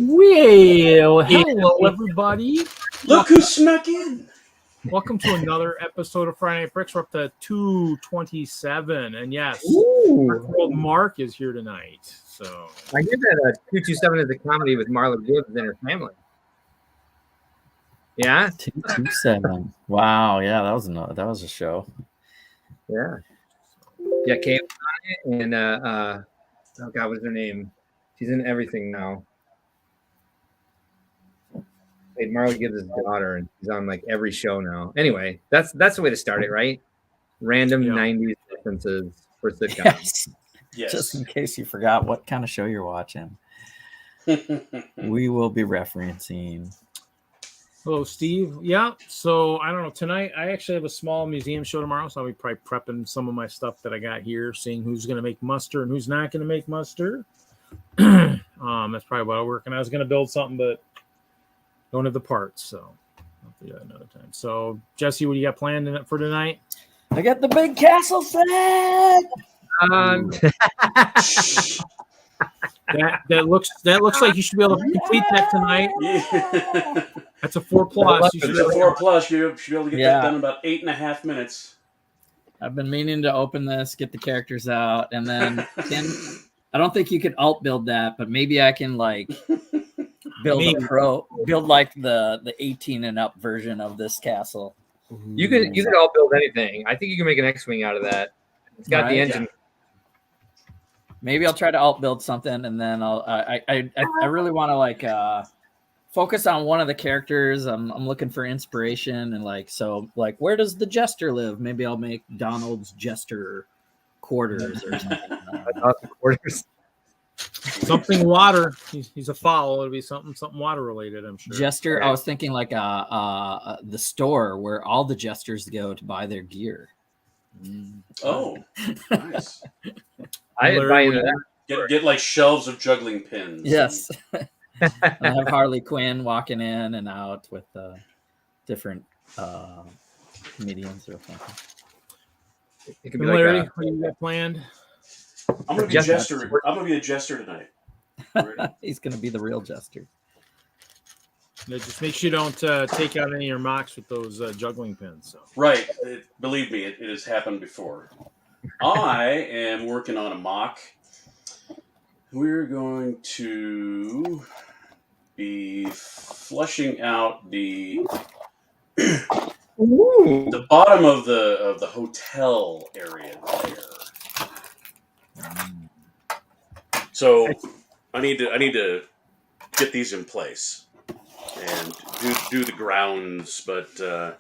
Well, hello everybody. Look who snuck in. Welcome to another episode of Friday Night Bricks. We're up to 227, and yes, Mark is here tonight. So I hear that 227 is a comedy with Marla Gibbs and her family. Yeah, 227. Wow, yeah, that was a show. Yeah, Kate on it, and oh God, what's her name? She's in everything now. Played Marla Gibbs' daughter, and she's on like every show now. Anyway, that's the way to start it, right? Random 90s references for sitcoms. Yes. Just in case you forgot what kind of show you're watching, we will be referencing. Hello, Steve. Yeah, so I don't know. Tonight, I actually have a small museum show tomorrow, so I'll be probably prepping some of my stuff that I got here, seeing who's going to make muster and who's not going to make muster. That's probably what I'm working on. I was going to build something, but don't have the parts, so I'll do that another time. So, Jesse, what do you got planned for tonight? I got the big castle set. That looks like you should be able to complete that tonight. Yeah. That's a 4+. You should be able to get that done in about 8.5 minutes. I've been meaning to open this, get the characters out, and then I don't think you could alt build that, but maybe I can like build like the 18 and up version of this castle. You could all build anything. I think you can make an X-wing out of that. It's got the engine. Yeah. Maybe I'll try to alt build something, and then I really want to like focus on one of the characters. I'm looking for inspiration, and like where does the jester live? Maybe I'll make Donald's jester quarters or something. Quarters. Something water. He's a fowl. It'll be something water related, I'm sure. Jester. Right. I was thinking like the store where all the jesters go to buy their gear. Oh, nice. I buy into that. Get like shelves of juggling pins. Yes. I have Harley Quinn walking in and out with different comedians or something. It could be Larry, like what do you got planned? I'm gonna be a jester. I'm gonna be a jester tonight. He's gonna be the real jester. Yeah, just make sure you don't take out any of your MOCs with those juggling pins. So. Right. Believe me, it has happened before. I am working on a MOC. We're going to be flushing out the bottom of the hotel area there. So I need to get these in place and do the grounds, but so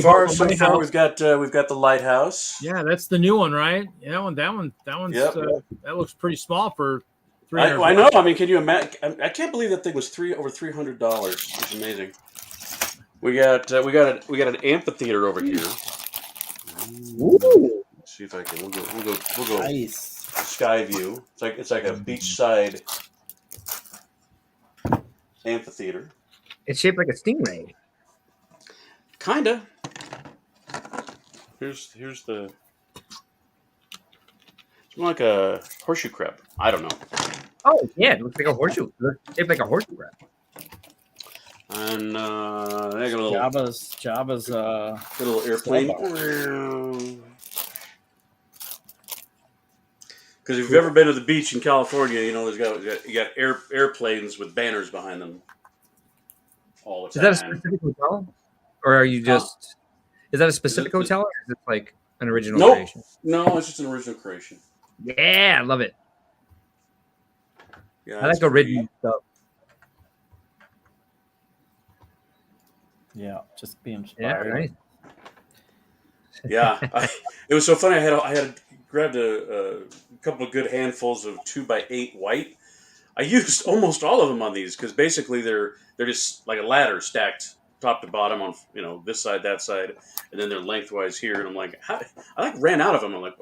far we've got the lighthouse. Yeah, that's the new one, right? Yeah, that one's that looks pretty small for $300. I know. I mean, can you imagine? I can't believe that thing was over $300. It's amazing. We got an amphitheater over here. Ooh. Let's see if I can. We'll go. Nice. Sky view. It's like a beachside amphitheater. It's shaped like a stingray. Kinda. Here's the. It's more like a horseshoe crab. I don't know. Oh yeah, it looks like a horseshoe. It's shaped like a horseshoe crab. And I got a little Jabba's little airplane. Because if you've ever been to the beach in California, you know you got airplanes with banners behind them all the time. Is that a specific hotel, or are you just? Is that a specific hotel, or is it like an original creation? No, it's just an original creation. Yeah, I love it. Yeah, I like original stuff. Yeah, just be inspired. Yeah, nice. Yeah, it was so funny. I had grabbed a couple of good handfuls of 2x8 white. I used almost all of them on these because basically they're just like a ladder stacked top to bottom on this side, that side, and then they're lengthwise here. And I'm like, I ran out of them. I'm like,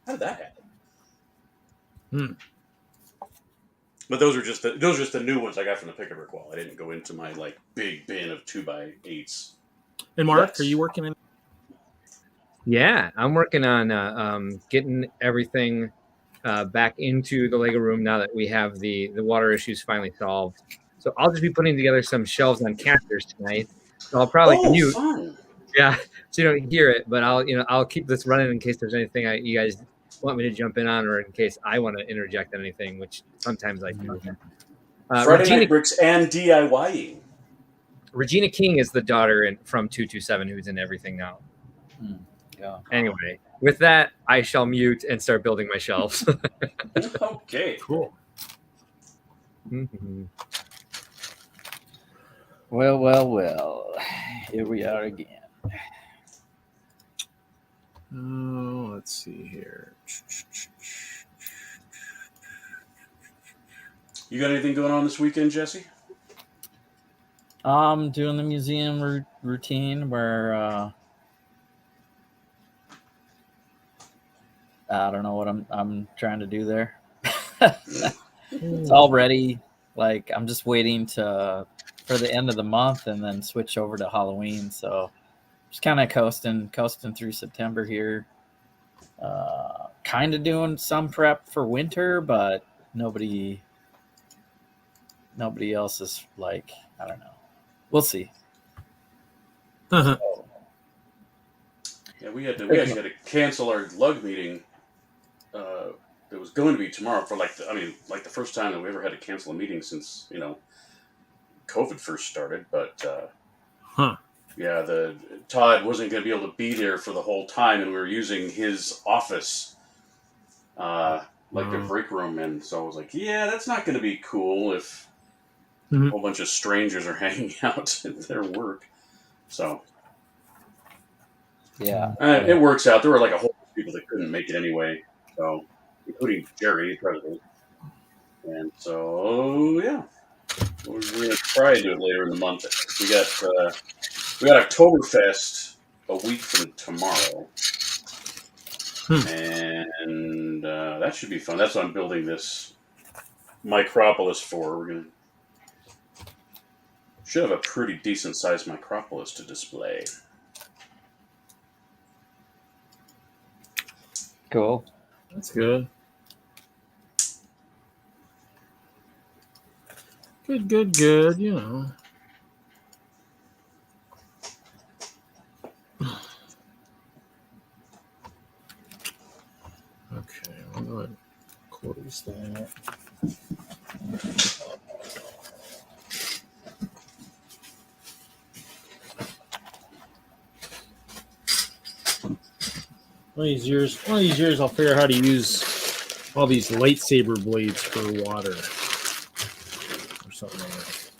how did that happen? But those are just the new ones I got from the pick and brick wall. I didn't go into my like big bin of 2x8s. And Mark, are you working in? Yeah, I'm working on getting everything back into the Lego room now that we have the water issues finally solved. So I'll just be putting together some shelves on casters tonight. So I'll probably mute. Fun. Yeah, so you don't hear it, but I'll keep this running in case there's anything you guys want me to jump in on, or in case I want to interject anything, which sometimes I do. Friday Night Bricks and DIYing. Regina King is the daughter from 227 who's in everything now. Yeah. Anyway, with that, I shall mute and start building my shelves. Okay. Cool. Mm-hmm. Well. Here we are again. Let's see here. You got anything going on this weekend, Jesse? Doing the museum routine where I don't know what I'm trying to do there. It's all ready. Like I'm just waiting for the end of the month and then switch over to Halloween. So just kind of coasting through September here. Kind of doing some prep for winter, but nobody else is like, I don't know. We'll see. Uh-huh. Yeah, we actually had to cancel our lug meeting. It was going to be tomorrow for the first time that we ever had to cancel a meeting since COVID first started. But yeah, Todd wasn't going to be able to be there for the whole time, and we were using his office like a break room, and so I was like, yeah, that's not going to be cool if a whole bunch of strangers are hanging out at their work. So yeah, it works out. There were like a whole bunch of people that couldn't make it anyway, so including Jerry, the president. And so yeah, we're going to try to do it later in the month. We got Oktoberfest a week from tomorrow. And that should be fun. That's what I'm building this Micropolis for. We're should have a pretty decent sized Micropolis to display. cool. That's good. Good. Okay, I'll go ahead and close that. One of these years, I'll figure out how to use all these lightsaber blades for water or something like that.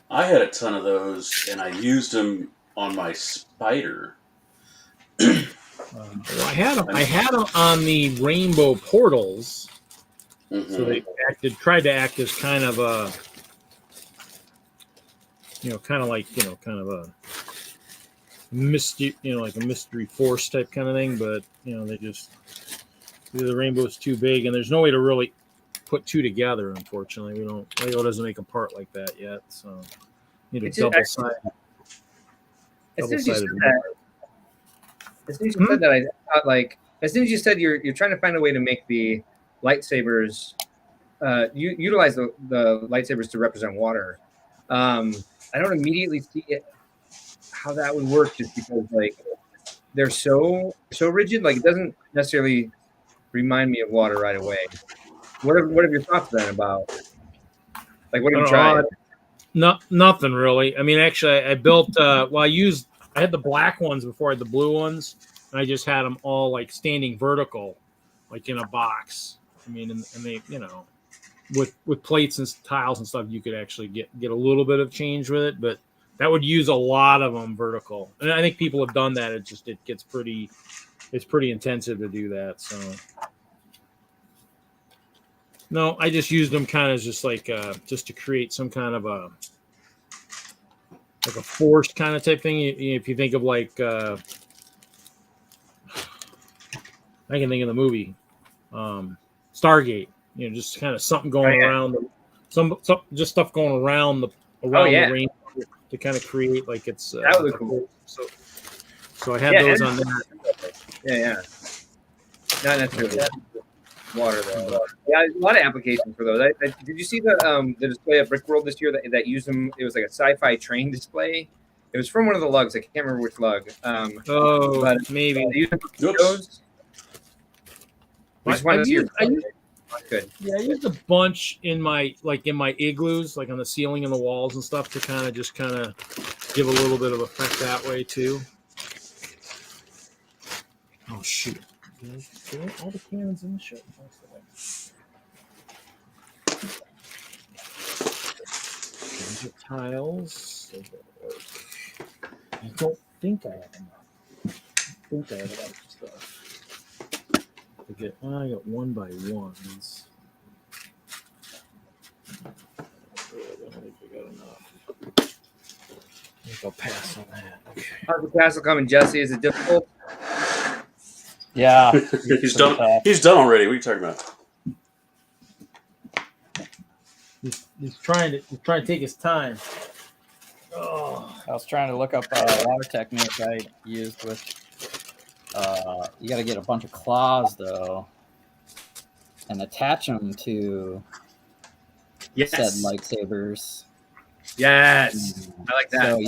I had a ton of those, and I used them on my spider. Well, I had them on the rainbow portals, so they tried to act as kind of a, kind of a mystery, like a mystery force type kind of thing. But the rainbow's too big, and there's no way to really put two together. Unfortunately, Lego doesn't make a part like that yet, so need a double-sided. As soon as you said that, I thought, like, as soon as you said you're trying to find a way to make the lightsabers, you utilize the lightsabers to represent water. I don't immediately see how that would work, just because like they're so rigid. Like it doesn't necessarily remind me of water right away. What have your thoughts been about? Like, what have you tried? Nothing really. I mean, actually, I built. I had the black ones before I had the blue ones, and I just had them all like standing vertical, like in a box. I mean, and they, with plates and tiles and stuff, you could actually get a little bit of change with it, but that would use a lot of them vertical. And I think people have done that. It's pretty intensive to do that. So no, I just used them kind of just like just to create some kind of a forced kind of type thing. If you think of like I can think of the movie Stargate, just kind of something going around some just stuff going around the rainbow to kind of create like it's that was cool. So I had those on that. Yeah. Not necessarily water though. Yeah, a lot of applications for those. Did you see the display at Brickworld this year that used them? It was like a sci-fi train display. It was from one of the lugs. I can't remember which lug. Maybe. Those. Good. Yeah, I used a bunch in my igloos, like on the ceiling and the walls and stuff, to kind of give a little bit of effect that way too. Oh shoot! All the cannons in the ship. There's your tiles. I don't think I have enough. I think I have enough stuff. I got 1 by 1s. I don't think I got enough. I think I'll pass on that. Okay. How's the castle coming, Jesse? Is it difficult? Yeah. He's done. He's done already. What are you talking about? He's trying to take his time. Oh. I was trying to look up a water technique I used with. You got to get a bunch of claws though, and attach them to said lightsabers. Yes, I like that. So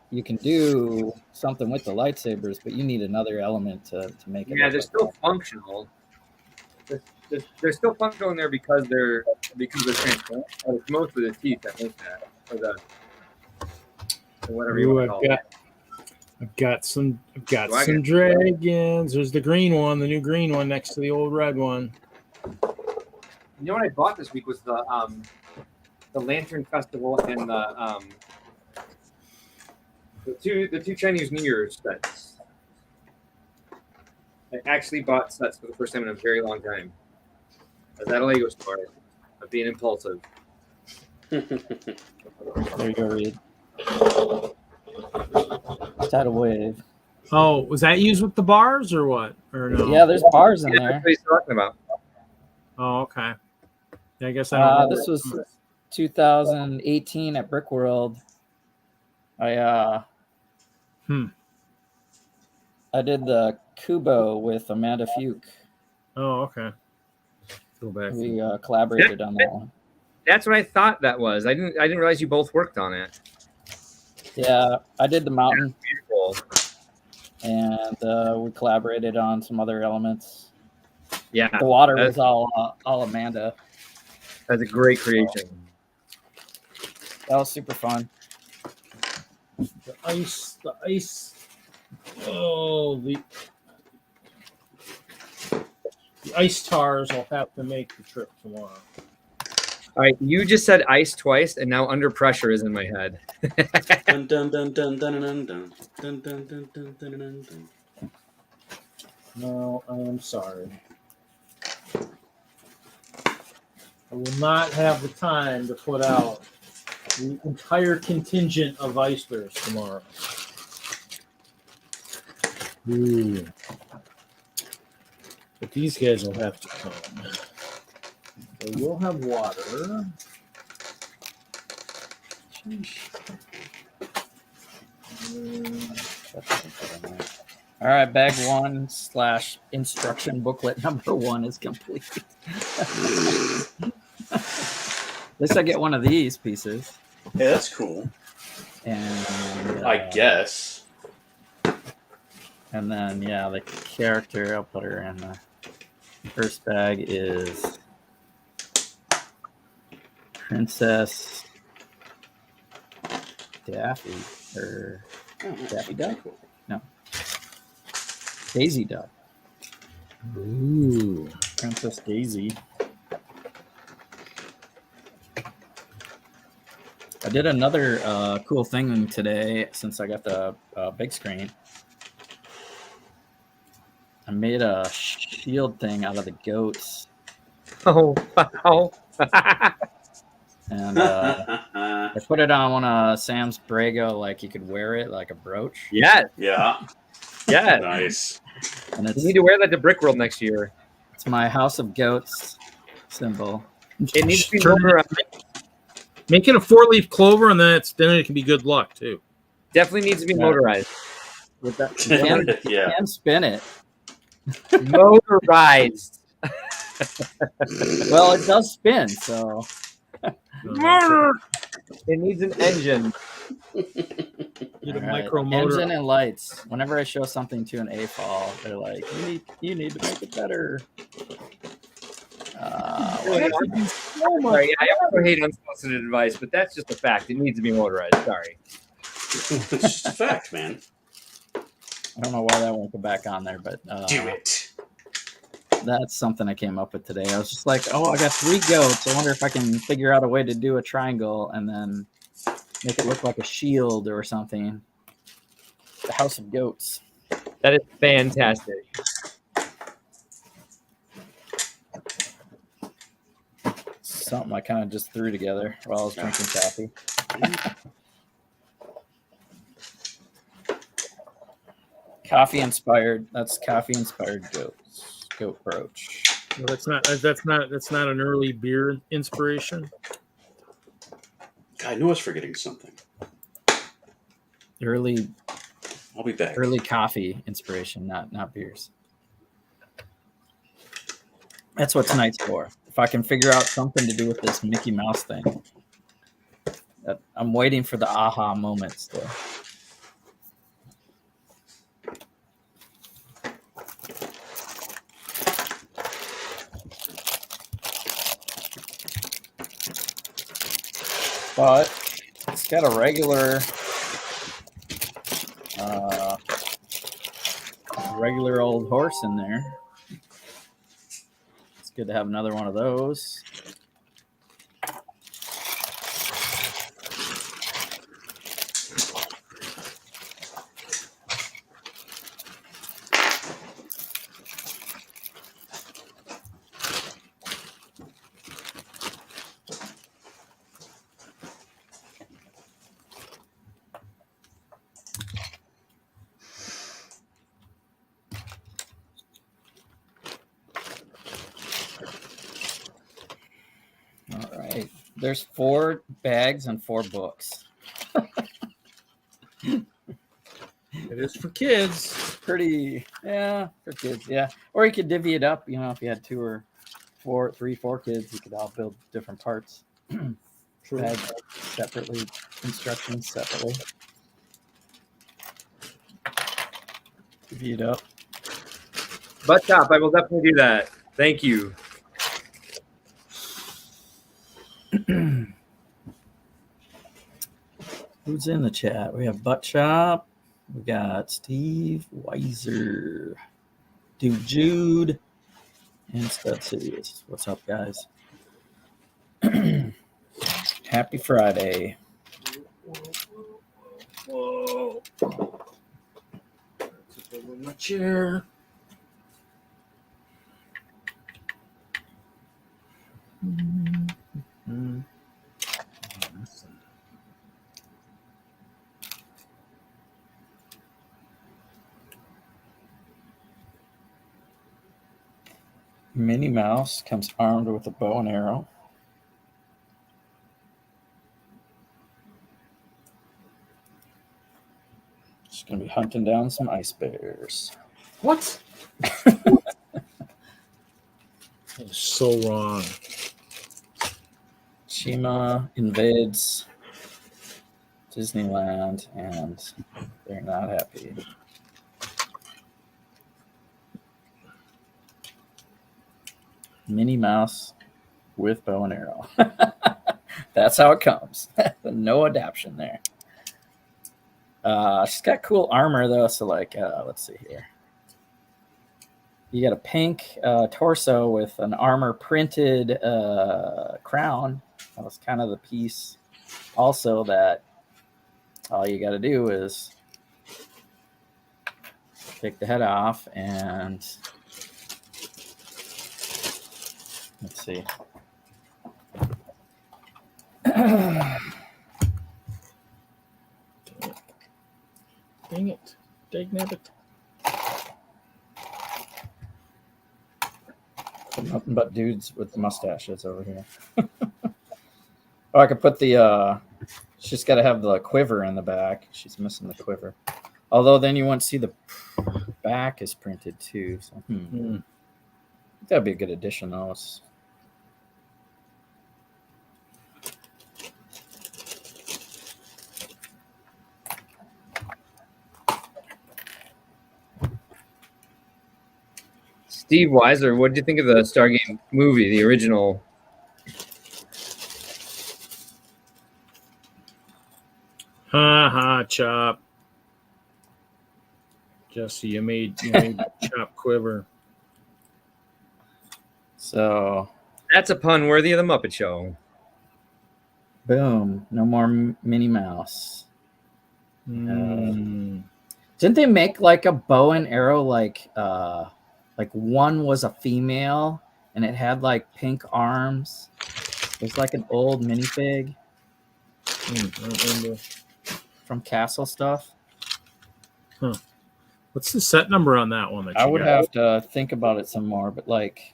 you can do something with the lightsabers, but you need another element to make it. Yeah, they're still functional. They're still functional in there because they're transparent. It's mostly the teeth that make that, or whatever you want to call it. I've got some dragons. There's the green one, the new green one next to the old red one. You know what I bought this week was the Lantern Festival and the two Chinese New Year's sets. I actually bought sets for the first time in a very long time. I was at a Lego store. I'm being impulsive. There you go, Reed. Tidal wave. Oh, was that used with the bars or what? Or no? Yeah, there's bars in there. That's what he's talking about. Oh, okay. Yeah, I guess I don't know. This was 2018 at Brickworld. I did the Kubo with Amanda Fuke. Oh, okay. Go back. We collaborated on that one. That's what I thought that was. I didn't realize you both worked on it. Yeah, I did the mountain. Beautiful. And we collaborated on some other elements. Yeah, the water was all Amanda. That's a great creation. That was super fun. The ice. Oh, the ice tars will have to make the trip tomorrow. All right, you just said ice twice, and now under pressure is in my head. Dun, dun, dun, dun, dun, dun, dun, dun, dun, dun, dun, dun, dun, dun. No, I am sorry. I will not have the time to put out the entire contingent of icebergs tomorrow. Ooh. But these guys will have to come. So you'll have water. All right, bag 1 / instruction booklet number 1 is complete. At least I get one of these pieces. Yeah, that's cool. And I guess. And then the character, I'll put her in the first bag is Princess Daffy or Daffy Duck? No. Daisy Duck. Ooh. Princess Daisy. I did another cool thing today since I got the big screen. I made a shield thing out of the goats. Oh, wow. And I put it on one of Sam's Brago, like you could wear it like a brooch. Yeah. Yeah. Yeah. Nice. And You need to wear that to Brickworld next year. it's my House of Goats symbol. It needs to be over. Make it a 4-leaf clover, and then it can be good luck too. Definitely needs to be motorized. With that, you can spin it. Motorized. Well, it does spin, so It needs an engine. Need a all right. micro motor. Engine and lights. Whenever I show something to an AFOL, they're like, you need to make it better. Really, sorry, I also hate unsolicited advice, but that's just a fact. It needs to be motorized. Sorry. It's just a fact, man. I don't know why that won't go back on there, but Do it. that's something I came up with today. I was just like, oh, I got 3 goats. I wonder if I can figure out a way to do a triangle and then make it look like a shield or something. The House of Goats. That is fantastic. Something I kind of just threw together while I was drinking coffee. Coffee inspired. That's coffee inspired goats. Goat brooch. No, that's not an early beer inspiration. I knew I was forgetting something. Early I'll be back. early coffee inspiration, not beers. That's what tonight's for. If I can figure out something to do with this Mickey Mouse thing. I'm waiting for the aha moment still. But it's got a regular old horse in there. It's good to have another one of those. All right. There's 4 bags and 4 books. It is for kids. Pretty, yeah, for kids, yeah. Or you could divvy it up, if you had 2 or 4 kids, you could all build different parts. True. Bags separately, instructions separately. Divvy it up. Butt chop, I will definitely do that. Thank you. Who's in the chat? We have Butt Chop. We got Steve Weiser, Dude Jude, and Stud Sidious. What's up, guys? Happy Friday. Whoa. Let's go with my chair. Mm-hmm. Minnie Mouse comes armed with a bow and arrow. She's going to be hunting down some ice bears. What? That is so wrong. Chima invades Disneyland, and they're not happy. Minnie Mouse with bow and arrow. That's how it comes. No adaption there. She's got cool armor though, so let's see here. You got a pink torso with an armor printed crown. That was kind of the piece also that all you got to do is take the head off and let's see. Dang it. Dagnabbit. Nothing but dudes with mustaches over here. Oh, I could put the she's got to have the quiver in the back. She's missing the quiver. Although then you want to see the back is printed too. So that'd be a good addition, though. Steve Weiser, what did you think of the Stargame movie, the original? Ha ha, Chop. Jesse, you made Chop quiver. So That's a pun worthy of the Muppet Show. boom, no more Minnie Mouse. Mm. Didn't they make like a bow and arrow like one was a female and it had like pink arms? It was like an old minifig from Castle stuff. Huh. What's the set number on that one? I would have to think about it some more, but like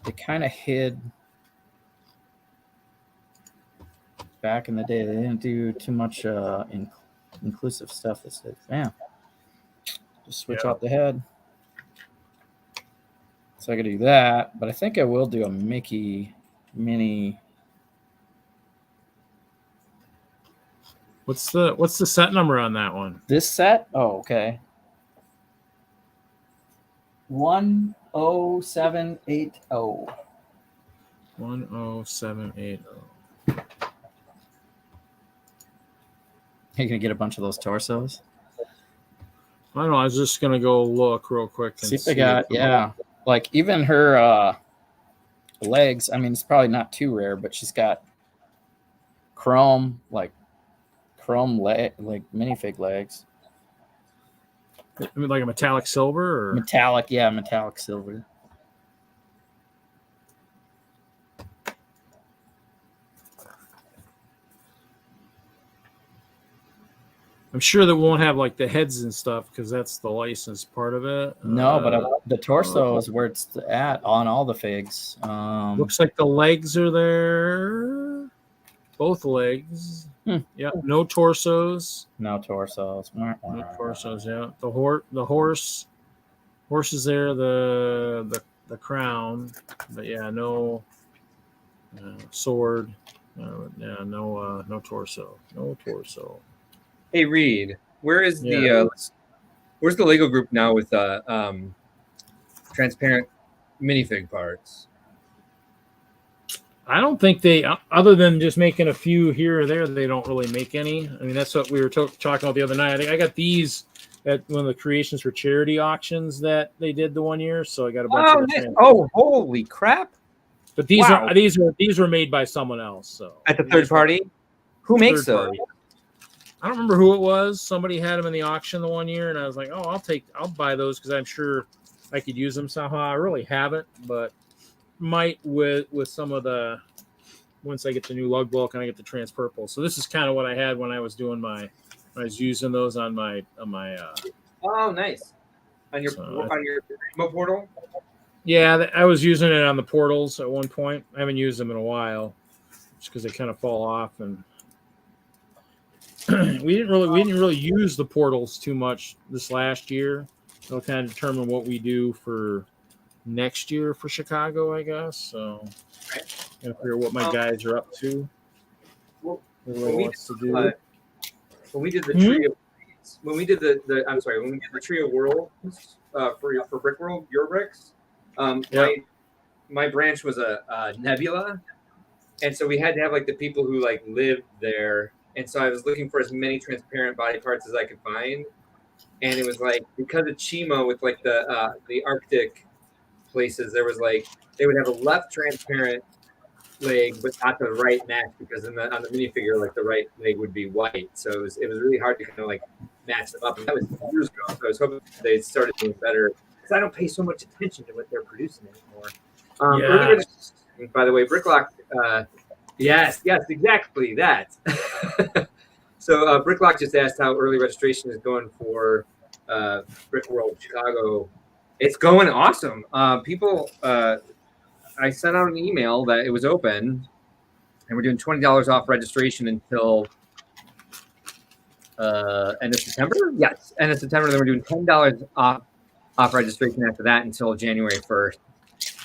it kind of hid back in the day. They didn't do too much inclusive stuff. That said, "Bam, just switch out the head." So I could do that, but I think I will do a Mickey mini. What's the set number on that one? This set? Oh, okay. 10780. 10780. You're gonna get a bunch of those torsos. I don't know. I was just gonna go look real quick and See if they got like even her legs. I mean, it's probably not too rare, but she's got chrome like minifig legs. I mean, like a metallic silver or Metallic silver. I'm sure that won't have like the heads and stuff because that's the license part of it. No, but the torso is where it's at on all the figs. Looks like the legs are there. Both legs. Yeah, no torsos. No torsos. No torsos. Yeah, the horse is there. The crown, but yeah, no sword. No torso. No torso. Hey Reed, where's the Lego group now with transparent minifig parts? I don't think they, other than just making a few here or there, they don't really make any. I mean, that's what we were talking about the other night. I think I got these at one of the Creations for Charity auctions that they did the 1 year. So I got a bunch of them. Oh, holy crap! But these were made by someone else. So at the third party, who makes those? I don't remember who it was. Somebody had them in the auction the 1 year, and I was like, "Oh, I'll buy those because I'm sure I could use them somehow." I really haven't, but might with some of the once I get the new lug book and I get the trans purple. So this is kind of what I had when I was doing when I was using those on my. Oh, nice! On your remote portal. Yeah, I was using it on the portals at one point. I haven't used them in a while, just because they kind of fall off and. we didn't really use the portals too much this last year. It'll kind of determine what we do for next year for Chicago, I guess. So gotta figure what my guys are up to. When we did the Tree of Worlds for Brick World, your bricks, my branch was a nebula, and so we had to have like the people who like lived there. And so I was looking for as many transparent body parts as I could find. And it was like, because of Chimo with like the Arctic places, there was like, they would have a left transparent leg, but not the right match, because on the minifigure, like the right leg would be white. So it was really hard to kind of like match them up. And that was years ago. So I was hoping they started doing better, because I don't pay so much attention to what they're producing anymore. Earlier, by the way, Bricklock, Yes, exactly that. So Bricklock just asked how early registration is going for Brick World Chicago. It's going awesome. People, I sent out an email that it was open, and we're doing $20 off registration until end of September. Yes, end of September. Then we're doing $10 off registration after that until January 1st.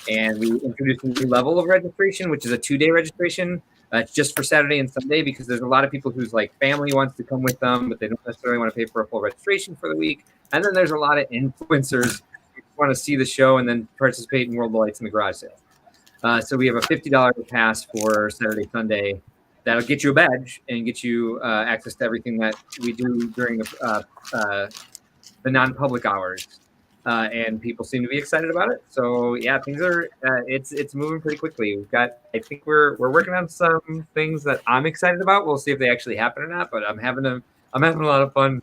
And we introduced a new level of registration, which is a 2-day registration. It's just for Saturday and Sunday because there's a lot of people whose like family wants to come with them, but they don't necessarily want to pay for a full registration for the week. And then there's a lot of influencers who want to see the show and then participate in World of Lights in the garage sale. So we have a $50 pass for Saturday, Sunday. That'll get you a badge and get you access to everything that we do during the non-public hours. And people seem to be excited about it. So yeah, things are it's moving pretty quickly. I think we're working on some things that I'm excited about. We'll see if they actually happen or not. But I'm having a lot of fun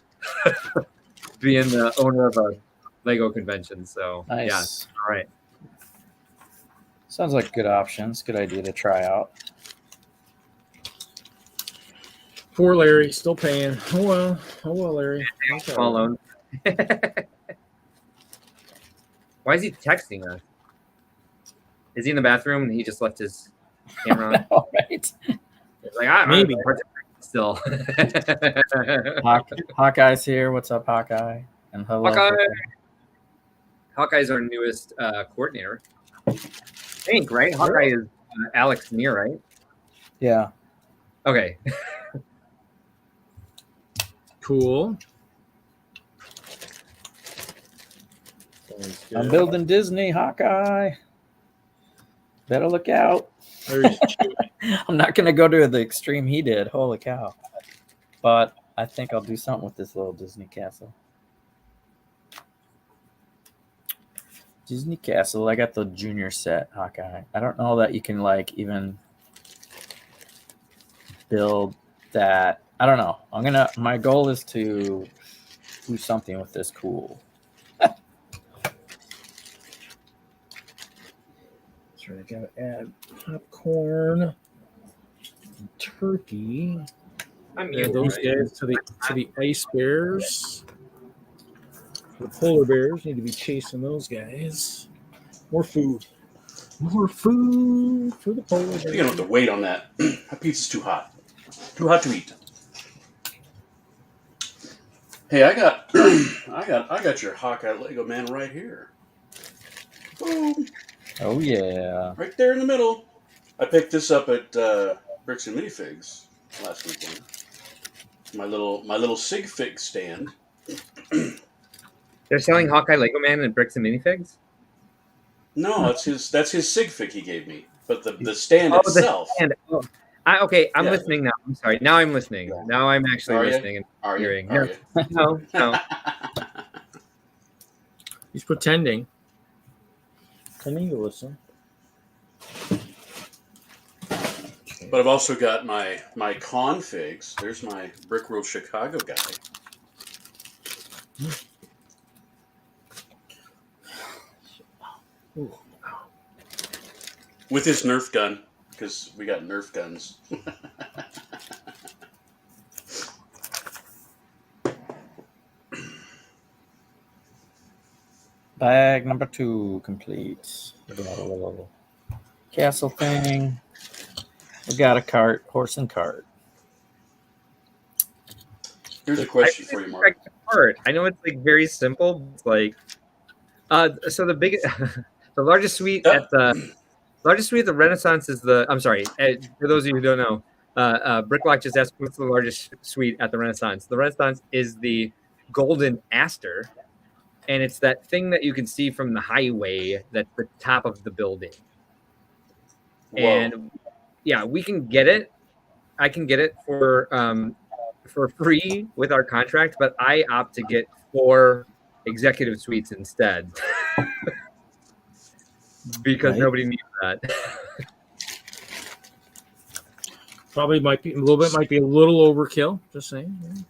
being the owner of a Lego convention. So Nice. Yeah, all right. Sounds like good options. Good idea to try out. Poor Larry, still paying. Oh well, Larry. Small loan. Why is he texting us? Is he in the bathroom and he just left his camera on? All right. It's like, Maybe. Still. Hawkeye's here. What's up, Hawkeye? And hello. Hawkeye's our newest coordinator. I think, right? Hawkeye is Alex Neer, right? Yeah. Okay. Cool. I'm building Disney, Hawkeye. Better look out. I'm not going to go to the extreme he did. Holy cow. But I think I'll do something with this little Disney castle. Disney castle. I got the junior set, Hawkeye. I don't know that you can like even build that. I don't know. My goal is to do something with this cool. I gotta add popcorn, and turkey. Add those guys to the ice bears. The polar bears need to be chasing those guys. More food for the polar bears. You don't have to wait on that. That pizza's too hot to eat. Hey, I got your Hawkeye Lego man right here. Boom. Oh yeah, right there in the middle. I picked this up at Bricks and Minifigs last weekend. My little Sig Fig stand. They're selling Hawkeye Lego Man and Bricks and Minifigs? No, that's his Sig Fig he gave me. But the stand itself. The stand. Oh. I'm listening now. I'm sorry. Now I'm listening. Yeah. Now I'm actually listening and hearing. No. He's pretending. Pretending to listen. But I've also got my configs. There's my Brick World Chicago guy. Ooh. With his Nerf gun, because we got Nerf guns. Bag number 2 complete. We got a little castle thing. We got a cart, horse and cart. Here's a question for you, Mark. I know it's like very simple. It's like, so the biggest, the largest suite at the Renaissance is the. I'm sorry, for those of you who don't know, Bricklock just asked what's the largest suite at the Renaissance. The Renaissance is the Golden Aster, and it's that thing that you can see from the highway that's the top of the building. Whoa. And yeah, we can get it. I can get it for free with our contract, but I opt to get 4 executive suites instead because nobody needs that. Probably might be a little overkill. Just saying.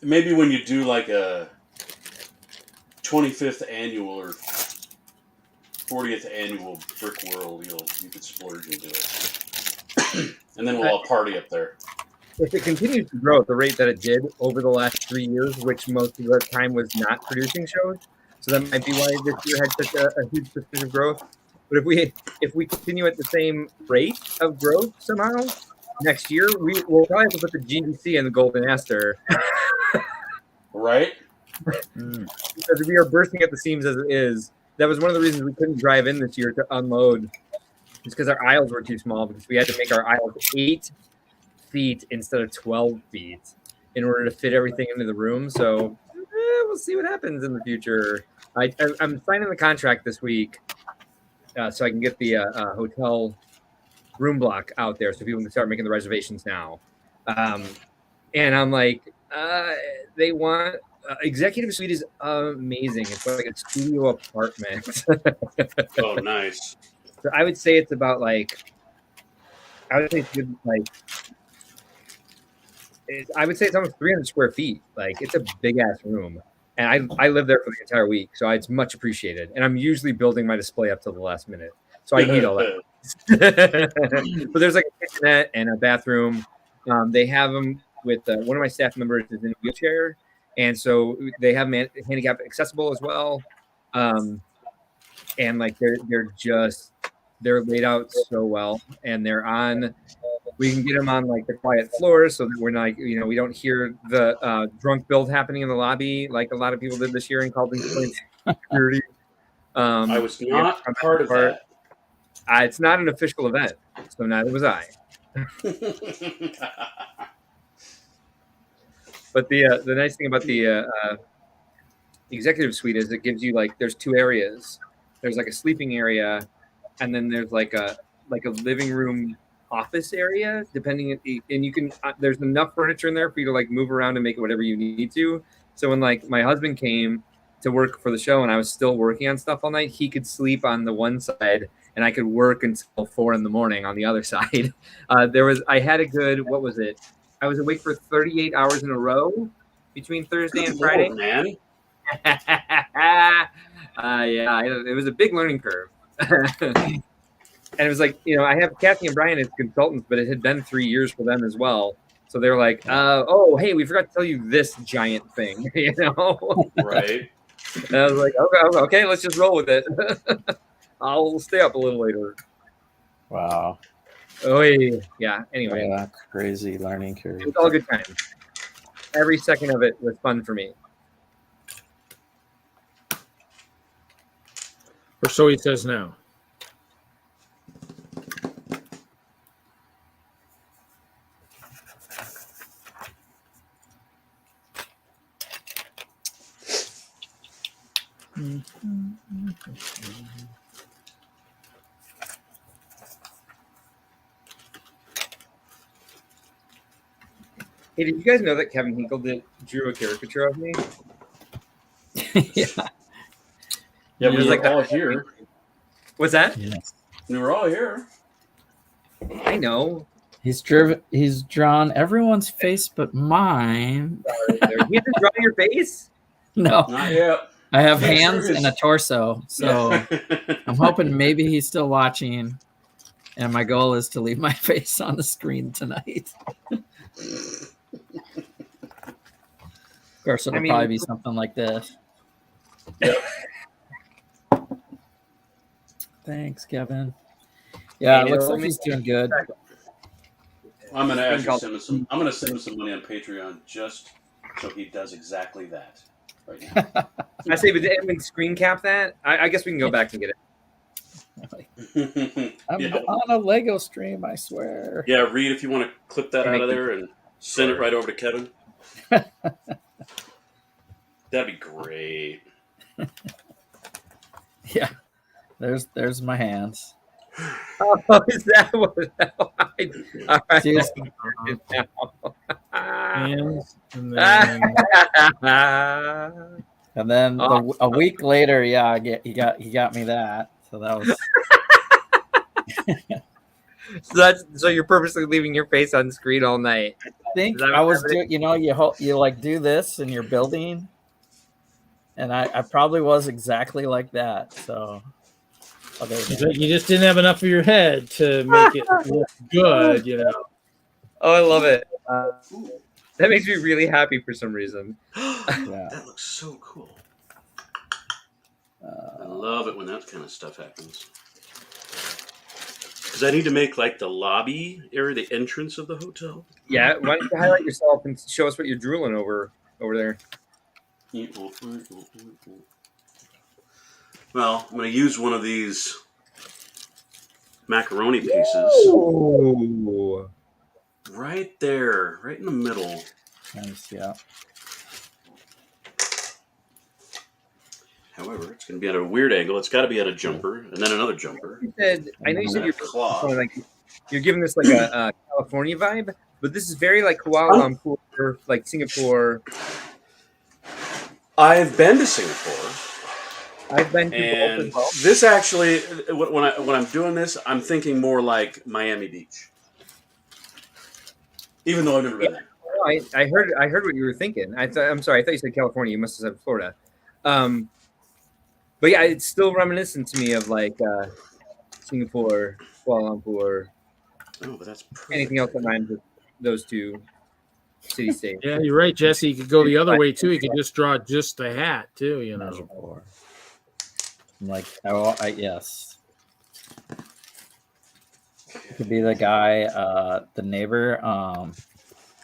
Maybe when you do like a 25th annual or 40th annual Brick World, you could splurge into it, and then we'll all party up there. If it continues to grow at the rate that it did over the last 3 years, which most of the time was not producing shows, so that might be why this year had such a huge percentage of growth. But if we continue at the same rate of growth somehow, next year we'll probably have to put the GDC in the Golden Aster. Right? Because we are bursting at the seams as it is. That was one of the reasons we couldn't drive in this year to unload. Just because our aisles were too small, because we had to make our aisles 8 feet instead of 12 feet in order to fit everything into the room. So we'll see what happens in the future. I'm signing the contract this week so I can get the hotel room block out there so people can start making the reservations now. And I'm like, they want executive suite is amazing. It's like a studio apartment. Oh, nice. So I would say it's about like, I would say it's good, like, I would say it's almost 300 square feet. Like, it's a big ass room. And I live there for the entire week, so it's much appreciated. And I'm usually building my display up till the last minute, so I need all that. But there's like a kitchenette and a bathroom. They have them with one of my staff members is in a wheelchair, and so they have handicap accessible as well. And like they're laid out so well, and they're on. We can get them on like the quiet floors so that we're not, we don't hear the drunk build happening in the lobby like a lot of people did this year and called things security. I was not part of that. It's not an official event, so neither was I. But the nice thing about the executive suite is it gives you like there's 2 areas. There's like a sleeping area, and then there's like a living room office area, depending, and you can there's enough furniture in there for you to like move around and make it whatever you need to. So when like my husband came to work for the show and I was still working on stuff all night, he could sleep on the one side and I could work until 4 a.m. on the other side. I had a good, what was it? I was awake for 38 hours in a row between Thursday and Friday. Lord, man. Yeah, it was a big learning curve. And it was like, I have Kathy and Brian as consultants, but it had been 3 years for them as well. So they're like, oh, hey, we forgot to tell you this giant thing, Right. And I was like, okay, let's just roll with it. I'll stay up a little later. Wow. Oh, yeah. Anyway. Yeah, crazy learning curve. It was all a good time. Every second of it was fun for me. Or so he says now. Hey, did you guys know that Kevin Hinkle drew a caricature of me? Yeah. Yeah, we were like all here. What's that? Yes. We were all here. I know. He's drawn everyone's face but mine. You haven't drawn your face? No. Not yet. I have hands and a torso, so I'm hoping maybe he's still watching. And my goal is to leave my face on the screen tonight. Of course, it'll probably be something like this. Yeah. Thanks, Kevin. Yeah, it looks like he's doing good. I'm gonna actually send him some. I'm gonna send him some money on Patreon just so he does exactly that right now. I say, but did anyone screen cap that? I guess we can go back and get it. I'm on a Lego stream, I swear. Yeah, Reed, if you want to clip that out of there and send it right over to Kevin, that'd be great. Yeah, there's my hands. Oh, is that what? All right. Hands, and then a week later, yeah, he got me that. So that was. So you're purposely leaving your face on screen all night. I think I was doing. You like do this and you're building, and I probably was exactly like that. So. You just didn't have enough of your head to make it look good, Oh, I love it. That makes me really happy for some reason. Yeah. That looks so cool. I love it when that kind of stuff happens. Because I need to make like the lobby area, the entrance of the hotel. Yeah, why don't you highlight yourself and show us what you're drooling over there? Well, I'm going to use one of these macaroni pieces. Ooh. Right there, right in the middle. Nice, yeah. However, it's going to be at a weird angle. It's got to be at a jumper, and then another jumper. I know you said Cloth. you're giving this like a California vibe, but this is very like Kuala Lumpur, like Singapore. I've been to Singapore. I've been to both And as well. this actually, when I'm doing this, I'm thinking more like Miami Beach, even though I've never been there. I heard what you were thinking. I'm sorry. I thought you said California. You must have said Florida. But yeah, it's still reminiscent to me of like Singapore, Kuala Lumpur. Oh, but that's perfect. Anything else that rhymes with those two city states. Yeah, you're right, Jesse. You could go the other way too. You could just draw just the hat too. You know. Like, yes. It could be the guy, the neighbor,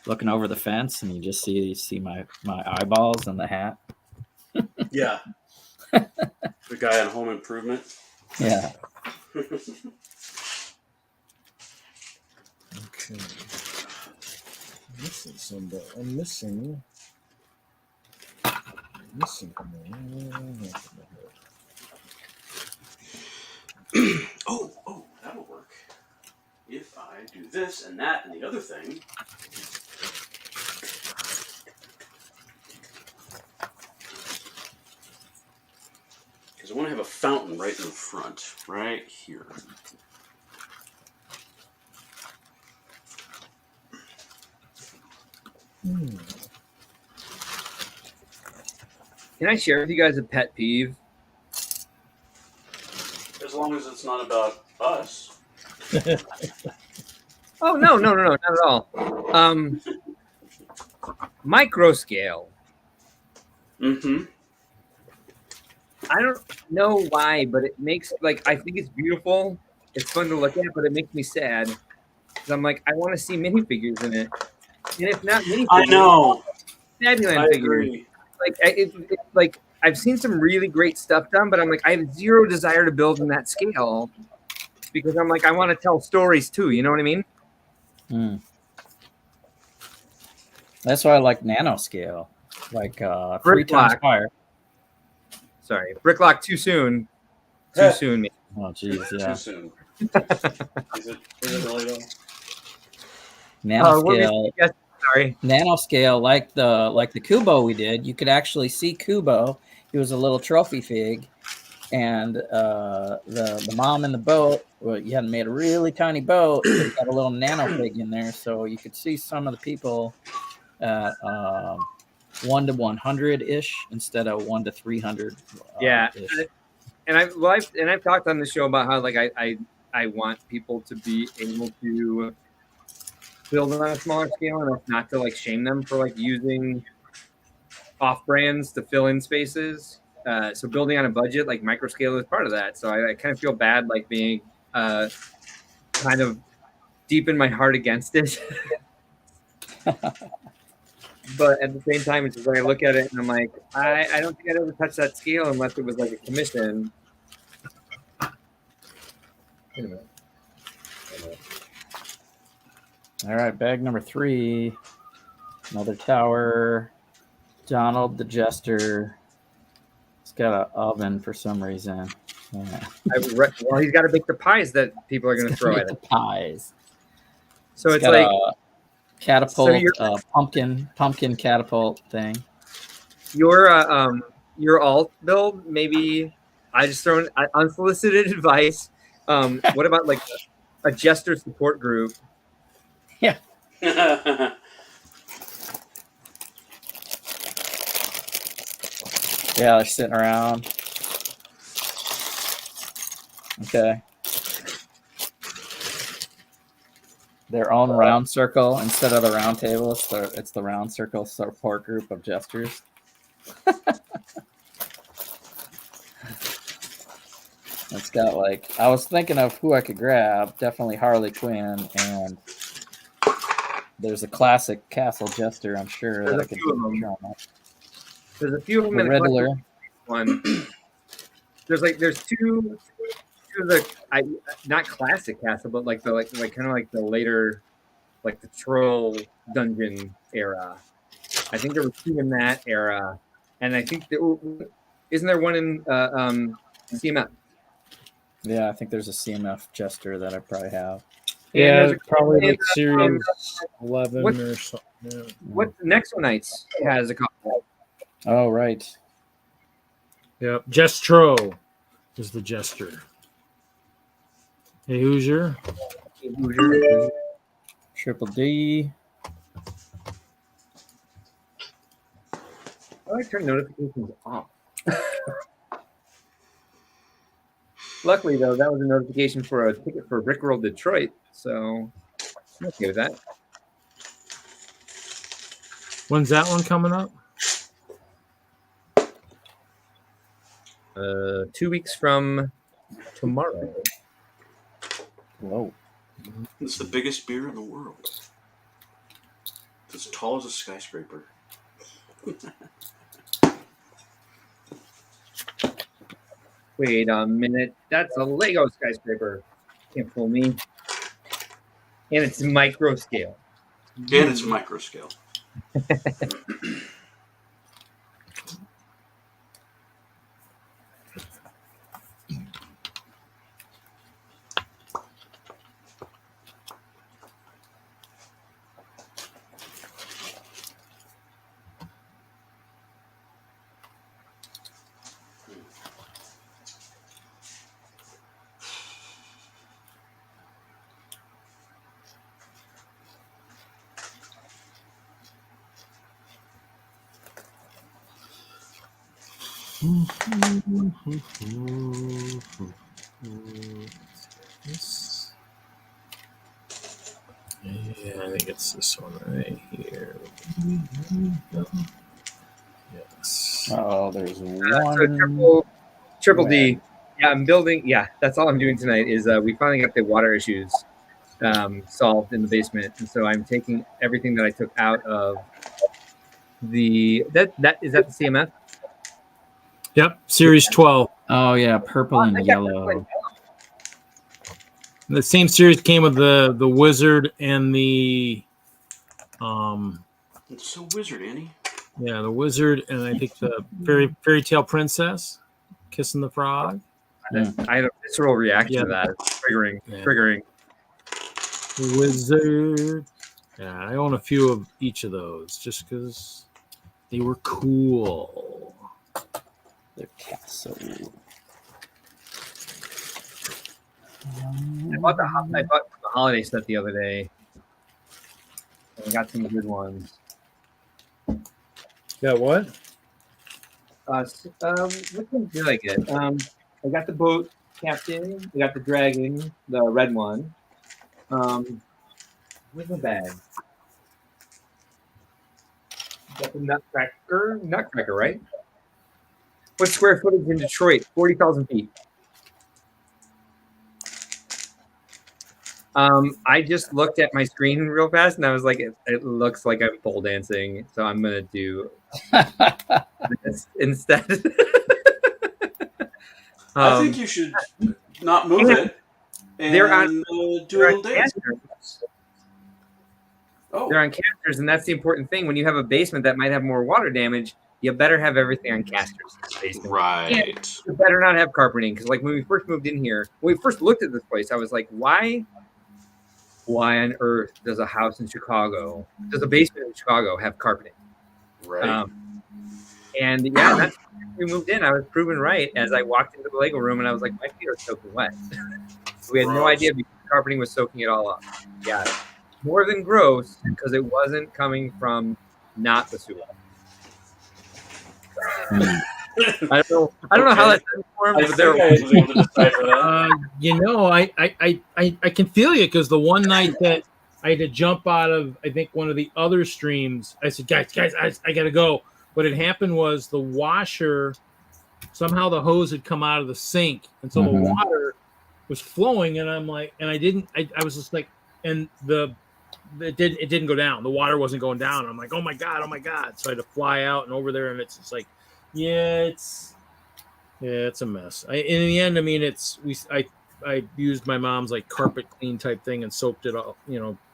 looking over the fence, and you just see my eyeballs and the hat. Yeah. The guy on Home Improvement. Yeah. Okay. Missing somebody. I'm missing. Oh, that'll work. If I do this and that and the other thing. Because I want to have a fountain right in the front, right here. Can I share with you guys a pet peeve? As long as it's not about us. Oh no, not at all. Micro scale. Mm-hmm. I don't know why, but it makes I think it's beautiful. It's fun to look at, but it makes me sad because I'm like, I want to see minifigures in it, and if not minifigures, I know. Fabulous I figures. agree. Like I've seen some really great stuff done, but I'm like, I have zero desire to build in that scale because I'm like, I want to tell stories too. You know what I mean? That's why I like nanoscale, like 3 Brick times block. fire. Sorry, Bricklock too soon. Too soon. Oh, geez, yeah. Too soon. Is it really though? Nanoscale. Sorry. Nanoscale, like the Kubo we did, you could actually see Kubo. He was a little trophy fig, and the mom in the boat. Well, you hadn't made a really tiny boat, but you got a little nano fig in there, so you could see some of the people at 1 to 100 ish instead of 1 to 300. Yeah, ish. and I've talked on the show about how like I want people to be able to build on a smaller scale and not to like shame them for like using off brands to fill in spaces. So building on a budget, like micro scale is part of that. So I kind of feel bad like being kind of deep in my heart against it. But at the same time, it's just like I look at it and I'm like, I don't think I'd ever touch that scale unless it was like a commission. Wait a minute. All right, bag number 3. Another tower. Donald the Jester. He's got an oven for some reason. Yeah. Well, he's got to bake the pies that people are going to throw at The it. pies. So it's got like a catapult, pumpkin catapult thing. your alt build. Maybe I just throw in unsolicited advice. What about like a jester support group? Yeah. Yeah, they're sitting around. Okay. Their own round circle instead of the round table. It's the round circle support group of jesters. It's got like, I was thinking of who I could grab. Definitely Harley Quinn, and there's a classic Castle Jester. I'm sure that I could show them. There's a few of them The in Riddler. one. There's two of the not classic castle, but like kind of like the later, like the troll dungeon era. I think there were two in that era, and I think isn't there one in CMF? Yeah, I think there's a CMF Jester that I probably have. Yeah, probably like series 11 or something. Yeah. What Next One Nights has a couple. Oh, right. Yep. Jestro is the jester. Hey, Hoosier. Triple D. I turn notifications off. Luckily, though, that was a notification for a ticket for Rickroll Detroit, so I'm okay with that. When's that one coming up? 2 weeks from tomorrow. Whoa. It's the biggest beer in the world. It's as tall as a skyscraper. Wait a minute. That's a Lego skyscraper. Can't fool me. And it's micro scale. And it's micro scale. Yeah, I think it's this one right here. Yes. Oh, there's one. So triple D. Yeah, I'm building. Yeah, that's all I'm doing tonight is we finally got the water issues solved in the basement. And so I'm taking everything that I took out of the, is that the CMF? Yep, series 12. Oh, yeah, purple and yellow. The same series came with the wizard and the It's so wizard, Annie. yeah, the wizard and I think the fairy tale princess kissing the frog. I had a visceral reaction to that. It's triggering. Wizard. Yeah, I own a few of each of those just because they were cool. The castle. I bought the holiday set the other day. I got some good ones. Got what? Which ones did I get? I got the boat captain. I got the dragon, the red one. Where's the bag? Got the nutcracker, right? What square footage in Detroit? 40,000 feet. I just looked at my screen real fast, and I was like, it looks like I'm pole dancing, so I'm gonna do this instead. I think you should not move it and they're on, do a little dance. Oh, they're on casters, and that's the important thing. When you have a basement that might have more water damage, you better have everything on casters. In the basement. right. And you better not have carpeting, because like when we first moved in here, when we first looked at this place, I was like, why on earth does a house in Chicago, does a basement in Chicago have carpeting? Right. And yeah, that's when we moved in. I was proven right as I walked into the Lego room, and I was like, my feet are soaking wet. We had no idea because the carpeting was soaking it all up. Yeah, more than gross because it wasn't coming from not the sewer. I don't know how that's informed, but there. I was able to decipher that. I can feel you because the one night that I had to jump out of, I think one of the other streams, I said, guys, I gotta go. What had happened was the washer somehow the hose had come out of the sink, and so the water was flowing, and I'm like, and I was just like, and it didn't go down. The water wasn't going down. I'm like, oh my god. So I had to fly out and over there, and it's just like, it's a mess. In the end, I mean, I used my mom's like carpet clean type thing and soaked it all,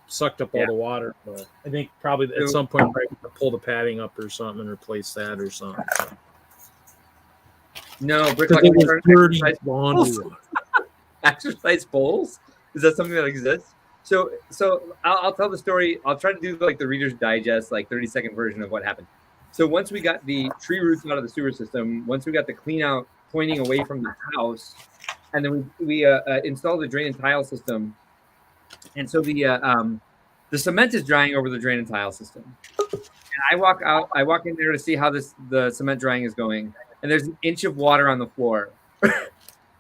sucked up all the water. But I think probably at some point I have to pull the padding up or something and replace that or something. No, Brick It was dirty laundry. Exercise bowls? Is that something that exists? So I'll tell the story. I'll try to do like the Reader's Digest, like 30-second version of what happened. So once we got the tree roots out of the sewer system, once we got the clean out pointing away from the house, and then we installed the drain and tile system, and so the cement is drying over the drain and tile system. And I walk in there to see how the cement drying is going, and there's an inch of water on the floor, and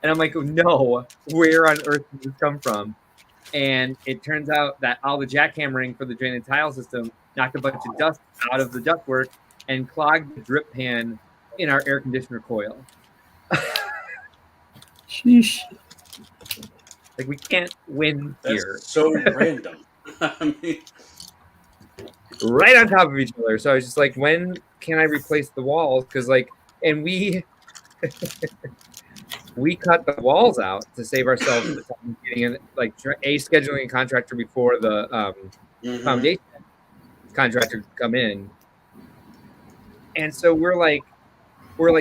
I'm like, oh, no, where on earth did this come from? And it turns out that all the jackhammering for the drain and tile system knocked a bunch of dust out of the ductwork and clogged the drip pan in our air conditioner coil. Sheesh. Like, we can't win here. That's so random. I mean, right on top of each other. So I was just like, when can I replace the walls? Because and we we cut the walls out to save ourselves the time getting in, scheduling a contractor before the foundation contractor could come in. And so we're like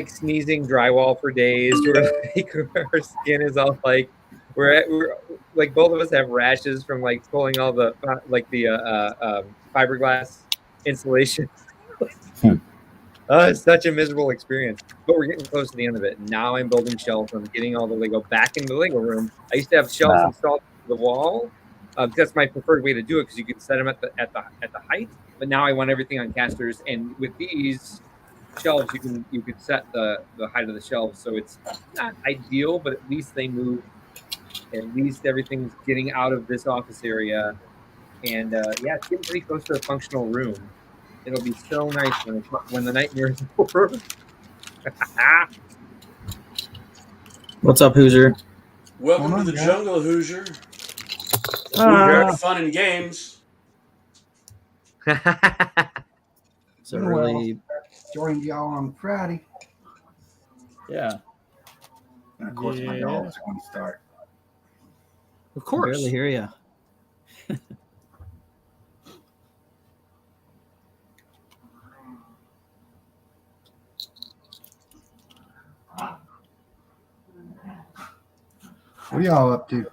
sneezing drywall for days. We're like, our skin is all like, we're like, both of us have rashes from like pulling all the fiberglass insulation. It's such a miserable experience, but we're getting close to the end of it. Now I'm building shelves. I'm getting all the Lego back into the Lego room. I used to have shelves installed to the wall. That's my preferred way to do it because you can set them at the height. But now I want everything on casters, and with these shelves, you can set the height of the shelves. So it's not ideal, but at least they move. At least everything's getting out of this office area, and it's getting pretty close to a functional room. It'll be so nice when the nightmare is over. What's up, Hoosier? Welcome to the jungle, Hoosier. Hoosier, fun and games. So really, joined y'all on Friday. Yeah. And of course, my dogs want to start. Of course. I barely hear you. What are y'all up to?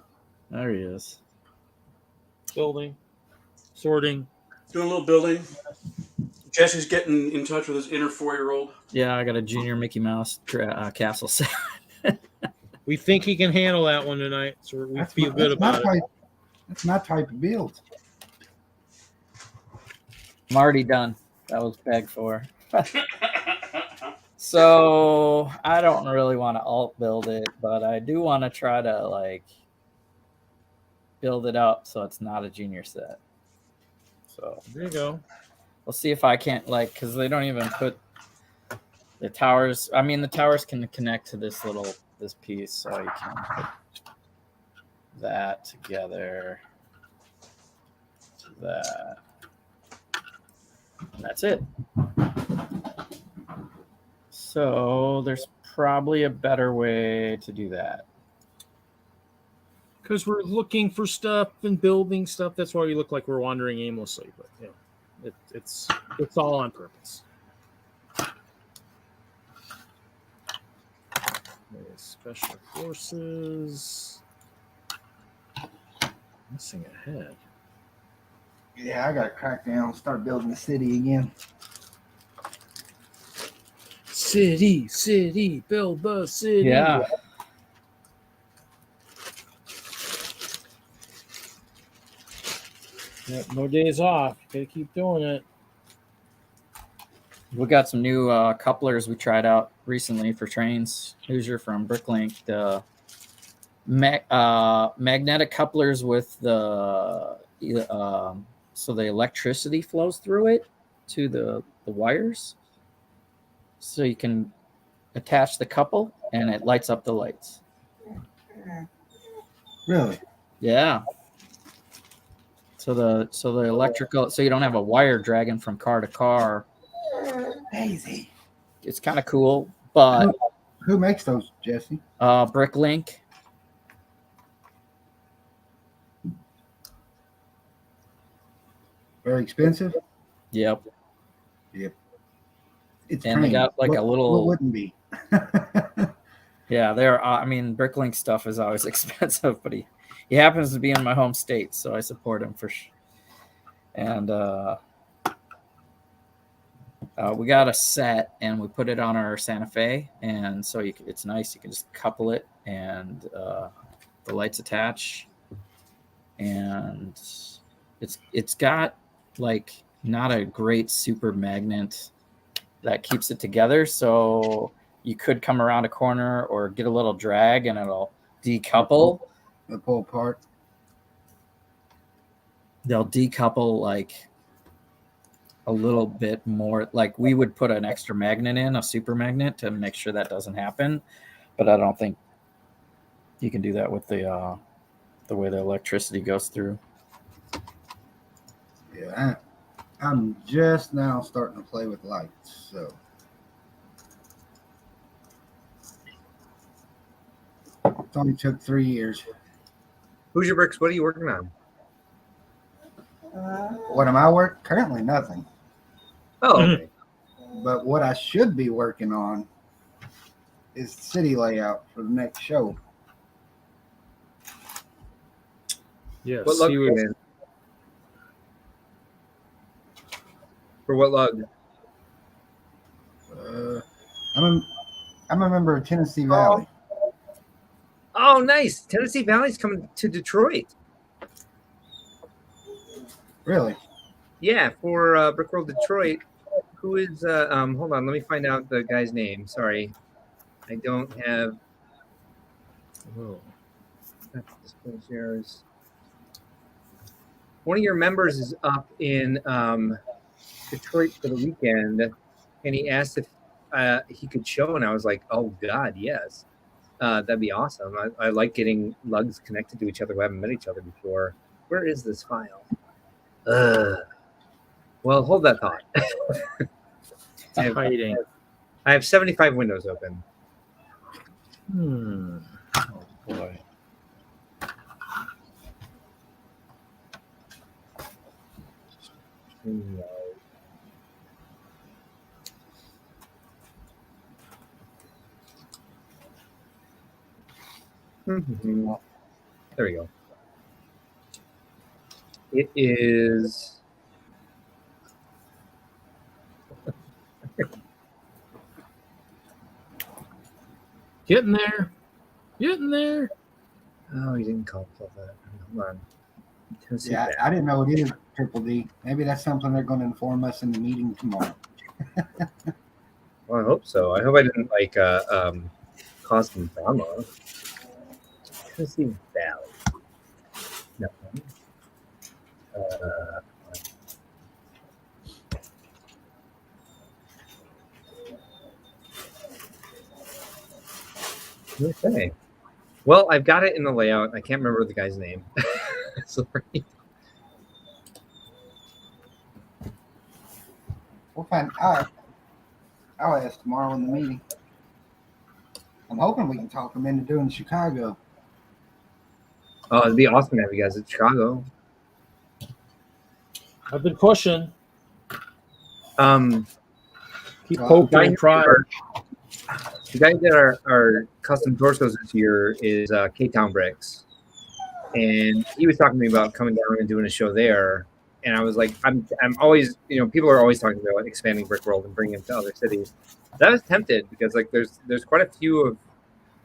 There he is. Building, sorting. Doing a little building. Jesse's getting in touch with his inner 4-year-old. Yeah, I got a junior Mickey Mouse castle set. We think he can handle that one tonight, so we feel good about it. That's my type of build. I'm already done. That was begged for. So I don't really want to alt build it, but I do want to try to build it up so it's not a junior set. So there you go. We'll see if I can't because they don't even put the towers. I mean, the towers can connect to this piece, so you can put that together. That. And that's it. So there's probably a better way to do that. Because we're looking for stuff and building stuff. That's why we look like we're wandering aimlessly. But it's all on purpose. Special forces. Missing a head. Yeah, I got to crack down and start building the city again. City, build the city. Yeah. Yep, no days off. Gotta keep doing it. We got some new couplers we tried out recently for trains. Hoosier from Bricklink. The magnetic couplers with the so the electricity flows through it to the wires. So you can attach the couple, and it lights up the lights. Really? Yeah. So the electrical, so you don't have a wire dragging from car to car. Daisy. It's kind of cool, but Who makes those, Jesse? Bricklink. Very expensive? Yep. It's And they got like a little. What wouldn't be? Yeah, there. I mean, Bricklink stuff is always expensive, but he happens to be in my home state, so I support him for sure. And we got a set, and we put it on our Santa Fe, and so it's nice. You can just couple it, and the lights attach, and it's got like not a great super magnet that keeps it together, so you could come around a corner or get a little drag, and it'll decouple. They'll pull apart. They'll decouple like a little bit more. Like we would put an extra magnet in, a super magnet, to make sure that doesn't happen. But I don't think you can do that with the way the electricity goes through. Yeah, I'm just now starting to play with lights, so. It only took 3 years. Who's your bricks? What are you working on? What am I working? Currently nothing. Oh, okay. But what I should be working on is city layout for the next show. Yes. What lug are you in? For what lug? I'm a member of Tennessee Valley. Oh, nice. Tennessee Valley's coming to Detroit. Really? Yeah, for Brickworld Detroit. Who is hold on, let me find out the guy's name. Sorry. I don't have one of your members is up in Detroit for the weekend, and he asked if he could show, and I was like, oh god, yes. That'd be awesome. I like getting lugs connected to each other who haven't met each other before. Where is this file? Well, hold that thought. Hiding. I have 75 windows open. Oh boy. There we go. It is. Getting there. Getting there. Oh, he didn't call himself that. Hold on. Tennessee Yeah, Valley. I didn't know it is Triple D. Maybe that's something they're going to inform us in the meeting tomorrow. Well, I hope so. I hope I didn't cause some drama. Tennessee Valley. No. Okay. Well, I've got it in the layout. I can't remember the guy's name. Sorry. We'll find out. I'll ask tomorrow in the meeting. I'm hoping we can talk them into doing Chicago. Oh, it'd be awesome to have you guys at Chicago. I've been pushing. Keep Well, poking and prying. The guy that our custom torsos this year is K-Town Bricks, and he was talking to me about coming down and doing a show there. And I was like, I'm always, people are always talking about expanding Brick World and bringing it to other cities. But I was tempted because there's quite a few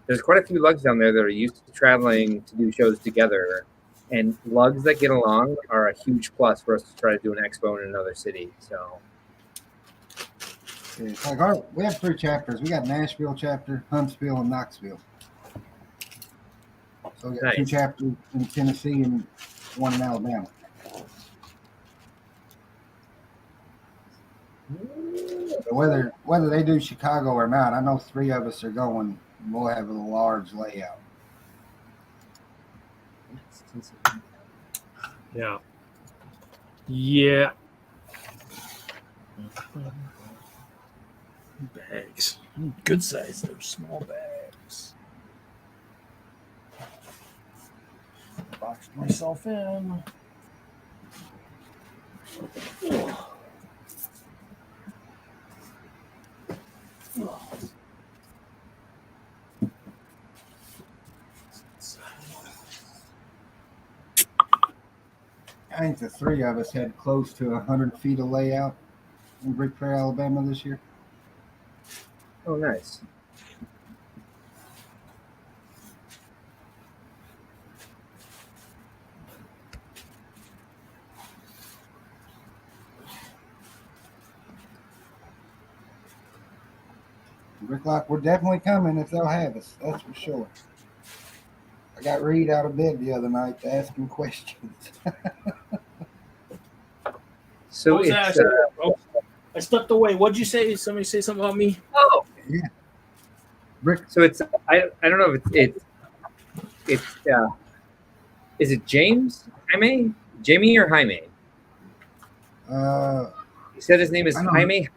lugs down there that are used to traveling to do shows together, and lugs that get along are a huge plus for us to try to do an expo in another city. So. It's like we have 3 chapters. We got Nashville chapter, Huntsville, and Knoxville. So we got 2 chapters in Tennessee and 1 in Alabama. whether they do Chicago or not, I know 3 of us are going. We'll have a large layout. Yeah. Yeah. Bags. Good size. They're small bags. Boxed myself in. I think the 3 of us had close to 100 feet of layout in Brick Fair, Alabama this year. Oh, nice. Bricklock, we're definitely coming if they'll have us. That's for sure. I got Reed out of bed the other night to ask him questions. So What was it's, that? I stepped away. What'd you say? Somebody say something about me? oh, Yeah. Brick. so it's I don't know if it's is it James Jaime or Jaime? He said his name is I know. Jaime.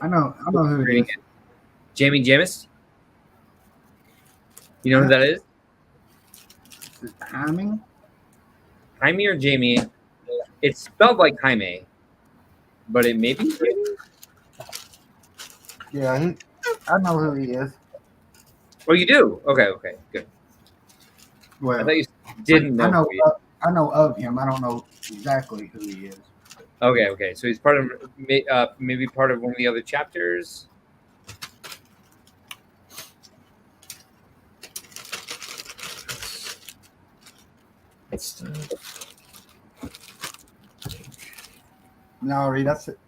I know who it is. Jamie Jamis. You know who that is? Is it Timing? Jaime or Jamie? It's spelled like Jaime, but it may be. Yeah, I know who he is. Oh, you do? Okay, good. Well, I thought you didn't know. I know of him. I don't know exactly who he is. Okay. So he's part of maybe part of one of the other chapters. No, Reed, that's it.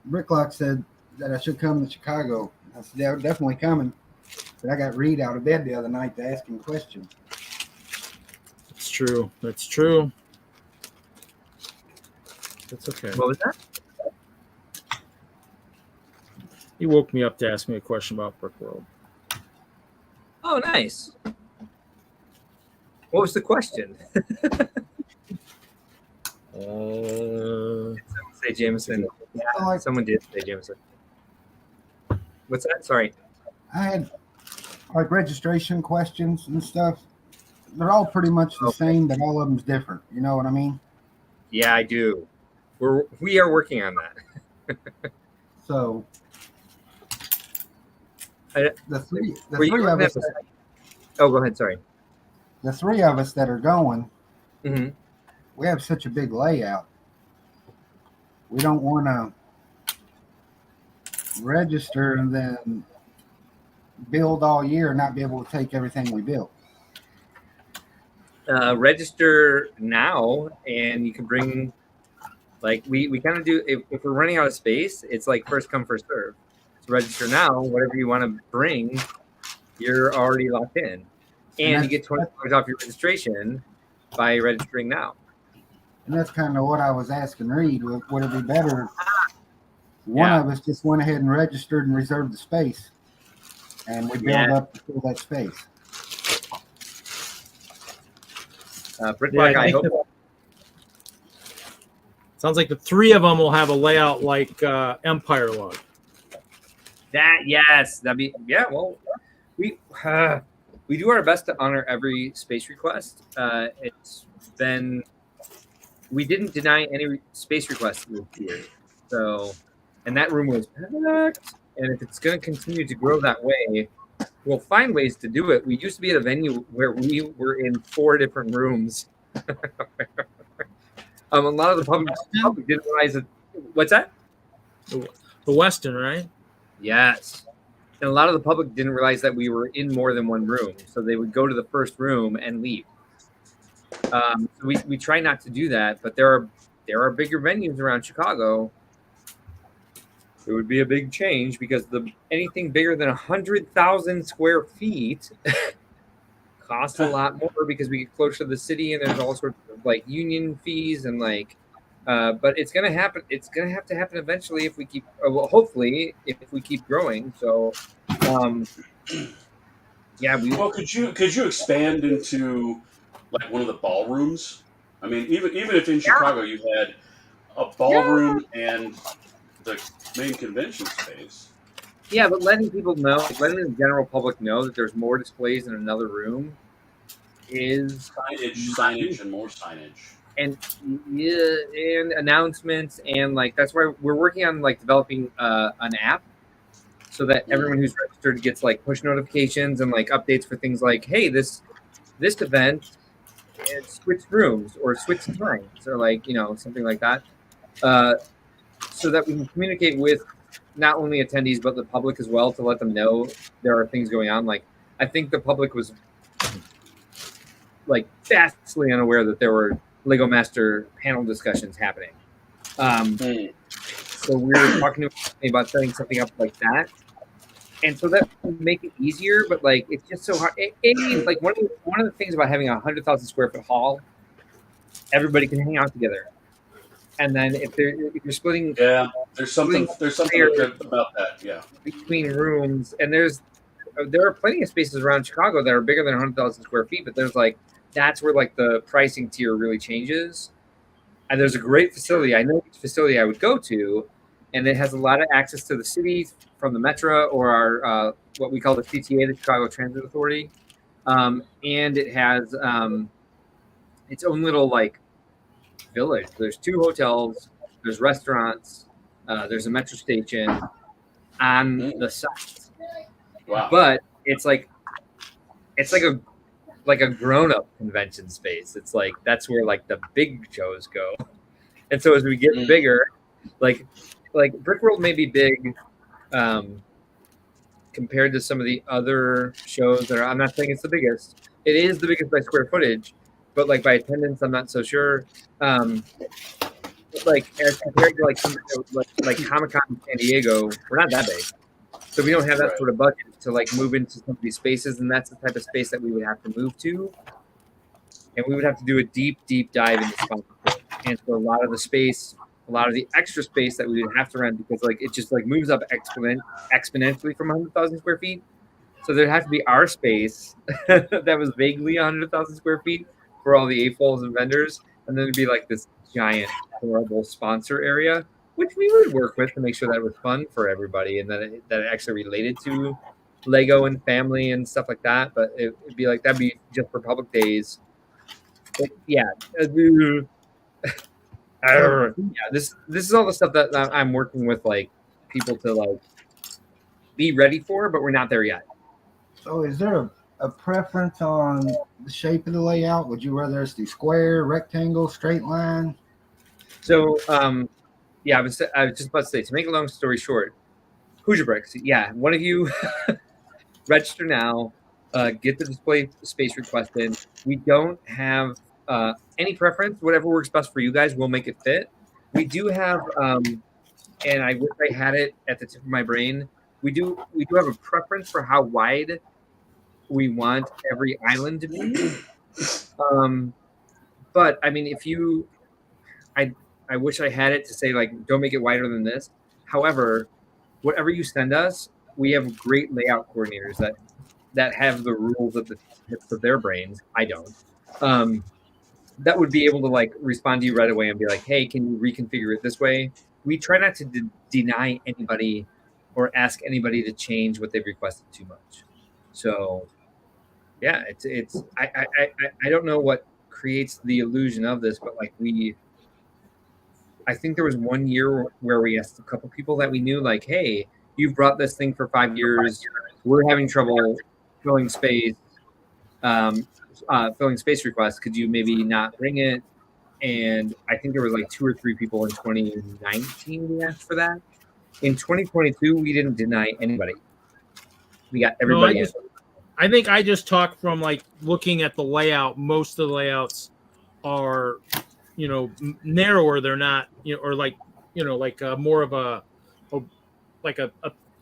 Bricklock said that I should come to Chicago. I said, yeah, I'm definitely coming. But I got Reed out of bed the other night to ask him questions. It's true. That's true. That's okay. What was that? He woke me up to ask me a question about Brick World. Oh, nice. What was the question? Say Jameson. Yeah, someone did say Jameson. What's that? Sorry. I had like registration questions and stuff. They're all pretty much the same, but all of them's different. You know what I mean? Yeah, I do. We are working on that. So the three of us. Oh, go ahead. Sorry. The 3 of us that are going, Mm-hmm. we have such a big layout. We don't want to register and then build all year and not be able to take everything we built. Register now, and you can bring. Like we kind of do. If we're running out of space, it's like first come first serve. So register now. Whatever you want to bring, you're already locked in. And you get $20 off your registration by registering now. And that's kind of what I was asking Reed. Would it be better if one of us just went ahead and registered and reserved the space, and we build up to fill that space? Bricklock, I hope. Sounds like the 3 of them will have a layout like Empire Lug. That'd be Well, we do our best to honor every space request. It's been we didn't deny any space requests this year, so and that room was packed. And if it's going to continue to grow that way, we'll find ways to do it. We used to be at a venue where we were in 4 different rooms. A lot of the public didn't realize that. What's that? The Westin, right? Yes. And a lot of the public didn't realize that we were in more than one room. So they would go to the first room and leave. We try not to do that, but there are bigger venues around Chicago. It would be a big change because anything bigger than 100,000 square feet costs a lot more because we get closer to the city and there's all sorts of like union fees and like But it's gonna happen. It's gonna have to happen eventually if we keep. Well, hopefully, if we keep growing. So, yeah. Well, could you expand into like one of the ballrooms? I mean, even if in Chicago you had a ballroom and the main convention space. Yeah, but letting people know, letting the general public know that there's more displays in another room is Signage, and more signage. And announcements, and like that's why we're working on like developing an app so that everyone who's registered gets like push notifications and like updates for things like, hey, this event, it switched rooms or switched times or like, you know, something like that, so that we can communicate with not only attendees but the public as well to let them know there are things going on. Like I think the public was like vastly unaware that there were Lego Master panel discussions happening. So we were talking about setting something up like that, and so that would make it easier. But like, it's just so hard. Like one of the things about having a 100,000 square foot hall, everybody can hang out together. And then if you're splitting, there's something about that. Yeah, between rooms, and there are plenty of spaces around Chicago that are bigger than 100,000 square feet, but there's like. That's where like the pricing tier really changes. And there's a great facility. I know which facility I would go to, and it has a lot of access to the city from the Metro or our what we call the CTA, the Chicago Transit Authority. And it has its own little like village. There's 2 hotels, there's restaurants, there's a metro station on the site. Wow. But it's like a grown-up convention space. It's like that's where like the big shows go. And so as we get bigger, like Brick World may be big compared to some of the other shows that are, I'm not saying it's the biggest. It is the biggest by square footage, but like by attendance, I'm not so sure. Like as compared to like Comic-Con in San Diego, we're not that big. So we don't have that sort of budget to like move into some of these spaces, and that's the type of space that we would have to move to. And we would have to do a deep dive into sponsorship. And so a lot of the extra space that we would have to rent, because like it just like moves up exponentially from 100,000 square feet. So there'd have to be our space that was vaguely 100,000 square feet for all the AFOLs and vendors, and then it'd be like this giant horrible sponsor area, which we would work with to make sure that it was fun for everybody and that it actually related to Lego and family and stuff like that. But it'd be like, that'd be just for public days. But yeah. This is all the stuff that I'm working with like people to like be ready for, but we're not there yet. So is there a preference on the shape of the layout? Would you rather it's the square, rectangle, straight line? So, yeah, I was just about to say, to make a long story short, Hoosier Bricks. Yeah, one of you register now, get the display space request in. We don't have any preference. Whatever works best for you guys, we'll make it fit. We do have, and I wish I had it at the tip of my brain. We do have a preference for how wide we want every island to be. But I mean, I wish I had it to say like, don't make it wider than this. However, whatever you send us, we have great layout coordinators that have the rules at the tips of their brains. I don't. That would be able to like respond to you right away and be like, hey, can you reconfigure it this way? We try not to deny anybody or ask anybody to change what they've requested too much. So yeah, it's I don't know what creates the illusion of this, but like I think there was one year where we asked a couple people that we knew, like, hey, you've brought this thing for 5 years. We're having trouble filling space requests. Could you maybe not bring it? And I think there was like 2 or 3 people in 2019 we asked for that. In 2022, we didn't deny anybody. We got everybody. No, I think I just talked from like looking at the layout. Most of the layouts are, narrower. They're not, or like, like more of a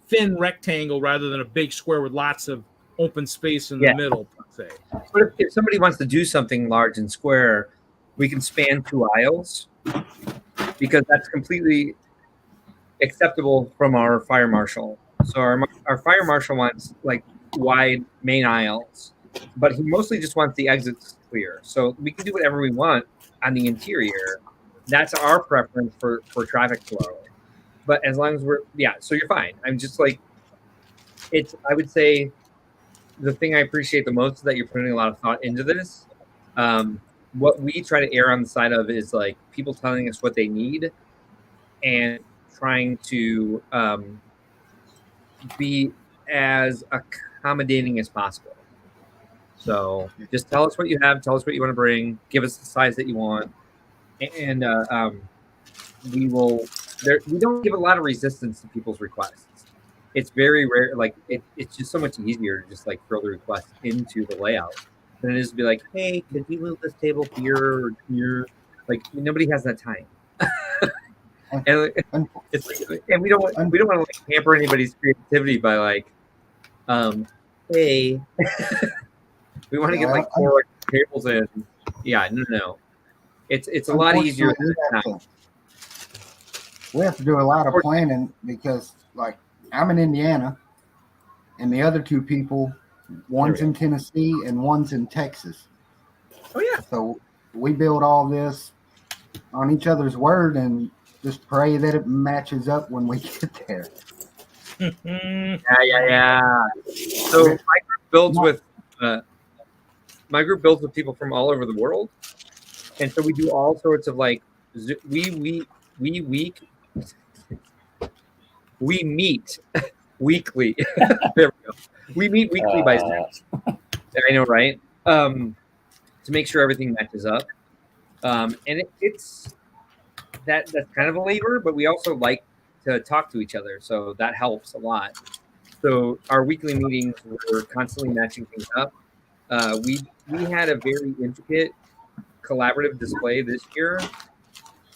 thin rectangle rather than a big square with lots of open space in the middle, per se. But if somebody wants to do something large and square, we can span 2 aisles because that's completely acceptable from our fire marshal. So our fire marshal wants like wide main aisles, but he mostly just wants the exits clear. So we can do whatever we want on the interior. That's our preference for traffic flow. But as long as so you're fine. I'm just like, I would say the thing I appreciate the most is that you're putting a lot of thought into this. What we try to err on the side of is like people telling us what they need and trying to be as accommodating as possible. So just tell us what you have, tell us what you want to bring, give us the size that you want, and we will. We don't give a lot of resistance to people's requests. It's very rare. Like it's just so much easier to just like throw the request into the layout than it is to be like, hey, could you move this table here or here? Like nobody has that time. And we don't want to like hamper anybody's creativity by like, hey, we want to get like 4 tables in. Yeah, no. It's a lot easier. We have to do a lot of planning because, like, I'm in Indiana, and the other 2 people, one's in Tennessee and one's in Texas. Oh yeah. So we build all this on each other's word and just pray that it matches up when we get there. Yeah. So my group builds with people from all over the world, and so we do all sorts of like we meet weekly. There we go. We meet weekly by Zoom. I know, right? To make sure everything matches up, and it's that's kind of a labor, but we also like to talk to each other, so that helps a lot. So our weekly meetings, we're constantly matching things up. We had a very intricate collaborative display this year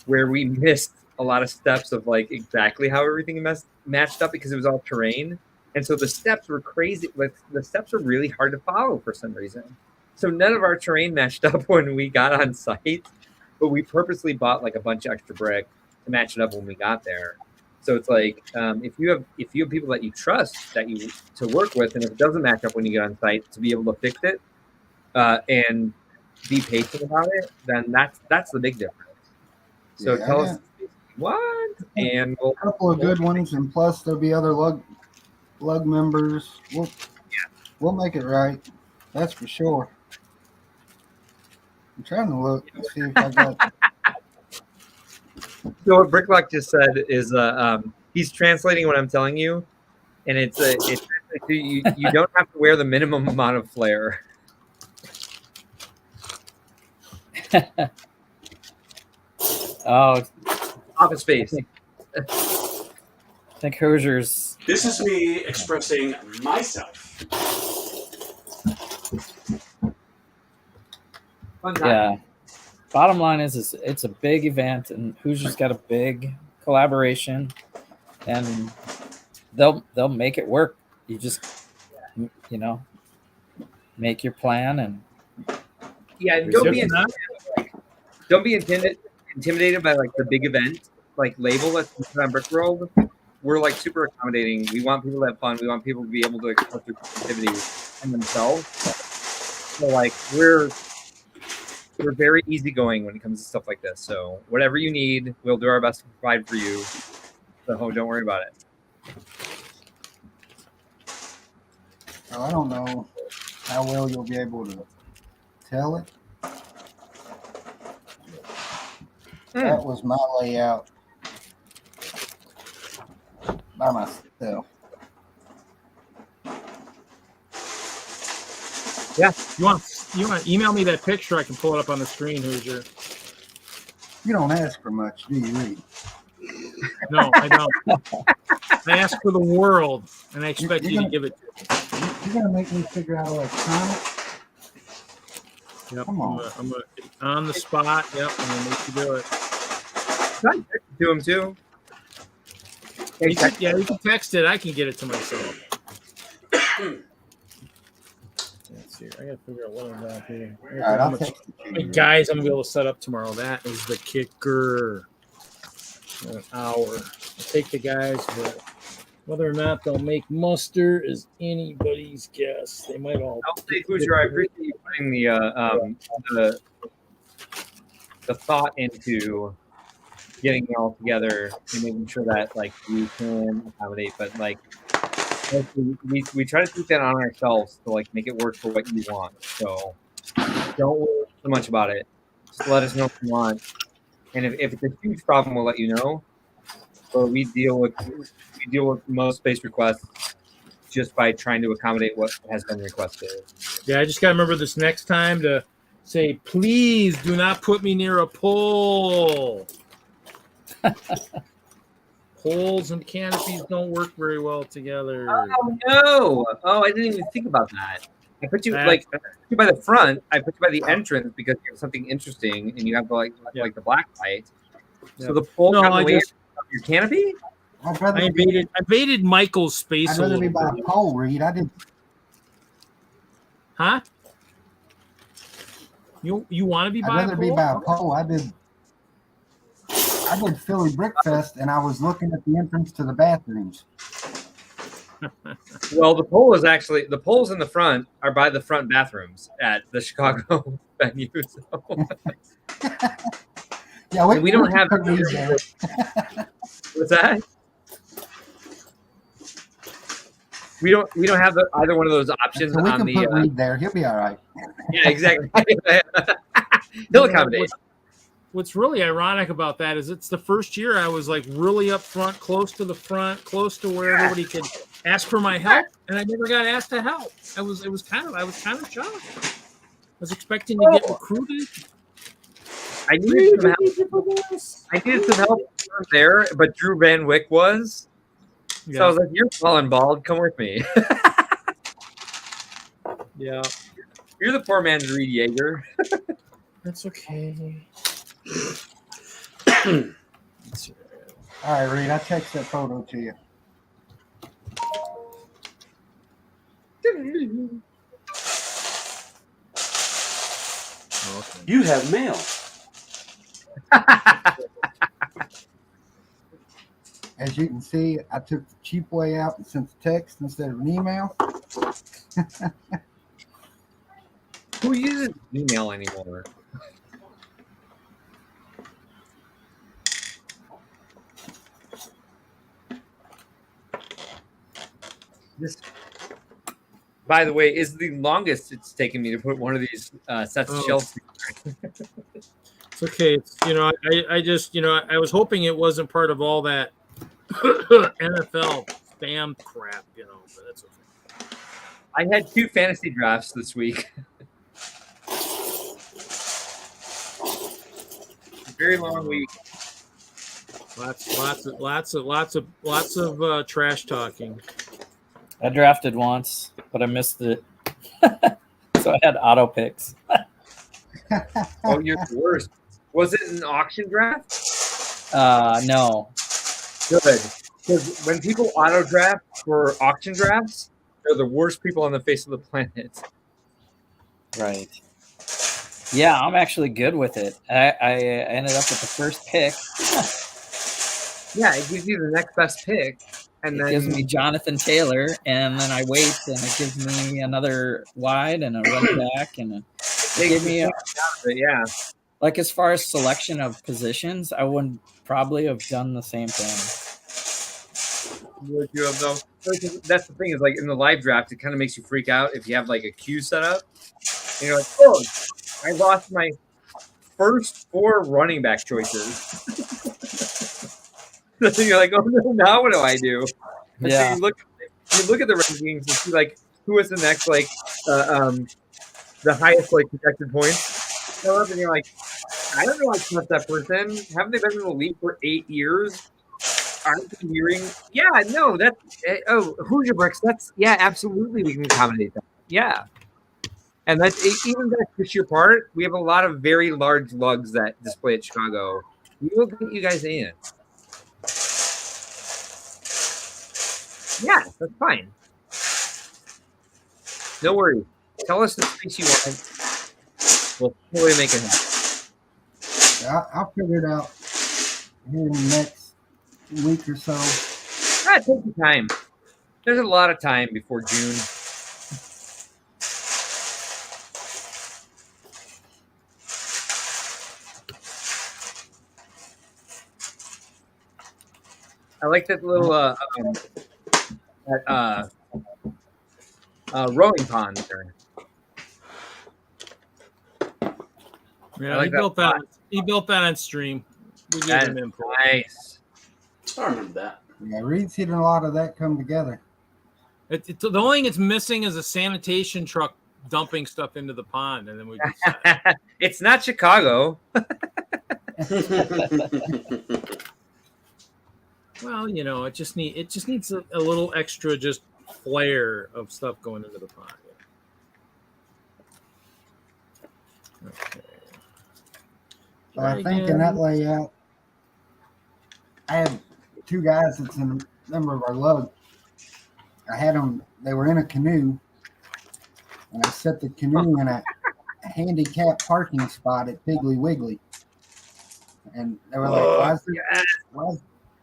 where we missed a lot of steps of like exactly how everything matched up because it was all terrain, and so the steps were crazy. Like the steps were really hard to follow for some reason. So none of our terrain matched up when we got on site, but we purposely bought like a bunch of extra brick to match it up when we got there. So it's like if you have people that you trust to work with, and if it doesn't match up when you get on site, to be able to fix it and be patient about it, then that's the big difference. So tell us what, and a couple of good ones, and plus there'll be other lug members. We'll make it right. That's for sure. I'm trying to look and see if I got. So what Bricklock just said is he's translating what I'm telling you, and it's you don't have to wear the minimum amount of flare. Oh, Office space. I think Hoosier's. This is me expressing myself. Yeah. Bottom line is it's a big event, and Hoosier's got a big collaboration, and they'll make it work. You just make your plan and don't be intimidated by like the big event like label that's on Brickworld. We're like super accommodating. We want people to have fun. We want people to be able to express their creativity and themselves. So like we're very easygoing when it comes to stuff like this. So whatever you need, we'll do our best to provide for you. So don't worry about it. Oh, I don't know how well you'll be able to tell it. That was my layout by myself. Yeah. You want to email me that picture? I can pull it up on the screen, Hoosier. You don't ask for much, do you, Reed? No, I don't. I ask for the world, and I expect you to give it to me. You're going to make me figure out electronic? Yep. Come on. I'm gonna on the spot. Yep. I'm going to make you do it. Can I text it to him too? You can text it. I can get it to myself. Let's see. I got to figure out what I'm about here. All right, I'll text it to you. Guys, I'm going to be able to set up tomorrow. That is the kicker. an hour. I'll take the guys, but whether or not they'll make muster is anybody's guess. They might all. I'll say, Hoosier, I appreciate you putting the thought into getting it all together and making sure that like we can accommodate, but like we try to take that on ourselves to like make it work for what you want. So don't worry so much about it. Just let us know what you want, and if it's a huge problem, we'll let you know. But we deal with most space requests just by trying to accommodate what has been requested. Yeah, I just got to remember this next time to say, please do not put me near a pole. Poles and canopies don't work very well together. Oh no! Oh, I didn't even think about that. I put you by the front. I put you by the entrance because you have something interesting, and you have like the black light. So the pole got away from your canopy. I invaded Michael's space. I'd rather be by a pole, Reed. I did. Huh? You want to be by a pole? I'd rather be by a pole. I did Philly Brick Fest, and I was looking at the entrance to the bathrooms. Well, the poles in the front are by the front bathrooms at the Chicago venue. So. Yeah, we don't have. What's that? We don't have either one of those options so we on can the. Put Reed there. He'll be all right. Yeah, exactly. He'll accommodate. What's really ironic about that is it's the first year I was like really up front, close to the front, close to where everybody could ask for my help, and I never got asked to help. I was kind of shocked. I was expecting to get recruited. I needed some help there, but Drew Van Wyck was. Yeah. So I was like, "You're tall and bald. Come with me." Yeah, you're the poor man's Reed Yaeger. That's okay. All right, Reed. I text that photo to you. Okay. You have mail. As you can see, I took the cheap way out and sent a text instead of an email. Who uses email anymore? This, by the way, is the longest it's taken me to put one of these sets of shelves. It's okay. It's, I just, I was hoping it wasn't part of all that NFL spam crap, but that's okay. I had 2 fantasy drafts this week. Very long week. Lots of trash talking. I drafted once, but I missed it. So I had auto picks. Oh, you're the worst. Was it an auction draft? No. Good. Because when people auto draft for auction drafts, they're the worst people on the face of the planet. Right. Yeah, I'm actually good with it. I ended up with the first pick. Yeah, it gives you the next best pick. And then it gives me Jonathan Taylor, and then I wait, and it gives me another wide and a running back, and it gives me like as far as selection of positions, I would probably have done the same thing. Would you have though? That's the thing is like in the live draft, it kind of makes you freak out if you have like a queue set up. And you're like, oh, I lost my first 4 running back choices. So you're like, oh no, now what do I do? And so you look at the rankings and see like who is the next like the highest like projected points. And you're like, I don't know how to trust that person. Haven't they been in the league for 8 years? Aren't they hearing? Yeah, no, that's Hoosier Bricks. That's absolutely we can accommodate that. Yeah. And that's even that this year part, we have a lot of very large lugs that display at Chicago. We will get you guys in. Yeah, that's fine. No worries. Tell us the space you want. We'll totally make it happen. I'll figure it out here in the next week or so. Take your time. There's a lot of time before June. I like that little rowing pond there. Yeah, I like he that built that. He built that on stream. We gave him input. Nice. I remember that. Yeah, Reed's seen a lot of that come together. The only thing it's missing is a sanitation truck dumping stuff into the pond, and then we. It's not Chicago. Well, you know, it just needs a little extra just flair of stuff going into the pond. Okay. So I think in that layout, I have two guys that's in a member of our lug. I had them, they were in a canoe, and I set the canoe in a handicap parking spot at Piggly Wiggly. And they were like,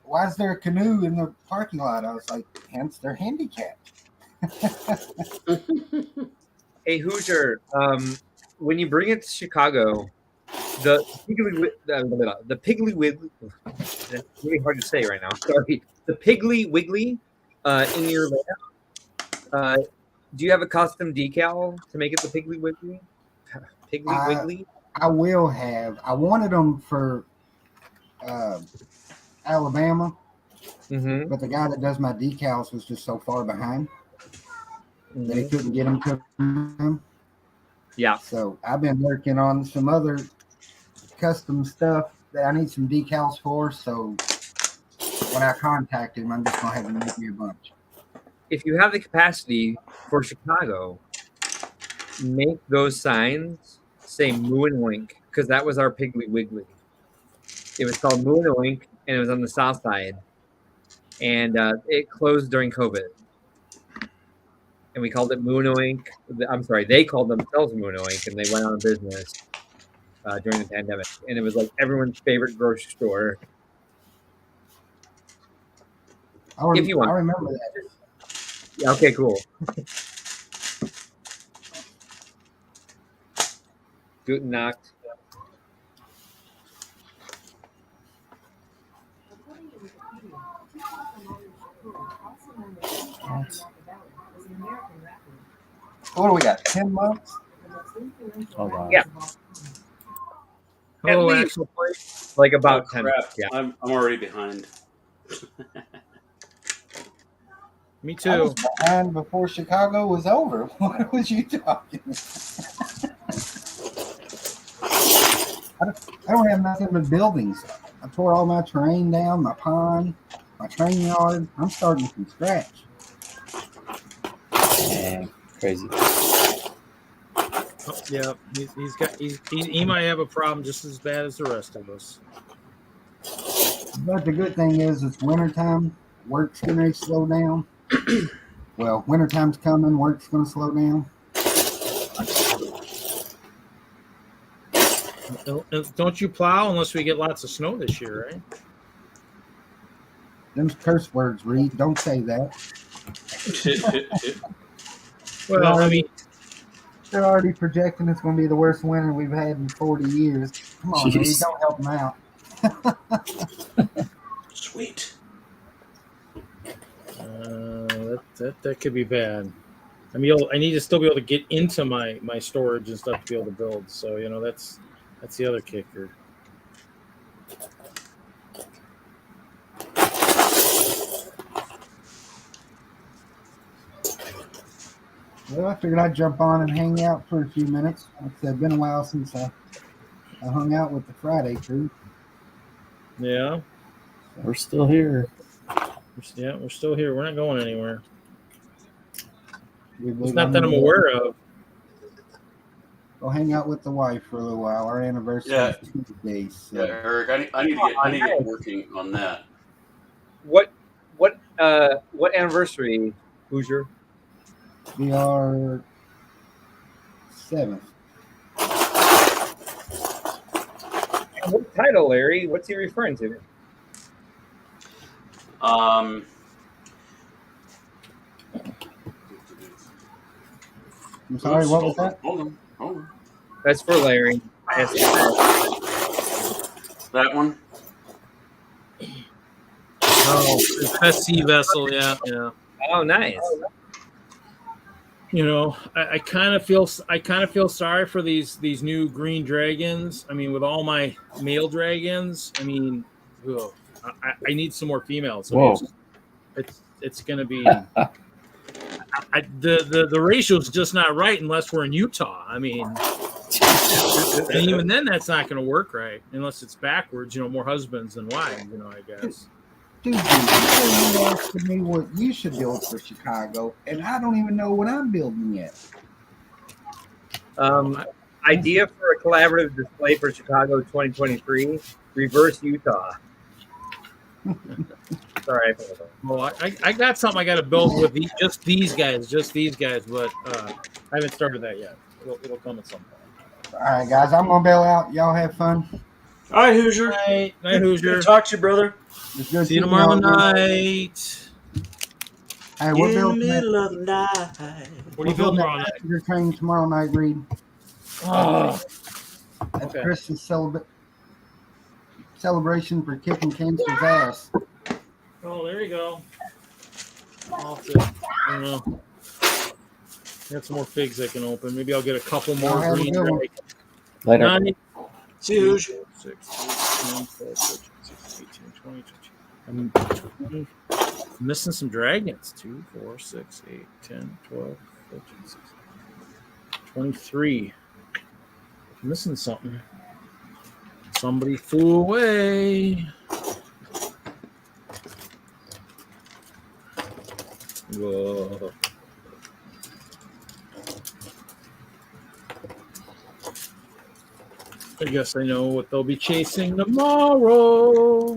why is there a canoe in the parking lot? I was like, hence they're handicapped. Hey, Hoosier, when you bring it to Chicago, the Piggly Wiggly, that's really hard to say right now. Sorry. The Piggly Wiggly in your layout, do you have a custom decal to make it the Piggly Wiggly? Piggly Wiggly? I will have. I wanted them for Alabama, but the guy that does my decals was just so far behind that he couldn't get them to him. Yeah. So I've been working on some other custom stuff that I need some decals for. So when I contact him, I'm just going to have him make me a bunch. If you have the capacity for Chicago, make those signs say Moo and Wink, because that was our Piggly Wiggly. It was called Moo and Wink, and it was on the south side. And it closed during COVID. And we called it Moo and Wink. I'm sorry, they called themselves Moo and Wink, and they went out of business during the pandemic. And it was like everyone's favorite grocery store. If you want. I remember that. Yeah, okay, cool. Guten Nacht. What do we got? 10 months? Hold on. Yeah. Hello, At least, Axel. like about 10 crap. months. Yeah. I'm already behind. Me I too. was behind before Chicago was over. What was you talking about? I don't have nothing but buildings. I tore all my terrain down, my pond, my train yard. I'm starting from scratch. Man, crazy. Oh, yeah, he might have a problem just as bad as the rest of us. But the good thing is it's wintertime. Work's going to slow down. Well, wintertime's coming. Work's going to slow down. Don't you plow unless we get lots of snow this year, right? Them's curse words, Reed. Don't say that. Well, I mean, they're already projecting it's going to be the worst winter we've had in 40 years. Come on, Reed. Don't help them out. Sweet. That could be bad. I mean, I need to still be able to get into my storage and stuff to be able to build. So you know that's the other kicker. Well, I figured I'd jump on and hang out for a few minutes. It's been a while since I hung out with the Friday crew. Yeah, We're still here. yeah, we're still here. We're not going anywhere. We It's not that I'm aware of. We'll hang out with the wife for a little while. Our anniversary is Tuesday. So. Yeah, Eric, I need to get working on that. What anniversary, Hoosier? We are 7th. What title, Larry? What's he referring to? Um, I'm sorry, what was that? Hold on. That's for Larry. That one. Oh, best sea vessel. Yeah. Oh, nice. You know, I kind of feel sorry for these new green dragons. I mean, with all my male dragons, I mean, ugh, I need some more females. I mean, it's going to be the ratio is just not right unless we're in Utah. I mean, and even then, that's not going to work right unless it's backwards. You know, more husbands than wives. You know, I guess. Dude, you asked me what you should build for Chicago, and I don't even know what I'm building yet. Idea for a collaborative display for Chicago 2023: Reverse Utah. Sorry. Well, I got something I got to build with just these guys, but I haven't started that yet. It'll come at some point. All right, guys, I'm gonna bail out. Y'all have fun. All right, Hoosier. Night, Hoosier. Good to talk to you, brother. See you tomorrow night. Hey, we're In the building middle of the night. What are you building tomorrow night? You're training tomorrow night, Reed. Oh, That's okay. Christmas celebration for kicking cancer's ass. Oh, there you go. I don't know. Got some more figs I can open. Maybe I'll get a couple more Have a green good one. dragons. Later. 9, See you, Hoosier. 6, 8, 9, 12, 13, 16, 18, 20, 22. I'm missing some dragons. 2, 4, 6, 8, 10, 12, 13, 16, 23. I'm missing something. Somebody flew away. Whoa. I guess I know what they'll be chasing tomorrow.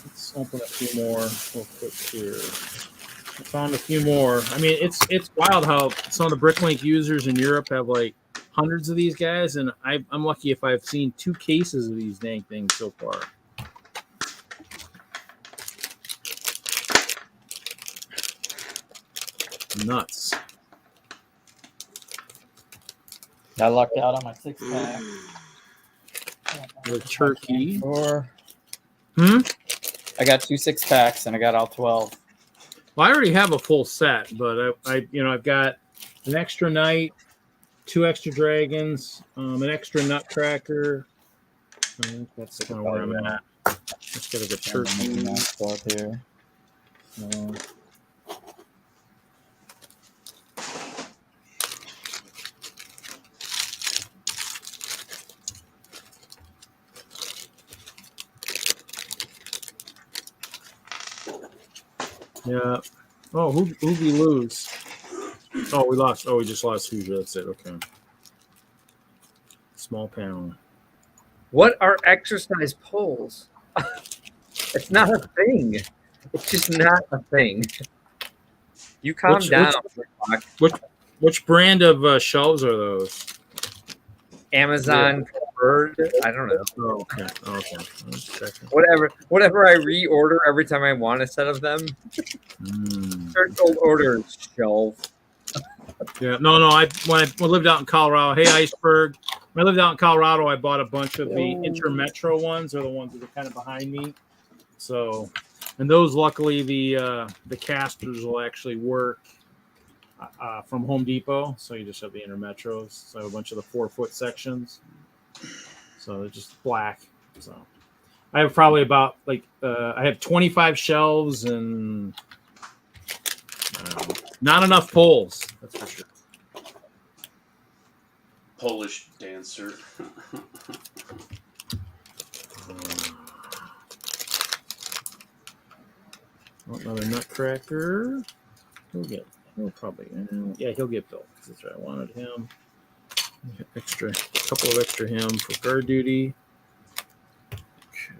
Let's open a few more real quick here. I found a few more. I mean, it's wild how some of the Bricklink users in Europe have like hundreds of these guys, and I'm lucky if I've seen 2 cases of these dang things so far. Nuts. I lucked out on my 6-pack. The turkey. I got 2 6-packs and I got all 12. Well, I already have a full set, but I've got an extra knight, 2 extra dragons, an extra nutcracker. I think that's kind of where I'm at. Let's get a turkey. Stuff here. So, Yeah. Oh, who'd we lose? Oh, we lost. Oh, we just lost Hoosier. That's it. Okay. Small panel. What are exercise poles? It's not a thing. It's just not a thing. You calm down. Which brand of shelves are those? Amazon preferred. I don't know. Oh, okay. Okay. Let's check it. Whatever I reorder every time I want a set of them. Search old orders shelf. Yeah. No. When I lived out in Colorado, hey Iceberg. When I lived out in Colorado, I bought a bunch of the Intermetro ones. They're the ones that are kind of behind me. So, and those, luckily, the casters will actually work from Home Depot. So you just have the Intermetros. So a bunch of the 4-foot sections. So they're just black. So I have probably about I have 25 shelves and not enough poles. That's for sure. Polish dancer. Another nutcracker. He'll probably, he'll get built. That's right. I wanted him. Couple of extra him for guard duty. Okay.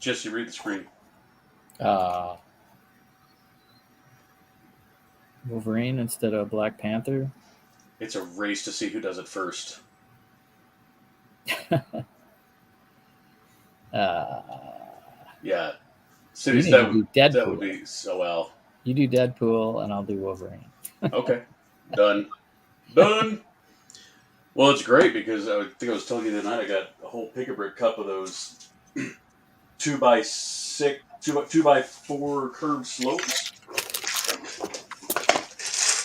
Jesse, read the screen. Wolverine instead of Black Panther. It's a race to see who does it first. Yeah. Cities, that would be so well. You do Deadpool, and I'll do Wolverine. Okay. Done. Done. Well, it's great because I think I was telling you the night I got a whole pick-a-brick cup of those 2x4 curved slopes,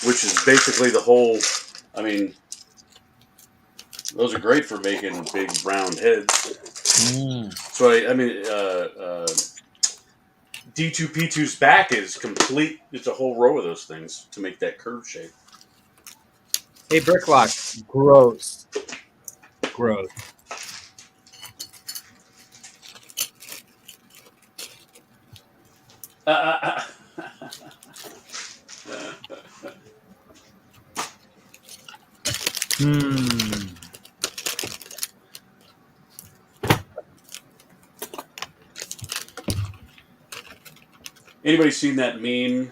which is basically the whole. I mean, those are great for making big round heads. So I mean, D2P2's back is complete. It's a whole row of those things to make that curve shape. Hey, Bricklock, gross. Gross. Anybody seen that meme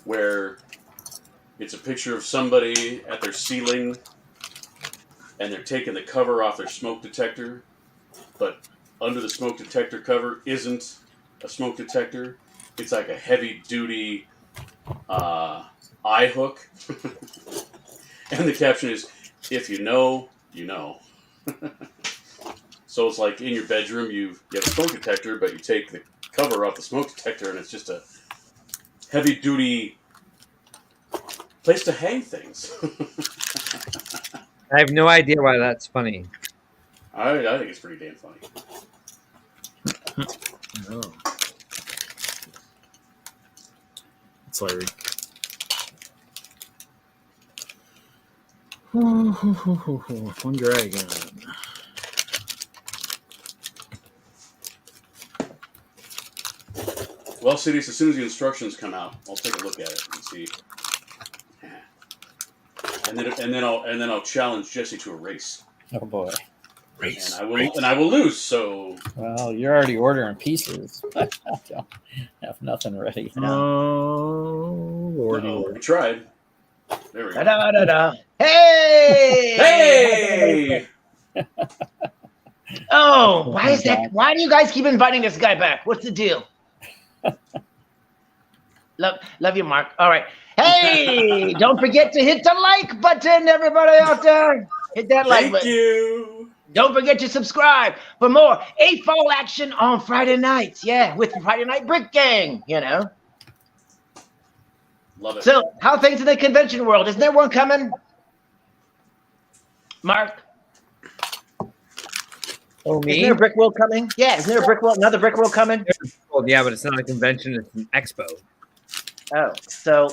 where it's a picture of somebody at their ceiling and they're taking the cover off their smoke detector, but under the smoke detector cover isn't a smoke detector? It's like a heavy-duty eye hook. And the caption is, "If you know, you know." So it's like in your bedroom, you have a smoke detector, but you take the cover off the smoke detector, and it's just a heavy-duty place to hang things. I have no idea why that's funny. I think it's pretty damn funny. No. It's Larry. One dragon. Well, Cities, as soon as the instructions come out, I'll take a look at it and see. And then I'll challenge Jesse to a race. Oh boy. Race. And I will lose. So. Well, you're already ordering pieces. I don't have nothing ready now. Oh, Lordy. We tried. There we go. Da-da-da-da. Hey! Hey! Oh, why is that? Why do you guys keep inviting this guy back? What's the deal? Love you, Mark. All right. Hey, don't forget to hit the like button, everybody out there. Hit that like button. Thank you. Don't forget to subscribe for more AFOL action on Friday nights. Yeah, with the Friday Night Brick Gang, you know. Love it. So, how are things in the convention world? Isn't there one coming? Mark? Oh, me? Isn't there a brick world coming? Yeah, isn't there a brick world, another brick world coming? Yeah, but it's not a convention, it's an expo. Oh, so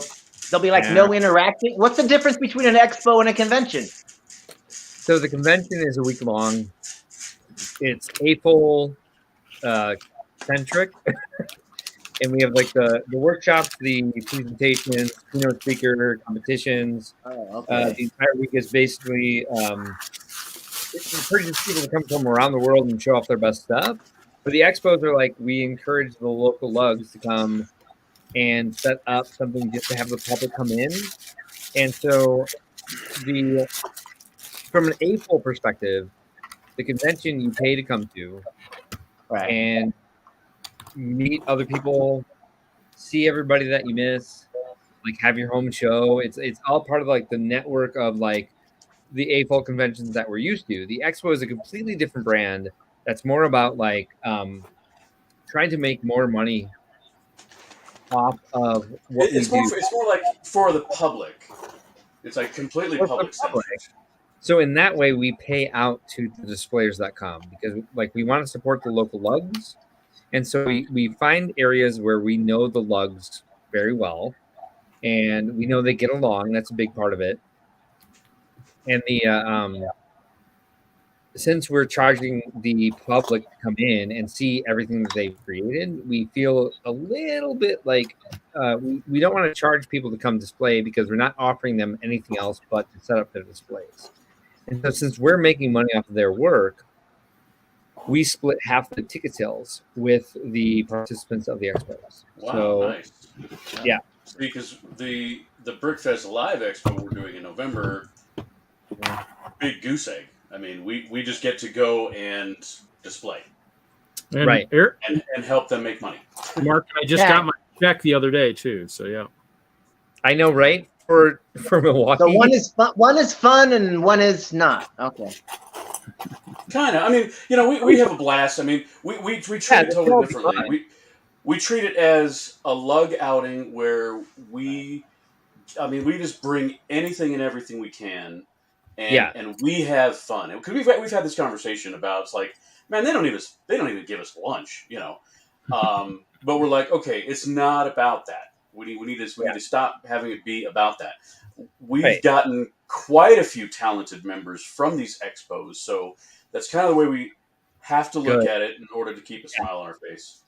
there'll be like no interacting. What's the difference between an expo and a convention? So the convention is a week long. It's AFOL centric. And we have like the workshops, the presentations, keynote speaker competitions. Oh, okay. The entire week is basically it encourages people to come from around the world and show off their best stuff. But the expos are like, we encourage the local lugs to come and set up something just to have the public come in. And so from an AFOL perspective, the convention you pay to come to, Right. and meet other people, see everybody that you miss, like have your home show. It's all part of like the network of like the AFOL conventions that we're used to. The expo is a completely different brand that's more about like trying to make more money off of what It's we more. do. It's more like for the public. It's like completely public. So in that way, we pay out to the displayers that come because like we want to support the local lugs. And so we find areas where we know the lugs very well and we know they get along. That's a big part of it. And the since we're charging the public to come in and see everything that they've created, we feel a little bit like we don't want to charge people to come display because we're not offering them anything else but to set up their displays. And so since we're making money off of their work, we split half the ticket sales with the participants of the expos. Wow, so, nice. Yeah. because the Brickfest Live Expo we're doing in November, big goose egg. I mean, we just get to go and display. And Right. And help them make money. Mark, I just got my check the other day too. So yeah. I know, right? For Milwaukee. So one is fun and one is not. Okay. Kind of. I mean, we have a blast. I mean, we treat it totally differently. We treat it as a lug outing where we just bring anything and everything we can, and we have fun. Because we've had this conversation about, it's like, man, they don't even give us lunch, but we're like, okay, it's not about that. We need to stop having it be about that. We've gotten quite a few talented members from these expos, so that's kind of the way we have to look at it in order to keep a smile on our face.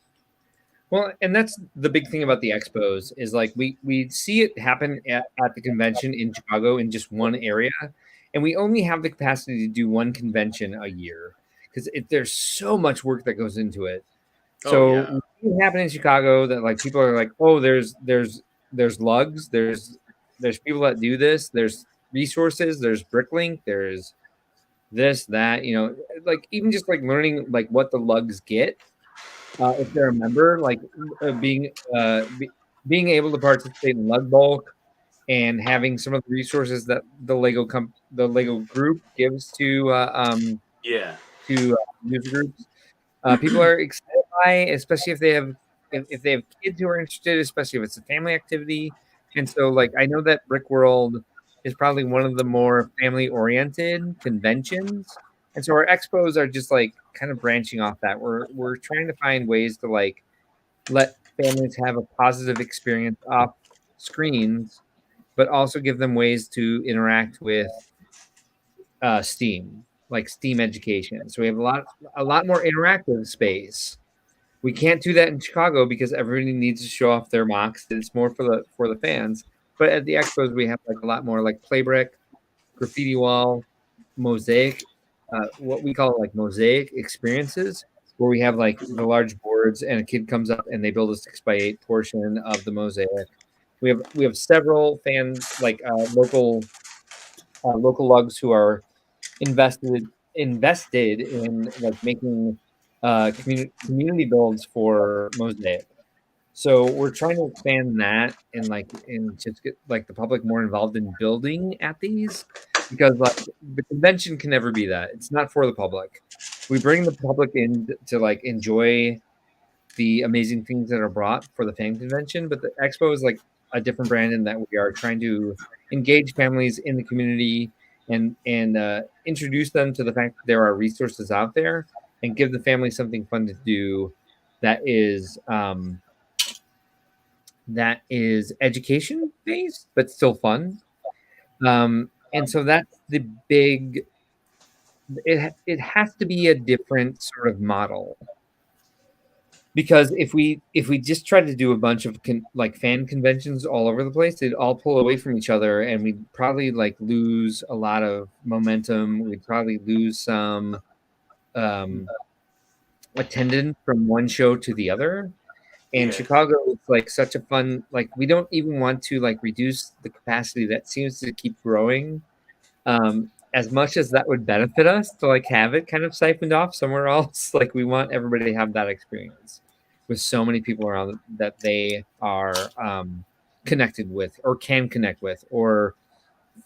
Well, and that's the big thing about the expos is like we see it happen at the convention in Chicago in just one area, and we only have the capacity to do one convention a year because there's so much work that goes into it. So it happened in Chicago that like people are like, oh, there's lugs, there's people that do this, there's resources, there's Bricklink, there's this, that, like even just like learning like what the lugs get if they're a member, like being able to participate in lug bulk and having some of the resources that the Lego group gives to user groups. People are excited by, especially if they have kids who are interested, especially if it's a family activity. And so, like, I know that Brick World is probably one of the more family-oriented conventions, and so our expos are just like kind of branching off that. We're trying to find ways to like let families have a positive experience off screens, but also give them ways to interact with STEAM. Like STEAM education. So we have a lot more interactive space. We can't do that in Chicago because everybody needs to show off their MOCs. It's more for the fans. But at the expos, we have like a lot more like play brick, graffiti wall, mosaic, what we call like mosaic experiences, where we have like the large boards and a kid comes up and they build a 6x8 portion of the mosaic. We have several fans like local lugs who are invested in like making community builds for mosaic. So we're trying to expand that and just get like the public more involved in building at these, because like the convention can never be that. It's not for the public. We bring the public in to like enjoy the amazing things that are brought for the fan convention, but the expo is like a different brand in that we are trying to engage families in the community and introduce them to the fact that there are resources out there and give the family something fun to do that is education based but still fun. And so that's the big. It has to be a different sort of model, because if we just try to do a bunch of fan conventions all over the place, they'd all pull away from each other, and we'd probably like lose a lot of momentum. We'd probably lose some attendance from one show to the other. And Chicago is like such a fun, like we don't even want to like reduce the capacity that seems to keep growing. As much as that would benefit us to like have it kind of siphoned off somewhere else, like we want everybody to have that experience with so many people around that they are connected with or can connect with or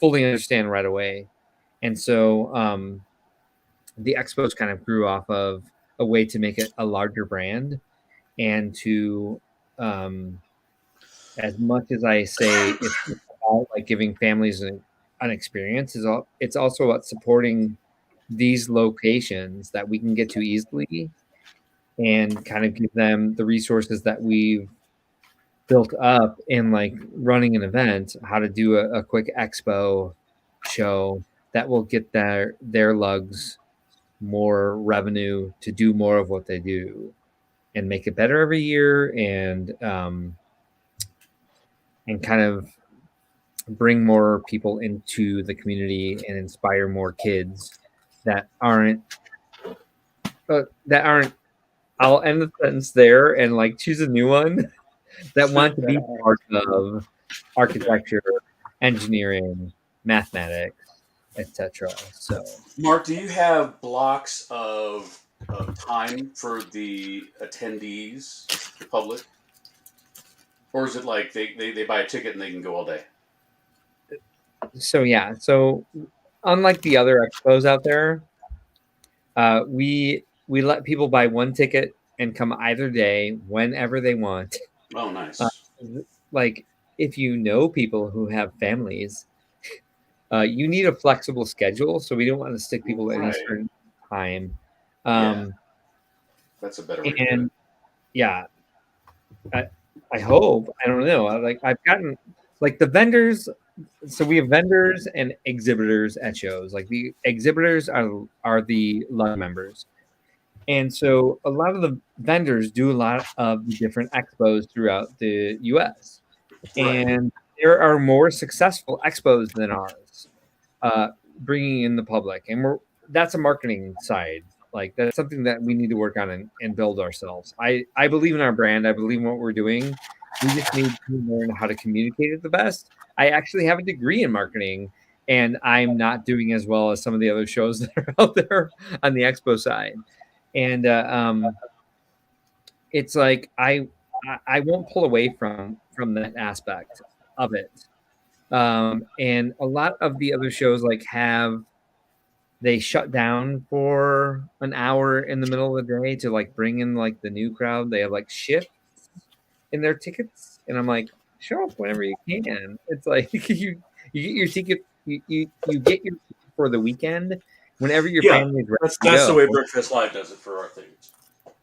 fully understand right away. And so the expos kind of grew off of a way to make it a larger brand, and to as much as I say it's about like giving families an experience, it's also about supporting these locations that we can get to easily and kind of give them the resources that we've built up in like running an event, how to do a quick expo show that will get their lugs more revenue to do more of what they do and make it better every year, and kind of bring more people into the community and inspire more kids that aren't I'll end the sentence there and like choose a new one. that want to be part of architecture, engineering, mathematics, etc. So, Mark, do you have blocks of time for the attendees, the public? Or is it like they buy a ticket and they can go all day? so yeah. So unlike the other expos out there, we let people buy one ticket and come either day whenever they want. Oh, nice. Like if you know people who have families, you need a flexible schedule. So we don't want to stick people at any certain time. That's a better way to do And it. yeah, I hope, I don't know. I've gotten like the vendors. So we have vendors and exhibitors at shows. Like the exhibitors are the LUG members. And so a lot of the vendors do a lot of different expos throughout the US. Right. And there are more successful expos than ours, bringing in the public. And that's a marketing side. Like that's something that we need to work on and build ourselves. I believe in our brand. I believe in what we're doing. We just need to learn how to communicate it the best. I actually have a degree in marketing, and I'm not doing as well as some of the other shows that are out there on the expo side. And it's like I won't pull away from that aspect of it. And a lot of the other shows they shut down for an hour in the middle of the day to like bring in like the new crowd. They have like shifts in their tickets, and I'm like, show up whenever you can. It's like you get your ticket, you get your ticket for the weekend whenever your family's ready. That's the way Breakfast Live does it for our things.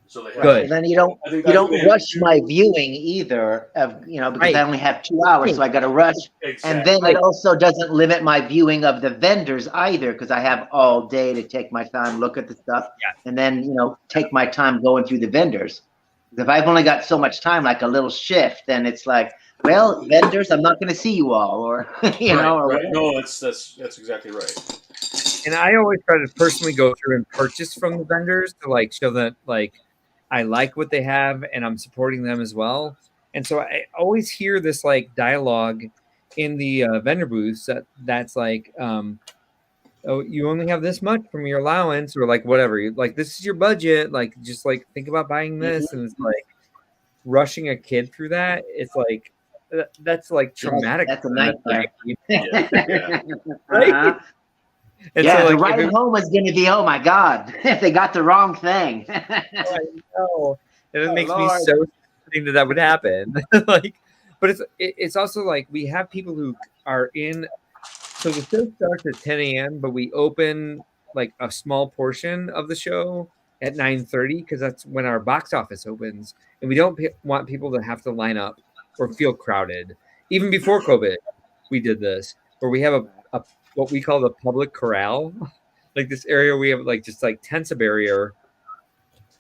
So they have Good. And then you don't rush my viewing either, because I only have 2 hours, so I got to rush. Exactly. And then it also doesn't limit my viewing of the vendors either, because I have all day to take my time, look at the stuff, and then take my time going through the vendors. If I've only got so much time, like a little shift, then it's like, well, vendors, I'm not going to see you all, or Right. No, that's exactly right. And I always try to personally go through and purchase from the vendors to like show that like I like what they have and I'm supporting them as well. And so I always hear this like dialogue in the vendor booths that's like, oh, you only have this much from your allowance, or like whatever. Like this is your budget. Like just like think about buying this, and it's like rushing a kid through that. It's like that's like traumatic. That's a nightmare. Right? And yeah, so, like, the ride home is going to be, oh my God, if they got the wrong thing. I know. And it makes me so sad that would happen. Like, but it's also like we have people who are in. So the show starts at 10 a.m., but we open like a small portion of the show at 9:30 because that's when our box office opens, and we don't want people to have to line up or feel crowded. Even before COVID, we did this where we have a what we call the public corral, like this area we have like just like tents a barrier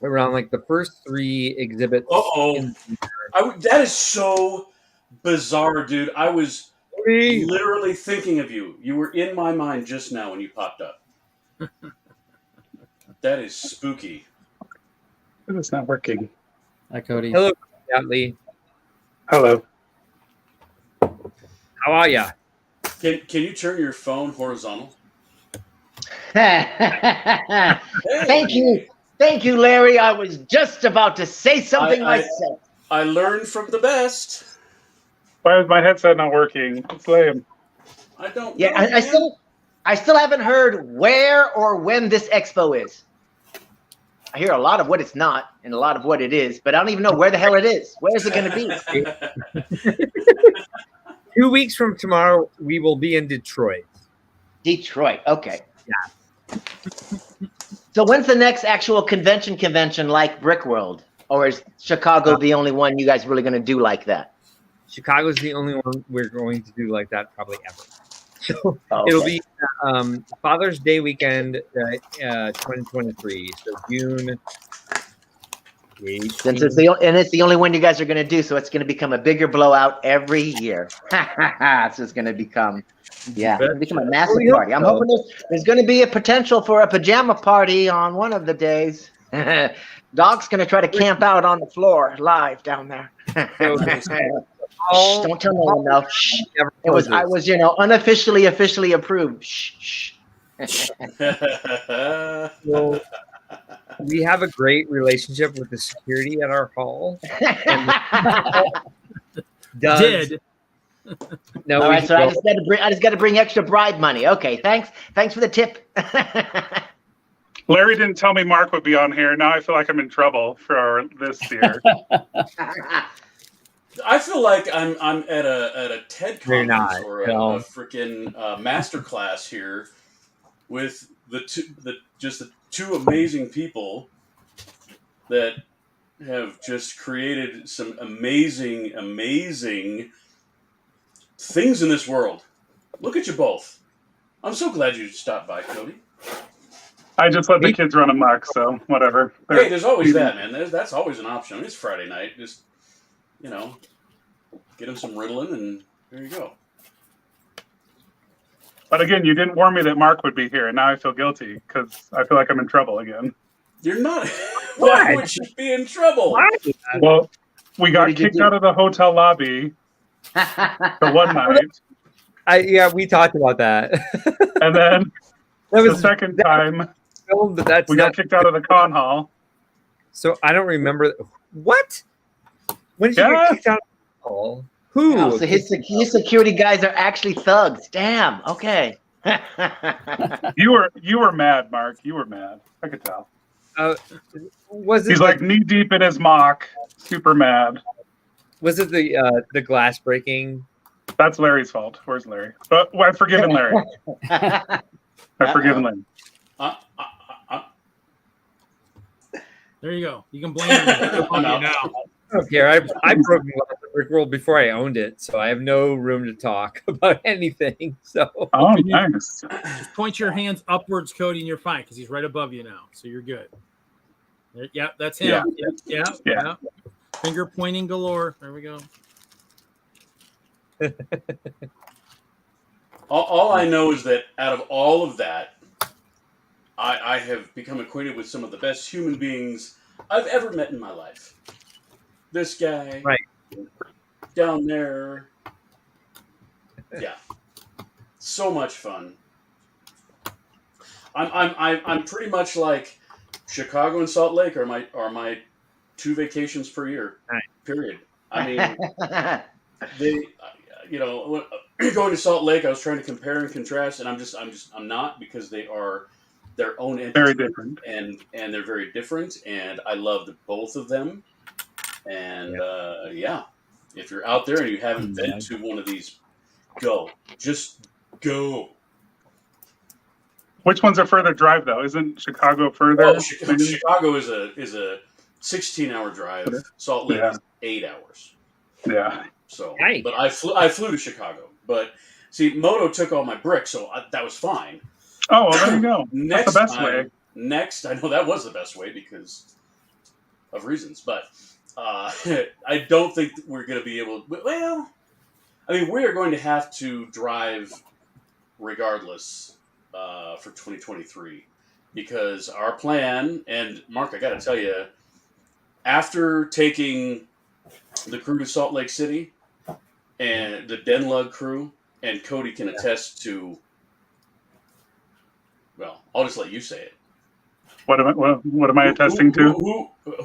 around like the first 3 exhibits. That is so bizarre, dude. I was literally thinking of you. You were in my mind just now when you popped up. That is spooky. It's not working. Hi, Cody. Hello, Lee. Hello. How are ya? Can you turn your phone horizontal? Thank you, Larry. I was just about to say something myself. I learned from the best. Why is my headset not working? It's lame. I don't. Yeah, know, I still haven't heard where or when this expo is. I hear a lot of what it's not and a lot of what it is, but I don't even know where the hell it is. Where is it going to be? 2 weeks from tomorrow, we will be in Detroit. Detroit. Okay. Yeah. So when's the next actual convention like Brickworld? Or is Chicago the only one you guys really going to do like that? Chicago's the only one we're going to do like that probably ever. So okay. It'll be Father's Day weekend 2023. So June 18th. Since it's the only one you guys are going to do, so it's going to become a bigger blowout every year. It's just going to become, it's going to become a massive party. I'm hoping there's going to be a potential for a pajama party on one of the days. Doc's going to try to camp out on the floor live down there. Shh, don't tell no one now. Shh. I was, unofficially, officially approved. Shh. Well, we have a great relationship with the security at our hall. Did. No, all right, so I just got to bring extra bribe money. Okay, thanks for the tip. Larry didn't tell me Mark would be on here. Now I feel like I'm in trouble for this year. I feel like I'm at a TED You're conference not, or a freaking master class here with the two amazing people that have just created some amazing things in this world. Look at you both. I'm so glad you stopped by, Cody. I just let the kids run amok, so whatever. Hey, there's always that, man. That's always an option. It's Friday night. Just, get them some Ritalin, and there you go. But again, you didn't warn me that Mark would be here, and now I feel guilty because I feel like I'm in trouble again. You're not. Why would you be in trouble? Well, we got kicked out of the hotel lobby for one night. We talked about that. And then the second time, we got kicked out of the con hall. So I don't remember. What? When did you get kicked out of the hall? Who? Oh, so his security guys are actually thugs. Damn. Okay. You were mad, Mark. You were mad. I could tell. He's like knee deep in his mock, super mad. Was it the glass breaking? That's Larry's fault. Where's Larry? But I've forgiven Larry. I've forgiven Larry. There you go. You can blame him on you now. I don't care. I broke the brick world before I owned it, so I have no room to talk about anything. So nice. Just point your hands upwards, Cody, and you're fine because he's right above you now, so you're good. Yeah, that's him. Yeah. Finger pointing galore. There we go. All I know is that out of all of that, I have become acquainted with some of the best human beings I've ever met in my life. This guy, right down there, yeah, so much fun. I'm pretty much like Chicago and Salt Lake are my 2 vacations per year. Right. Period. I mean, going to Salt Lake, I was trying to compare and contrast, and I'm not, because they are their own entities, very different, and they're very different, and I loved both of them. And if you're out there and you haven't been to one of these, just go. Which one's a further drive though? Isn't Chicago further? Oh, Chicago is a 16-hour drive. Okay. Salt Lake is 8 hours. Yeah. So, but I flew to Chicago. But see, Moto took all my bricks, so that was fine. Oh, well, there you go. That's the best way. Next, I know that was the best way because of reasons, but I don't think we're going to be able. Well, I mean, we are going to have to drive regardless for 2023 because our plan. And Mark, I got to tell you, after taking the crew to Salt Lake City and the DENLUG crew, and Cody can attest to. Well, I'll just let you say it. What am I attesting to?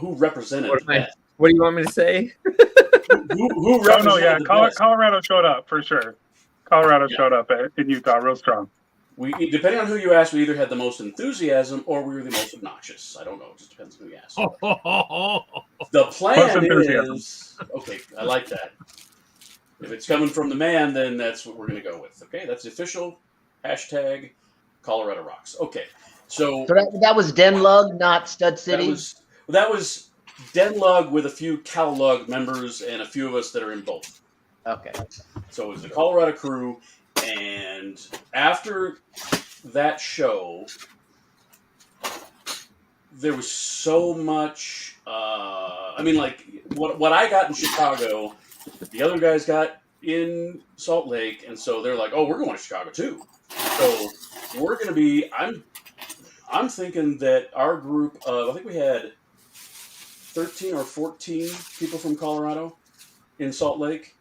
Who represented that? What do you want me to say? who represented? Oh no, yeah, Colorado showed up for sure. Colorado showed up in Utah, real strong. We, depending on who you ask, we either had the most enthusiasm or we were the most obnoxious. I don't know. It just depends on who you ask. The plan is okay. I like that. If it's coming from the man, then that's what we're going to go with. Okay, that's the official hashtag. Colorado rocks. Okay, so that was DENLUG, not Stud City. That was DENLUG with a few CalLUG members and a few of us that are in both. Okay. So it was the Colorado crew, and after that show, there was so much. I mean, like what I got in Chicago, the other guys got in Salt Lake, and so they're like, "Oh, we're going to Chicago too." So we're going to be. I'm thinking that our group of, I think we had 13 or 14 people from Colorado. in Salt Lake.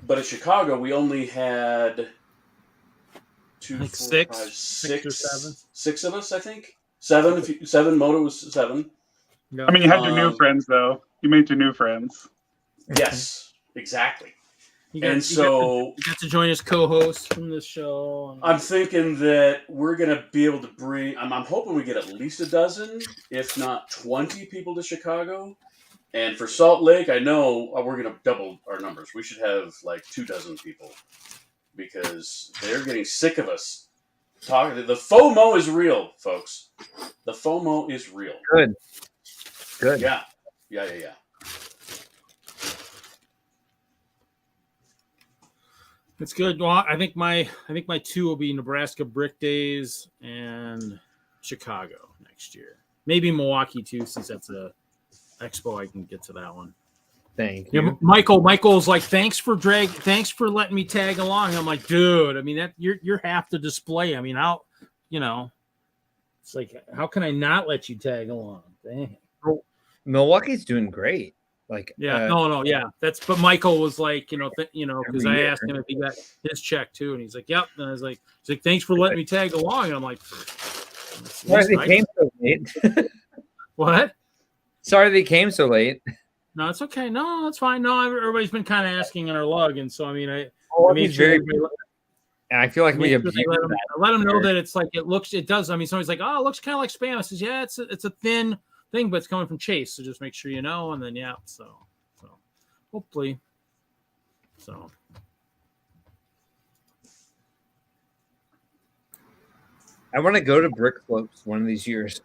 But at Chicago, we only had six or seven. Six of us, I think. Seven. Moto was 7. Yeah. I mean, you had your new friends, though. You made your new friends. Yes, exactly. You got to join as co-host from this show. I'm thinking that we're going to be able to bring... I'm hoping we get at least a dozen, if not 20 people to Chicago. And for Salt Lake, I know we're going to double our numbers. We should have like 24 people because they're getting sick of us talking. The FOMO is real, folks. The FOMO is real. Good. Yeah. It's good. Well, I think my 2 will be Nebraska Brick Days and Chicago next year. Maybe Milwaukee too, since that's a expo. I can get to that one. Thank you. Yeah, Michael's like, thanks for letting me tag along. I'm like, dude, I mean that you're half the display. I mean, how, it's like, how can I not let you tag along? Dang. Milwaukee's doing great. Like, but Michael was like, because I asked him if he got his check too, and he's like, yep. And I was like, thanks for letting me tag along. And I'm like, sorry they came so late. What? Sorry they came so late. No, it's okay. No, that's fine. No, everybody's been kind of asking in our lug, and so I mean, I mean, and I feel like we let them know that it's like it does. I mean, somebody's like, oh, it looks kind of like spam. I says, yeah, it's a thin thing, but it's coming from Chase, so just make sure you know. And then so hopefully, so. I want to go to Brick Slopes one of these years.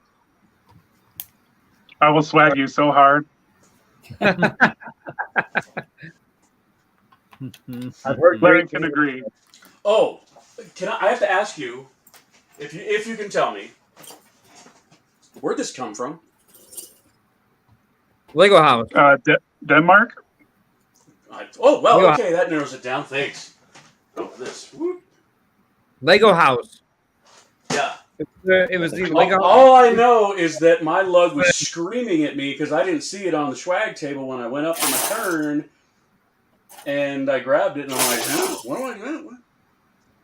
I will swag you so hard. I've heard Larry can agree. Oh, I have to ask you if you can tell me where'd this come from? Lego House. Denmark. Okay, that narrows it down. Thanks. Oh, this. Whoop. Lego House. Yeah. It was the Lego. All I know is that my lug was screaming at me because I didn't see it on the swag table when I went up on my turn, and I grabbed it and I'm like, what am I doing?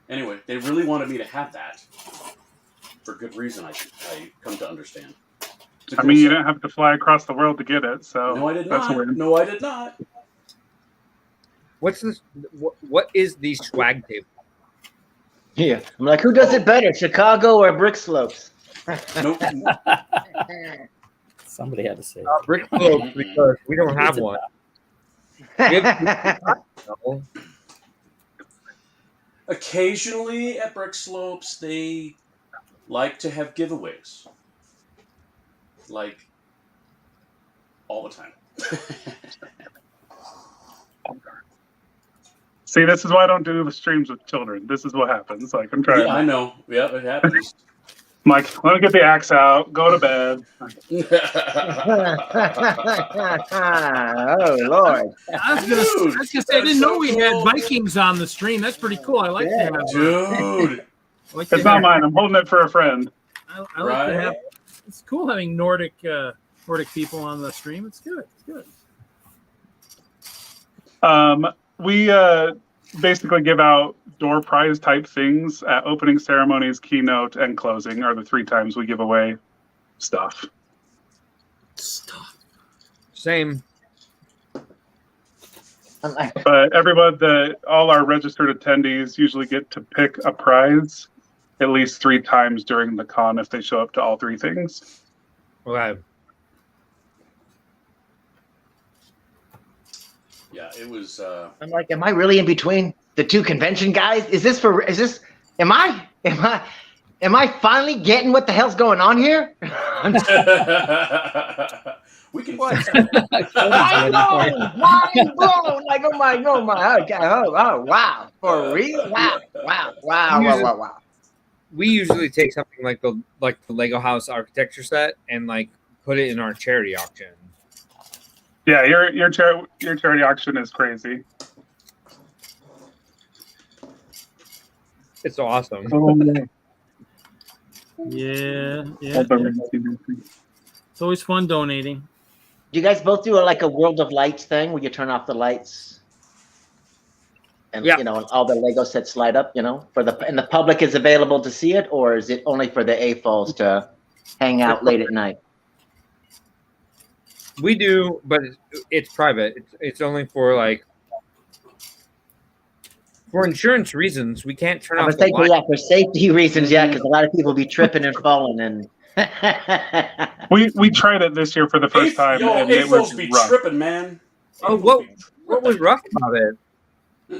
Anyway, they really wanted me to have that for good reason. I come to understand. I mean, you didn't have to fly across the world to get it, so no, I did not. What's this? What is the swag table? Yeah, I'm like, who does it better, Chicago or Brick Slopes? Nope. Somebody had to say Brick Slopes because we don't have one. Occasionally at Brick Slopes, they like to have giveaways. Like, all the time. See, this is why I don't do the streams with children. This is what happens. Like, I'm trying. Yeah, I know. Yeah, it happens. I'm like, let me get the axe out. Go to bed. Oh, Lord. I was gonna say, I didn't know we had Vikings on the stream. That's pretty cool. I like that. Dude. It's not mine. I'm holding it for a friend. I like to have. It's cool having Nordic people on the stream. It's good. It's good. We basically give out door prize type things at opening ceremonies, keynote, and closing are the 3 times we give away stuff. Same. But all our registered attendees usually get to pick a prize at least 3 times during the con if they show up to all 3 things. Okay. Yeah, it was. I'm like, am I really in between the 2 convention guys? Am I finally getting what the hell's going on here? We can. Mind blown! Like, oh my, okay, oh, wow, for real? Wow. We usually take something like the Lego House architecture set and like put it in our charity auction. Yeah, your charity auction is crazy. It's awesome. Yeah. It's always fun donating. Do you guys both do like a World of Lights thing where you turn off the lights and Yeah. you know all the Lego sets light up? You know, and the public is available to see it, or is it only for the AFOLs to hang out late at night? We do, but it's private. It's only for like for insurance reasons. We can't turn I off was the thinking, light. yeah, for safety reasons, yeah, because a lot of people be tripping and falling and. We tried it this year for the first time, and it was AFOLs be rough. tripping, man. Oh, AFOLs be what was rough about it?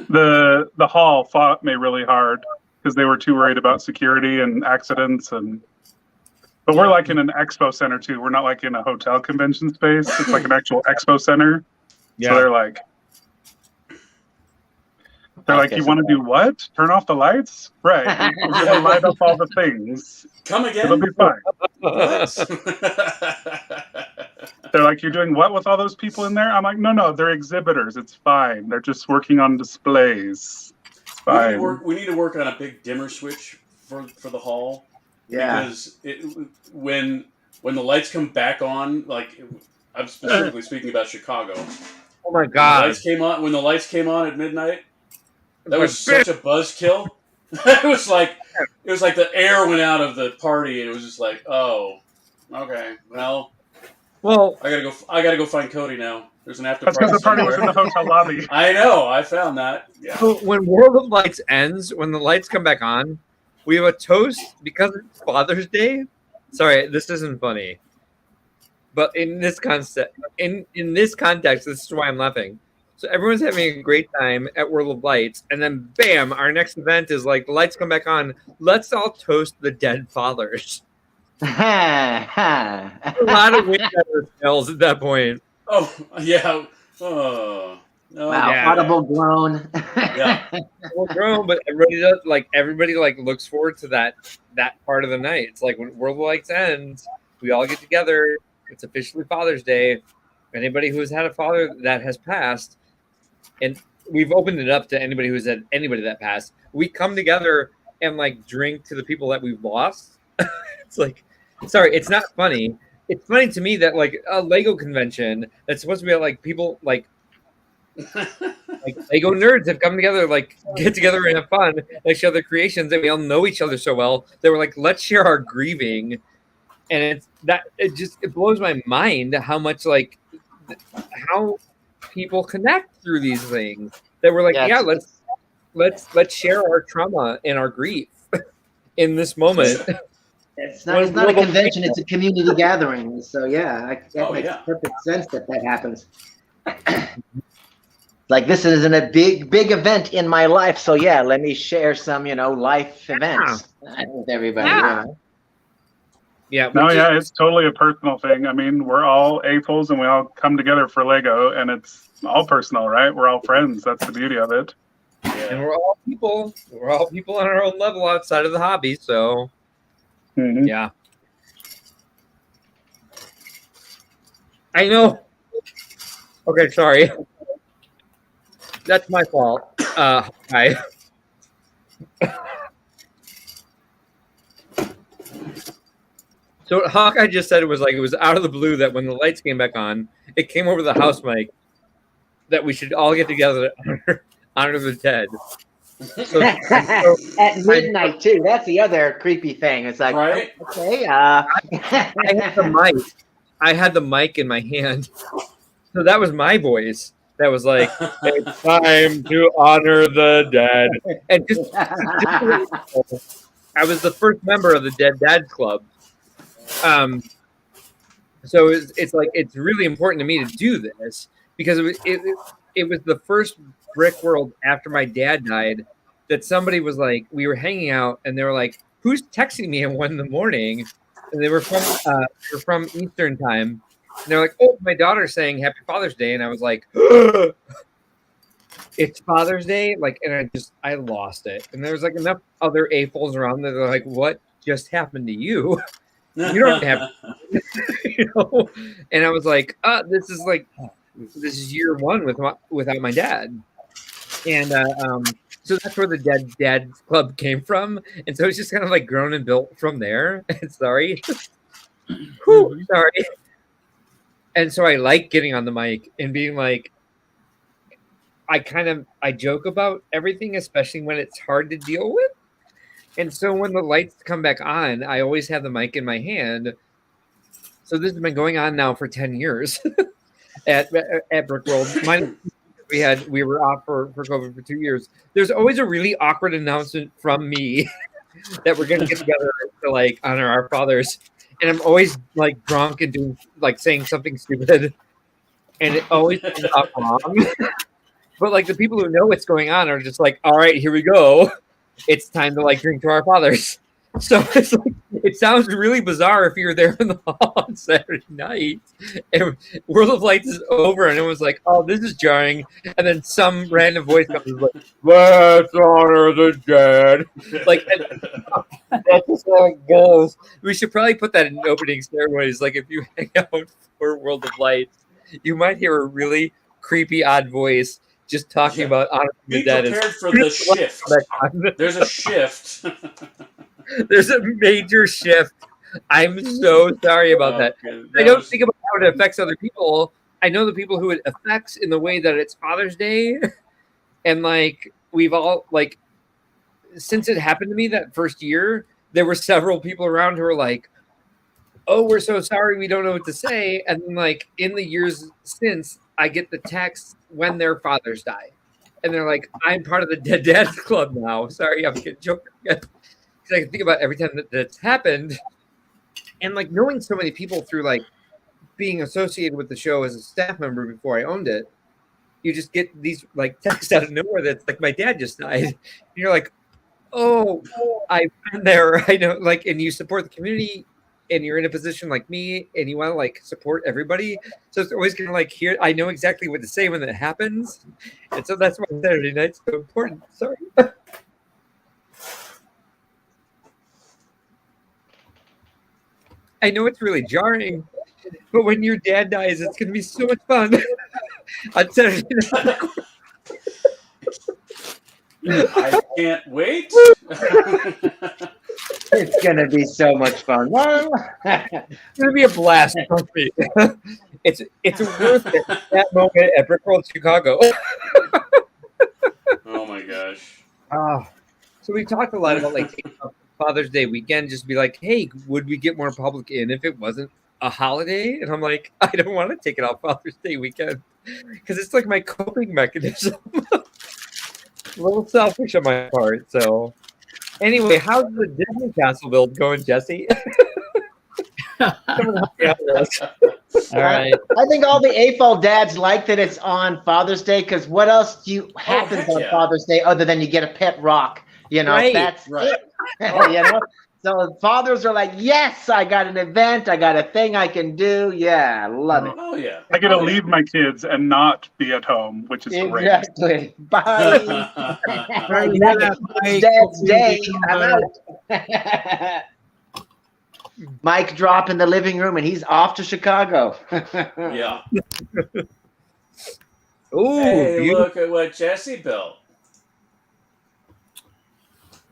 The hall fought me really hard because they were too worried about security and accidents but we're like in an expo center too. We're not like in a hotel convention space. It's like an actual expo center. Yeah. So they're like, you want to do what? Turn off the lights? Right. We're going to light up all the things. Come again? It'll be fine. What? They're like, you're doing what with all those people in there? I'm like, no, they're exhibitors. It's fine. They're just working on displays. It's fine. We need to work on a big dimmer switch for the hall. Yeah. Because when the lights come back on, like I'm specifically speaking about Chicago. Oh my god! When the lights came on at midnight, that was such a buzzkill. it was like the air went out of the party, and it was just like, oh, okay, well, I gotta go find Cody now. There's an after party. That's because the party was in the hotel lobby. I know. I found that. Yeah. So when World of Lights ends, when the lights come back on, we have a toast because it's Father's Day. Sorry, this isn't funny. But in this concept, in this context, this is why I'm laughing. So everyone's having a great time at World of Lights, and then bam, our next event is like the lights come back on. Let's all toast the dead fathers. A lot of wind smells at that point. Oh yeah. Oh. No, wow, yeah. audible groan. Yeah. Audible groan, but everybody looks forward to that part of the night. It's like when World of Lights ends, we all get together. It's officially Father's Day. Anybody who has had a father that has passed, and we've opened it up to anybody who's had anybody that passed. We come together and like drink to the people that we've lost. It's like, sorry, it's not funny. It's funny to me that like a Lego convention that's supposed to be like people like Lego nerds have come together, like get together and have fun, like show their creations, and we all know each other so well. They were like, let's share our grieving, and it blows my mind how much like how people connect through these things. That we're like, yeah, let's share our trauma and our grief in this moment. It's not a convention; it's a community gathering. So yeah, that makes perfect sense that happens. Like this isn't a big event in my life, so yeah, let me share some, life events with everybody. Yeah. Yeah. It's totally a personal thing. I mean, we're all AFOLs and we all come together for Lego, and it's all personal, right? We're all friends. That's the beauty of it. Yeah. And we're all people. We're all people on our own level outside of the hobby. So, yeah. I know. Okay, sorry. That's my fault. Hi. So Hawkeye just said it was out of the blue that when the lights came back on, it came over the house mic that we should all get together to honor the dead. So, at midnight too. That's the other creepy thing. It's like, right? Okay. I had the mic. I had the mic in my hand, so that was my voice. That was like, it's time to honor the dead. And just I was the first member of the Dead Dad Club. So it's like, it's really important to me to do this because it was the first brick world after my dad died that somebody was like, we were hanging out and they were like, who's texting me at 1 a.m? And they were from Eastern time. And they're like, oh, my daughter's saying Happy Father's Day. And I was like, it's Father's Day? Like, and I lost it. And there was like enough other AFOLs around that they're like, what just happened to you? You don't have, And I was like, this is year one without my dad. And so that's where the Dead Dad Club came from. And so it's just kind of like grown and built from there. Sorry. Whew, sorry. And so I like getting on the mic and being like, I joke about everything, especially when it's hard to deal with. And so when the lights come back on, I always have the mic in my hand. So this has been going on now for 10 years at Brick World. We were off for COVID for 2 years. There's always a really awkward announcement from me that we're going to get together to like honor our fathers. And I'm always like drunk and doing like saying something stupid. And it always comes out wrong. But like the people who know what's going on are just like, all right, here we go. It's time to like drink to our fathers. So it's like, it sounds really bizarre if you're there in the hall on Saturday night and World of Lights is over and it was like, oh, this is jarring. And then some random voice comes and is like, let's honor the dead. Like, that's just how it goes. We should probably put that in opening ceremonies. Like if you hang out for World of Lights, you might hear a really creepy, odd voice just talking about honoring the dead. Be prepared for the shift. There's a shift. There's a major shift. I'm so sorry about that. I don't think about how it affects other people. I know the people who it affects in the way that it's Father's Day. And like, we've all, like, since it happened to me that first year, there were several people around who were like, oh, we're so sorry, we don't know what to say. And then, like, in the years since, I get the text when their fathers die. And they're like, I'm part of the Dead Dads Club now. Sorry, I'm getting joking again. I can think about every time that's happened, and like knowing so many people through like being associated with the show as a staff member before I owned it, you just get these like texts out of nowhere that's like my dad just died. And you're like, oh, I've been there. I know, like, and you support the community, and you're in a position like me, and you want to like support everybody. So it's always kind of like here. I know exactly what to say when that happens, and so that's why Saturday night's so important. Sorry. I know it's really jarring, but when your dad dies, it's going to be so much fun on Saturday night. I can't wait. It's going to be so much fun. It's going to be a blast. Trust me. It's worth it. That moment at Brick World Chicago. Oh my gosh. So we talked a lot about like taking up Father's Day weekend, just be like, hey, would we get more public in if it wasn't a holiday? And I'm like, I don't want to take it off Father's Day weekend because it's like my coping mechanism. A little selfish on my part. So anyway, how's the Disney Castle build going, Jesse? All right. I think all the AFOL dads like that it's on Father's Day because what else happens on Father's Day other than you get a pet rock? You know, Right. that's it. You know, so fathers are like, yes, I got an event, I got a thing I can do. Yeah, I love it. Oh yeah. I get to leave my kids and not be at home, which is great. Exactly. Bye. Dad's day. I'm out. Mike drop in the living room and he's off to Chicago. Yeah. Ooh, Hey, beautiful. look at what Jesse built.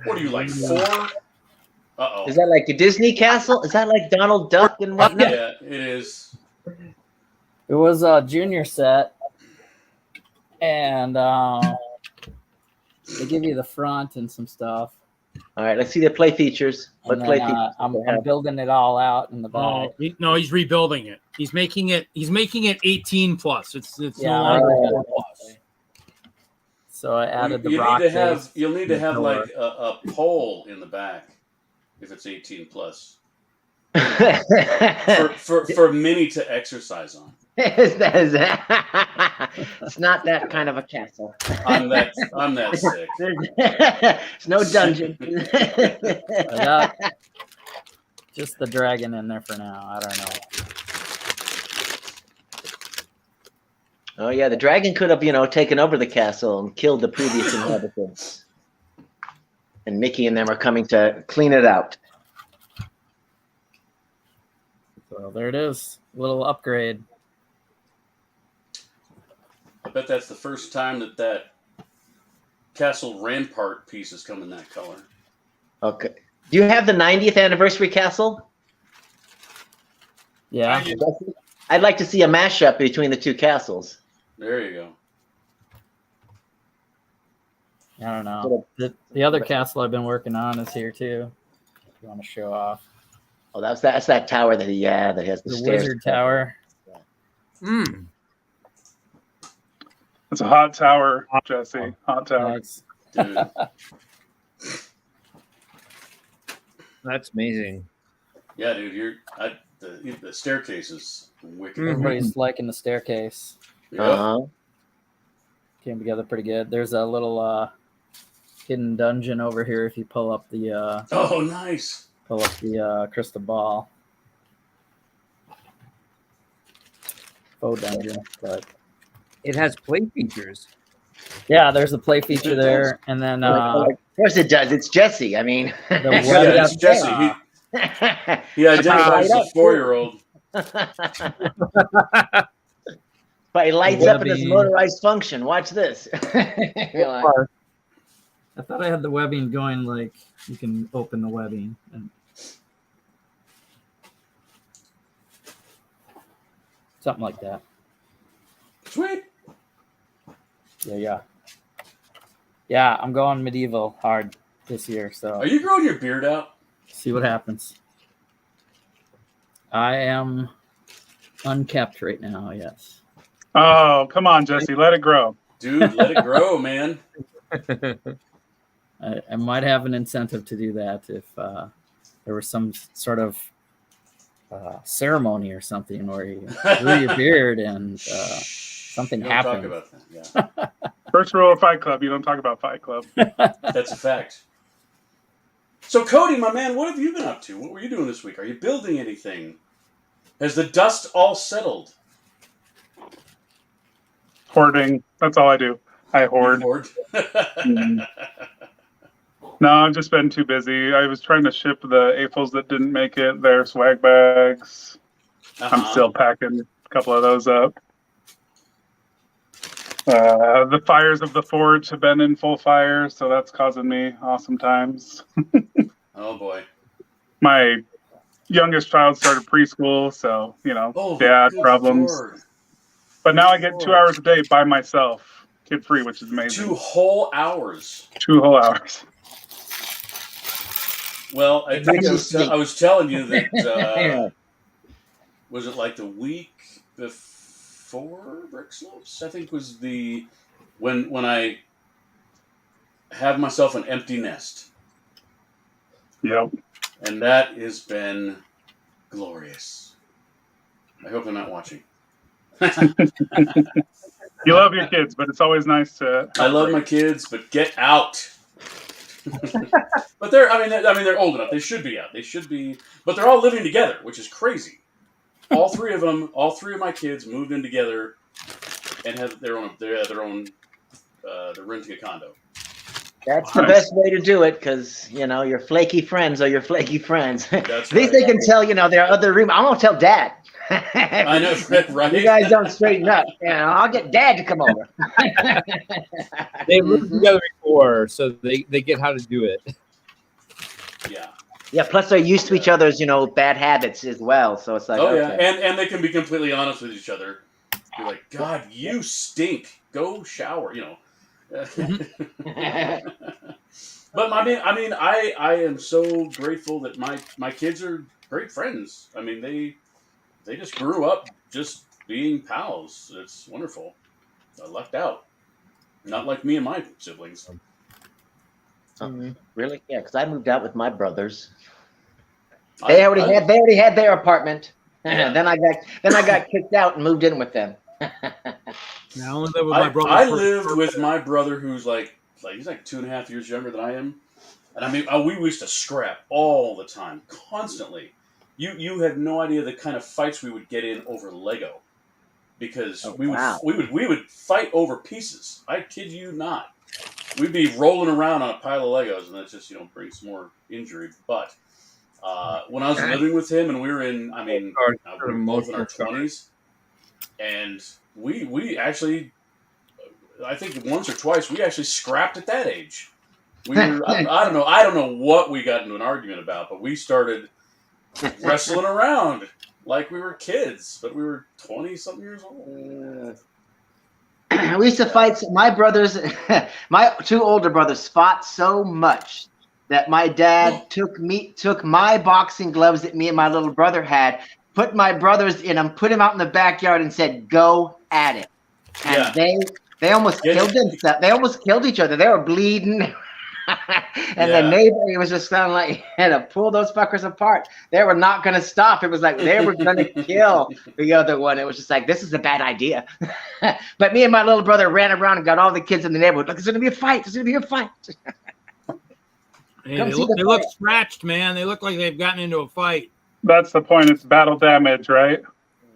What are you, like 4? Uh-oh. Is that like a Disney castle? Is that like Donald Duck and whatnot? Yeah, it is. It was a junior set, and they give you the front and some stuff. All right, let's see the play features. What And play then, features? I'm building it all out in the back. No, he's rebuilding it. He's making it 18 plus. It's Yeah, no longer right. 4 plus. So I added the You'll rock need to have face. you'll need to have pillar. like a pole in the back if it's 18 plus for Minnie to exercise on. It's not that kind of a castle. I'm that sick. It's no dungeon. I got just the dragon in there for now. I don't know. Oh yeah, the dragon could have, taken over the castle and killed the previous inhabitants. And Mickey and them are coming to clean it out. So there it is. Little upgrade. I bet that's the first time that castle rampart piece has come in that color. Okay. Do you have the 90th anniversary castle? Yeah. I'd like to see a mashup between the two castles. There you go. I don't know. The other castle I've been working on is here too. If you want to show off. Oh, that's that tower that that has the stairs. Wizard Tower. It's a hot tower, Jesse. Hot tower. Thanks. Dude. That's amazing. Yeah, dude. The staircase is wicked. Everybody's liking the staircase. Yep. Came together pretty good. There's a little hidden dungeon over here if you pull up the Oh, nice. crystal ball. Faux dungeon, but It has play features. yeah, there's a play feature there, and then Of course it does. It's Jesse. I mean, the Yeah, it's Jesse. He identifies as a 4-year-old. But it lights up in its motorized function. Watch this. You're like, I thought I had the webbing going, like you can open the webbing and something like that. Sweet. Yeah, I'm going medieval hard this year, so Are you growing your beard out? see what happens. I am unkept right now, yes. Oh, come on, Jesse. Let it grow. Dude, let it grow, man. I might have an incentive to do that if there was some sort of ceremony or something where you grew your beard and something Don't happened. talk about that. Yeah. First rule of Fight Club: you don't talk about Fight Club. That's a fact. So, Cody, my man, what have you been up to? What were you doing this week? Are you building anything? Has the dust all settled? Hoarding. That's all I do. I hoard. No, I've just been too busy. I was trying to ship the AFOLs that didn't make it, their swag bags. I'm still packing a couple of those up. The fires of the forge have been in full fire, so that's causing me awesome times. Oh, boy. My youngest child started preschool, so, dad good problems. Lord. But now I get 2 hours a day by myself, kid-free, which is amazing. 2 whole hours. 2 whole hours. Well, I think I was telling you that, was it like the week before Brick Slopes? I think was when I have myself an empty nest. Yep. And that has been glorious. I hope they're not watching. You love your kids, but it's always nice to. I love my kids, but get out. But they're old enough. They should be out. They should be, but they're all living together, which is crazy. All three of my kids moved in together and have their own. They're renting a condo. that's the best way to do it, because your flaky friends are your flaky friends. That's At least they can tell there are other room. I'm gonna tell Dad. I know, right? You guys don't straighten up. I'll get Dad to come over. They've lived together before, so they get how to do it. Yeah. Yeah. Plus, they're used to each other's bad habits as well. So it's like, Yeah, and they can be completely honest with each other. Be like, God, you stink. Go shower. But I am so grateful that my kids are great friends. I mean, they just grew up just being pals. It's wonderful. I lucked out. Not like me and my siblings. Really? Yeah, because I moved out with my brothers. They already had their apartment. Yeah. Then I got kicked out and moved in with them. I only live with my brother. I lived with my brother, who's he's like 2.5 years younger than I am, and we used to scrap all the time, constantly. You had no idea the kind of fights we would get in over Lego, because we would fight over pieces. I kid you not. We'd be rolling around on a pile of Legos, and that just brings more injury. But when I was living with him, and we were both in our 20s, and we actually, I think once or twice, we actually scrapped at that age. We were, I don't know what we got into an argument about, but we started wrestling around. like we were kids, but we were 20-something years old. We used to fight. My brothers, my two older brothers fought so much that my dad took my boxing gloves that me and my little brother had, put my brothers in them, put them out in the backyard, and said, "Go at it." And they almost killed themselves. They almost killed each other. They were bleeding. And the neighbor, he was just kind of like, had to pull those fuckers apart. They were not going to stop. It was like they were going to kill the other one. It was just like, this is a bad idea. But me and my little brother ran around and got all the kids in the neighborhood. Like, there's going to be a fight. There's going to be a fight. Hey, they look scratched, man. They look like they've gotten into a fight. That's the point. It's battle damage, right?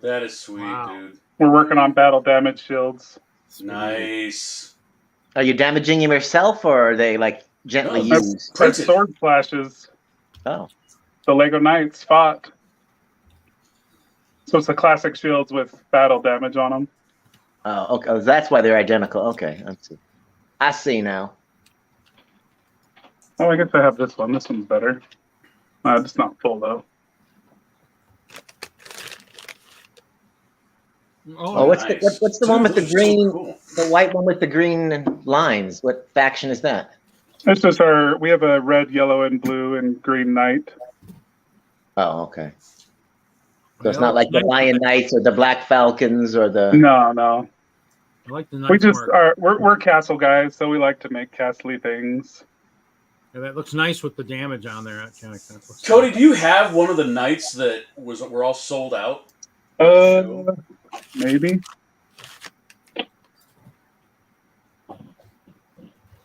That is sweet, dude. We're working on battle damage shields. Nice. Are you damaging him yourself, or are they like gently used? That's sword flashes. Oh. The Lego Knights fought. So it's the classic shields with battle damage on them. Oh, okay. That's why they're identical. Okay, I see now. Oh, I guess I have this one. This one's better. It's not full though. Oh, what's the one with the green, the white one with the green lines? What faction is that? It's just we have a red, yellow, and blue and green knight. Oh, okay. So it's not like the Lion Knights or the Black Falcons or the. No. I like the we just are. We're castle guys, so we like to make castle-y things. Yeah, that looks nice with the damage on there. That kind of Cody, nice. Do you have one of the knights that were all sold out? Maybe.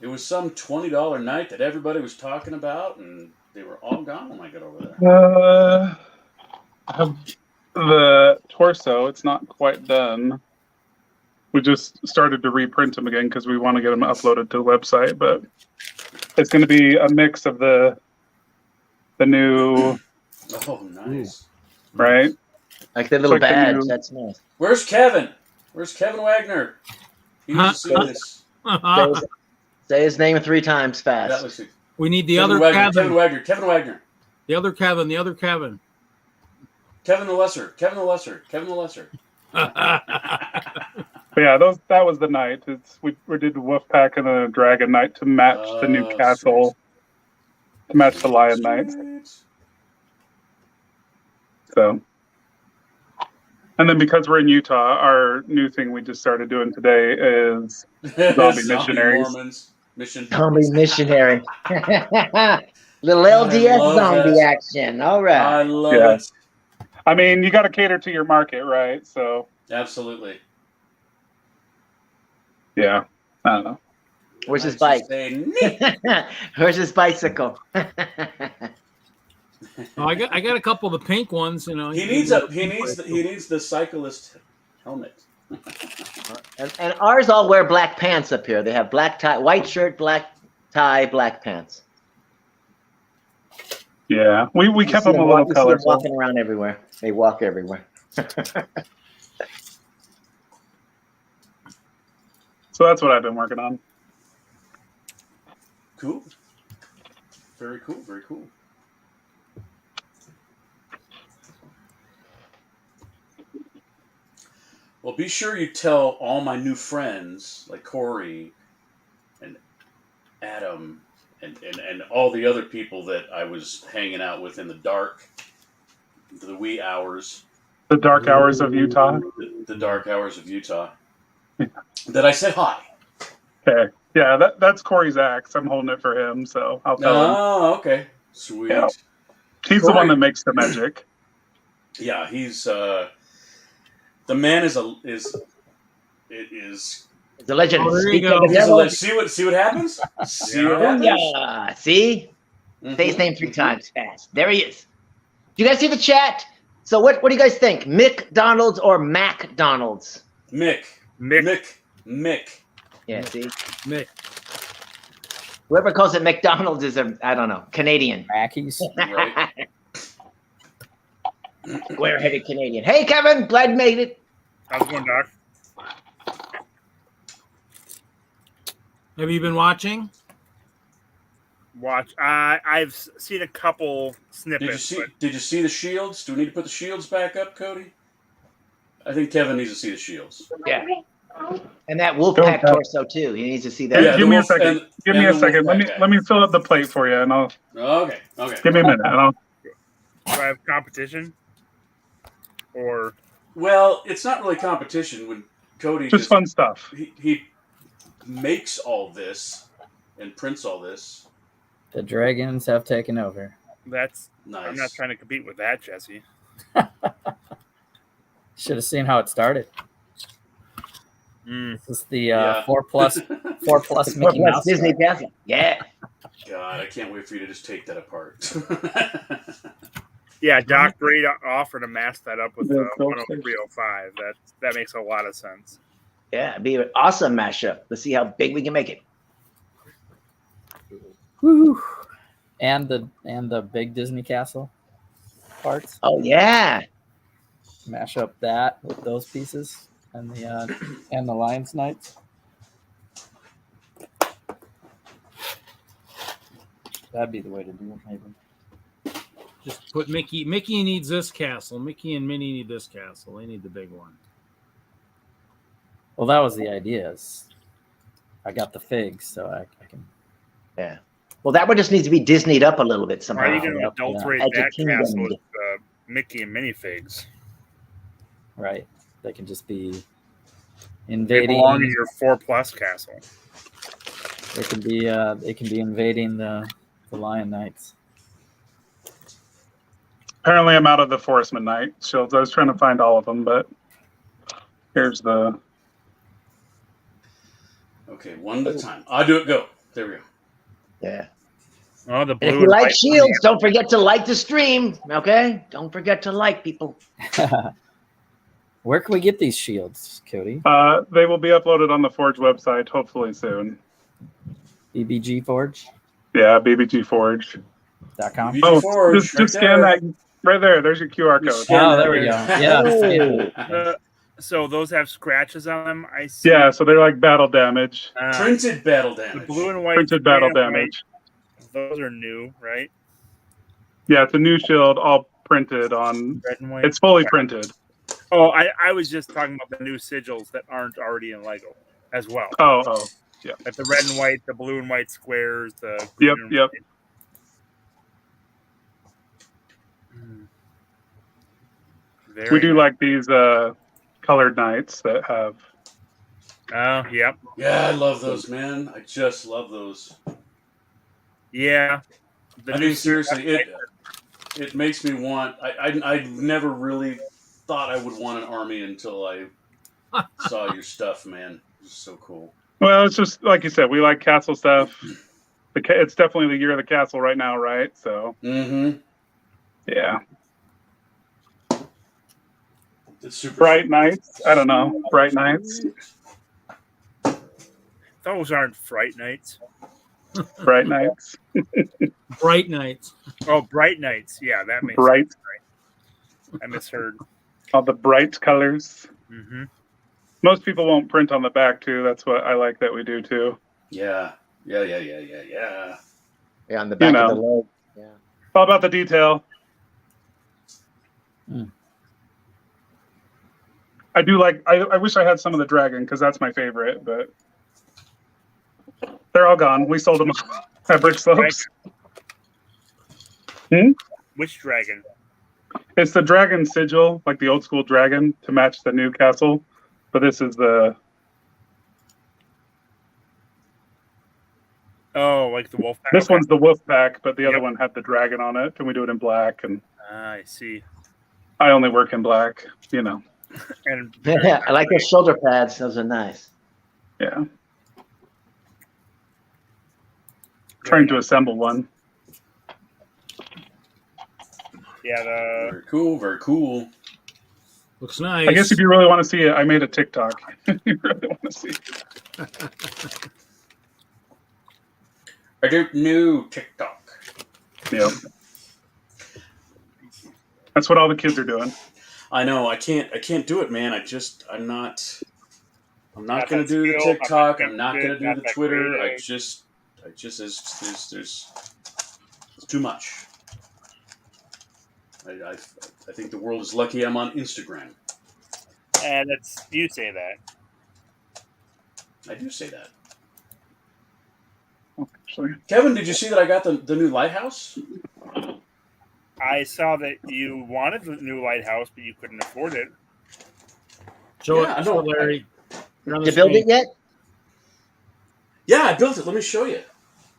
It was some $20 night that everybody was talking about, and they were all gone when I got over there. I have the torso. It's not quite done. We just started to reprint them again because we want to get them uploaded to the website, but it's going to be a mix of the new. Oh, nice! Right, like the little badge. That's nice. Where's Kevin? Where's Kevin Wagner? He needs to see this. Say his name 3 times fast. We need the other Kevin. Kevin Wagner. Kevin Wagner. The other Kevin. The other Kevin. Kevin the Lesser. Kevin the Lesser. Kevin the Lesser. Yeah, that was the knight. We did the wolf pack and a dragon knight to match the new castle, to match the lion knights. So, and then because we're in Utah, our new thing we just started doing today is zombie missionaries. Mormons. Zombie missionary. Little LDS zombie action. All right. I love it. I mean, you got to cater to your market, right? So. Absolutely. Yeah, I don't know. Where's his bike? Where's his bicycle? I got a couple of the pink ones. You know, he needs the cyclist helmet. and ours all wear black pants up here. They have black tie, white shirt, black tie, black pants. Yeah, we kept them a little colorful. Walking around everywhere. They walk everywhere. So that's what I've been working on. Cool. Very cool. Very cool. Well, be sure you tell all my new friends like Corey and Adam and all the other people that I was hanging out with in the dark, the wee hours. The dark hours of Utah. The dark hours of Utah. That I said hi. Okay. Yeah, that's Corey's axe. I'm holding it for him, so I'll tell him. Oh, okay. Sweet. Yeah. He's Corey, the one that makes the magic. Yeah, he's the man is a legend. Oh, there you go. See what happens? See what happens? Yeah. See? Say his name 3 times fast. There he is. Do you guys see the chat? So what do you guys think? McDonald's or MacDonald's? Mick. Yeah, see? Mick. Whoever calls it McDonald's is I don't know, Canadian. Rackies. Right. Square-headed Canadian. Hey, Kevin, glad you made it. How's it going, Doc? Have you been watching? watch. I've seen a couple snippets. Did you see the shields? Do we need to put the shields back up, Cody? I think Kevin needs to see the shields. Yeah. And that Wolfpack torso too. He needs to see that. Yeah, give me a second. Give me a second. Let me fill up the plate for you, and I'll. Okay. Give me a minute, and I'll. Do I have competition? Or. Well, it's not really competition when Cody just fun stuff. He makes all this and prints all this. The dragons have taken over. That's nice. I'm not trying to compete with that, Jesse. Should have seen how it started. This is the 4+ Mickey Mouse Disney Castle. Yeah. God, I can't wait for you to just take that apart. Yeah, Doc Braid offered to mask that up with the 10305. That makes a lot of sense. Yeah, it'd be an awesome mashup. Let's see how big we can make it. Woo. And the big Disney Castle parts. Oh yeah. Mash up that with those pieces and the Lions Knights. That'd be the way to do it, maybe. Just put Mickey. Mickey needs this castle. Mickey and Minnie need this castle. They need the big one. Well, that was the idea. I got the figs, so I can. Yeah. Well, that one just needs to be Disneyed up a little bit somehow. Are you going to adulterate that castle with Mickey and minifigs? Right. They can just be invading. They belong in your 4+ castle. They can be invading the Lion Knights. Apparently, I'm out of the Forestman Knight shields. I was trying to find all of them, but here's the. Okay, one at a time. I'll do it. Go. There we go. Yeah. Oh, the blue. And if you like shields, don't forget to like the stream. Okay, don't forget to like, people. Where can we get these shields, Cody? They will be uploaded on the Forge website hopefully soon. BBG Forge. Yeah, BBGForge.com. Oh, just scan that right there. There's your QR code. Oh, there we go. Yeah. So those have scratches on them. I see. Yeah, so they're like battle damage. Printed battle damage. The blue and white. Printed battle damage. Those are new, right? Yeah, it's a new shield, all printed on. Red and white. It's fully printed. Oh, I was just talking about the new sigils that aren't already in Lego as well. Oh, yeah. Like the red and white, the blue and white squares, the green and white. We do like these colored knights that have. Oh, yep. Yeah, I love those, man. I just love those. Yeah. I mean, seriously, it makes me want. I never really thought I would want an army until I saw your stuff, man. It's so cool. Well, it's just like you said, we like castle stuff. It's definitely the year of the castle right now, right? So. Mm-hmm. Yeah. It's super Bright Nights. I don't know. Bright Nights. Those aren't Fright Nights. Bright Nights. Bright Nights. Oh, Bright Nights. Yeah, that makes bright. Sense. Right. I misheard. All the bright colors. Mm-hmm. Most people won't print on the back too. That's what I like that we do too. Yeah. Yeah, on the back of the leg. Yeah. All about the detail. I do like. I wish I had some of the dragon because that's my favorite, but they're all gone. We sold them at Brick Slopes. Which dragon? It's the dragon sigil, like the old school dragon, to match the new castle. But this is the. Oh, like the wolf pack. This one's the wolf pack, but the other one had the dragon on it, and we do it in black. And I see. I only work in black, you know. And yeah, I like those shoulder pads. Those are nice. Yeah. Trying to assemble one. Yeah, very cool. Very cool. Looks nice. I guess if you really want to see it, I made a TikTok. You really want to see it. I do new TikTok. Yep. That's what all the kids are doing. I know. I can't do it, man. I'm not going to do the TikTok. I'm not going to do the Twitter. There's It's too much. I think the world is lucky I'm on Instagram. And you say that. I do say that. Actually, Kevin, did you see that I got the new lighthouse? I saw that you wanted the new lighthouse, but you couldn't afford it. Show Yeah, I it, know. Larry. You're on the Did you build screen. it yet? Yeah, I built it. Let me show you.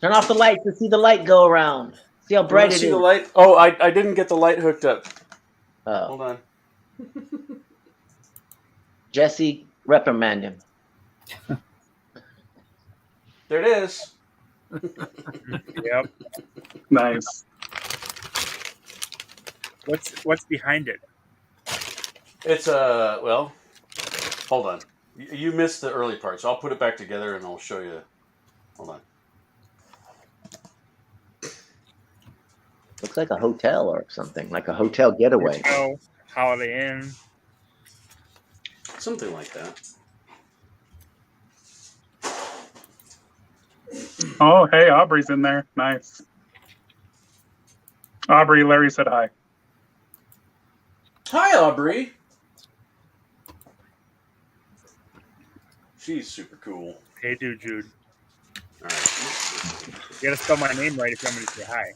Turn off the lights to see the light go around. See how bright it See is. the light? Oh, I didn't get the light hooked up. Oh, Hold on. Jesse, reprimand him. There it is. Yep. nice. What's behind it? It's well, hold on. You missed the early part, so I'll put it back together and I'll show you. Hold on. Looks like a hotel or something, like a hotel getaway. Hotel, Holiday Inn. Something like that. Oh, hey, Aubrey's in there. Nice. Aubrey, Larry said hi. Hi, Aubrey. She's super cool. Hey, dude, Jude. All right. You gotta spell my name right if you want me to say hi.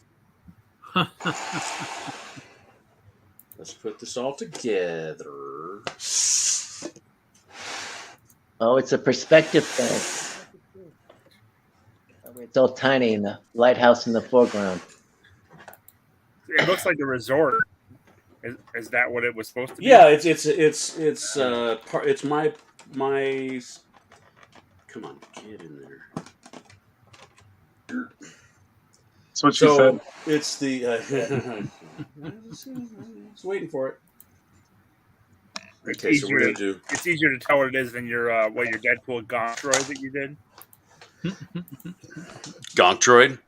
Let's put this all together. Oh, it's a perspective thing. It's all tiny in the lighthouse in the foreground. It looks like a resort. Is that what it was supposed to be? Yeah, it's my. Come on, get in there. That's what she said. It's the. I was waiting for it. Okay, so we're gonna do. It's easier to tell what it is than your Deadpool Gonk droid that you did. Gonk droid,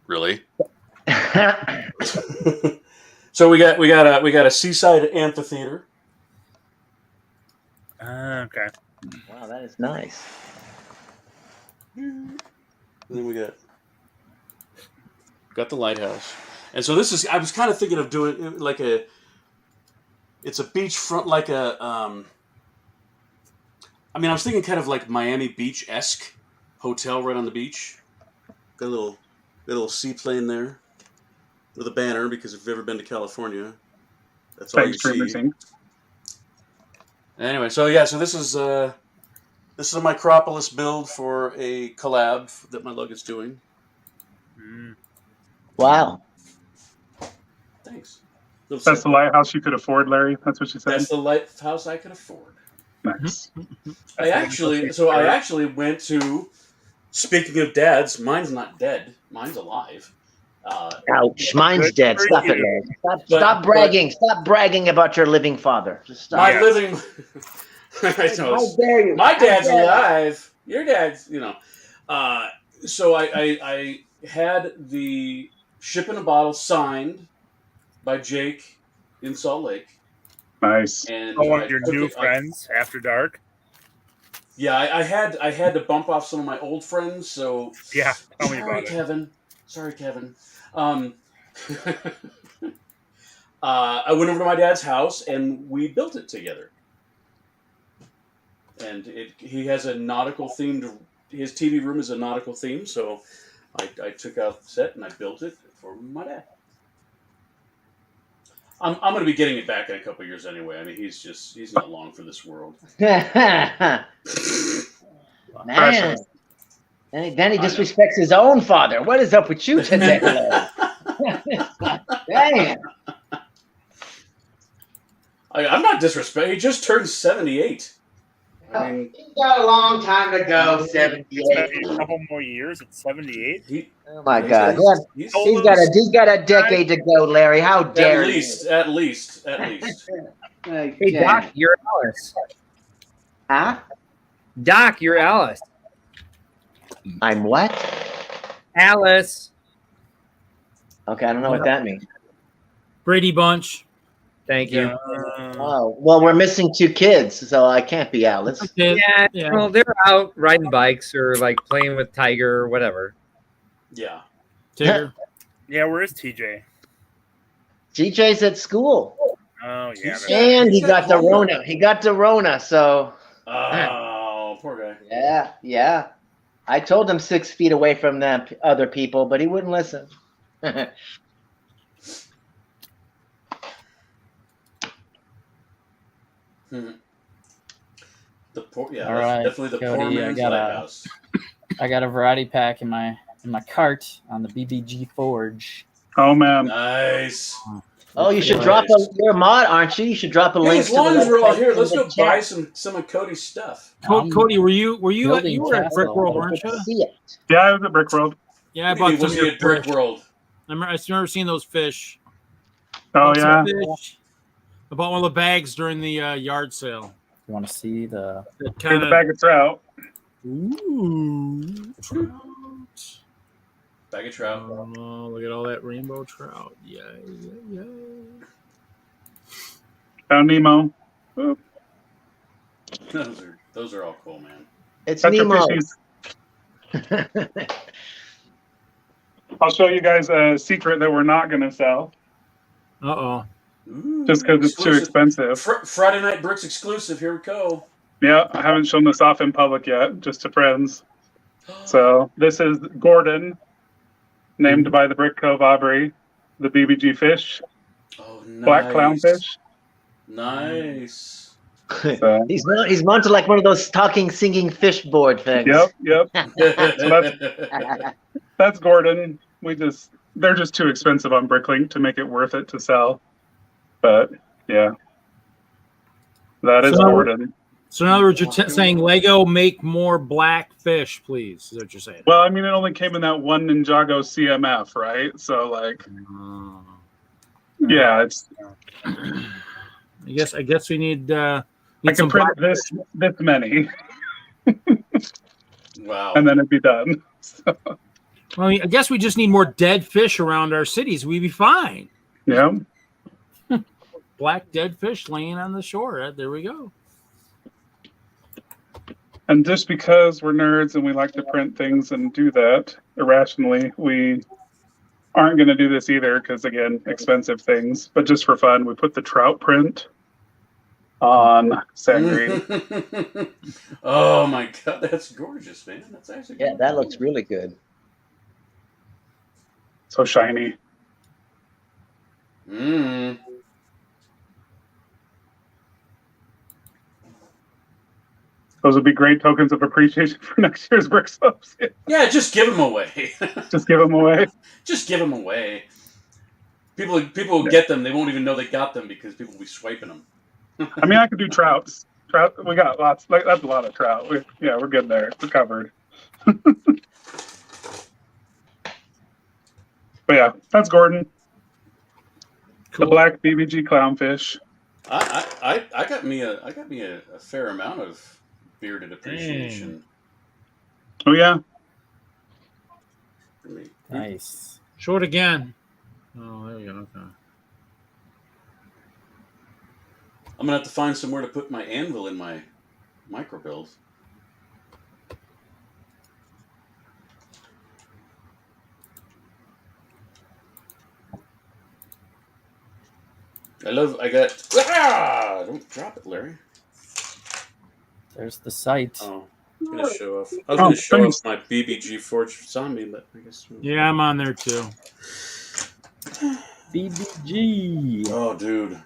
really? So we got a seaside amphitheater. Okay. Wow, that is nice. And then we got the lighthouse. And so this is, I was kind of thinking of doing like it's a beachfront, like I was thinking kind of like Miami Beach-esque hotel right on the beach. Got a little seaplane there with a banner, because if you've ever been to California, that's all you see. Anyway, so this is a Micropolis build for a collab that my lug is doing. Wow. Thanks. That's the lighthouse you could afford, Larry. That's what she said. That's the lighthouse I could afford. Nice. I actually went to. Speaking of dads, mine's not dead. Mine's alive. Ouch! Mine's dead. Stop it, Larry. Stop bragging. Stop bragging about your living father. Just stop. My living. How dare you? My dad's alive. Your dad's, So I had the ship in a bottle signed by Jake in Salt Lake. Nice. And one of your new friends after dark. Yeah, I had to bump off some of my old friends. So yeah, tell me about it. Sorry, Kevin. I went over to my dad's house and we built it together. And he has a nautical themed. His TV room is a nautical theme, so I took out the set and I built it for my dad. I'm going to be getting it back in a couple of years anyway. I mean, he's not long for this world. Man. Then he disrespects his own father. What is up with you today? Damn. I'm not disrespecting. He just turned 78. I mean, he's got a long time to go. 78. A couple more years at 78. Oh my God! He's got a decade to go, Larry. How dare you? At least. Hey, Doc, you're Alice. Huh? Doc, you're Alice. I'm what? Alice. Okay, I don't know what that means. Brady Bunch. Thank you. Oh, well, we're missing 2 kids, so I can't be Alice. Yeah. Well, they're out riding bikes or like playing with Tiger or whatever. Yeah. Tigger. Yeah, where is TJ? GJ's at school. Oh yeah. He's- And he He's got at the home. Rona. He got the Rona, so Oh, poor guy. yeah. I told him 6 feet away from them other people, but he wouldn't listen. The poor, yeah, All that's right, definitely the poor Cody, man's lighthouse. I got a variety pack in my cart on the BBG Forge. Oh man, Nice. Oh, you should Nice. drop a. You're a mod, aren't you? You should drop a Hey, link. as long as we're all here, let's go buy chat. some of Cody's stuff. Cody, were you building you were at Brick castle. World, weren't you? See it. yeah, I was at Brick World. Yeah, I bought some Was of he your at Brick fish. World? I remember seeing those fish. Oh Bought yeah, some fish. I bought one of the bags during the yard sale. You want to see the? That here's kind a of bag of trout. ooh trout. Bag of trout. Oh, look at all that rainbow trout! Yeah. Found Nemo. Oop. Those are all cool, man. It's That's our Nemo. fishies. I'll show you guys a secret that we're not going to sell, Uh-oh. Ooh, just because it's too expensive. Friday Night Bricks exclusive. Here we go. Yeah, I haven't shown this off in public yet, just to friends. So this is Gordon, named by the Brick Cove Aubrey, the BBG fish, Oh, nice. black clownfish. Nice. So, He's mounted like one of those talking, singing fish board things. yep. That's Gordon. They're just too expensive on Bricklink to make it worth it to sell. But yeah, that is So- Gordon. So in other words, you're saying Lego make more black fish, please. Is what you're saying? Well, I mean, it only came in that one Ninjago CMF, right? So like, yeah, it's. I guess we need. I Need can some print black this many, Wow. and then it'd be done. So, Well, I guess we just need more dead fish around our cities. We'd be fine. yeah. Black dead fish laying on the shore. There we go. And just because we're nerds and we like to print things and do that irrationally, we aren't going to do this either because, again, expensive things. But just for fun, we put the trout print on sand green. Oh my god, that's gorgeous, man. That's actually Yeah, that looks really good. So shiny. Mm. Those would be great tokens of appreciation for next year's brick subs. Yeah, just give them away. Just give them away. Just give them away. People will get them. They won't even know they got them because people will be swiping them. I mean, I could do trouts. Trout, we got lots. Like that's a lot of trout. We're good there. We're covered. But yeah, that's Gordon. Cool. The black BBG clownfish. I got me a fair amount of bearded appreciation. Oh yeah. For me. Nice. Show it again. Oh, there you go. Okay. I'm gonna have to find somewhere to put my anvil in my micro build. Don't drop it, Larry. There's the site. Oh, I'm gonna show off. I was gonna show off my BBG Forge zombie, but I guess. Yeah, I'm on there too. BBG. Oh, dude.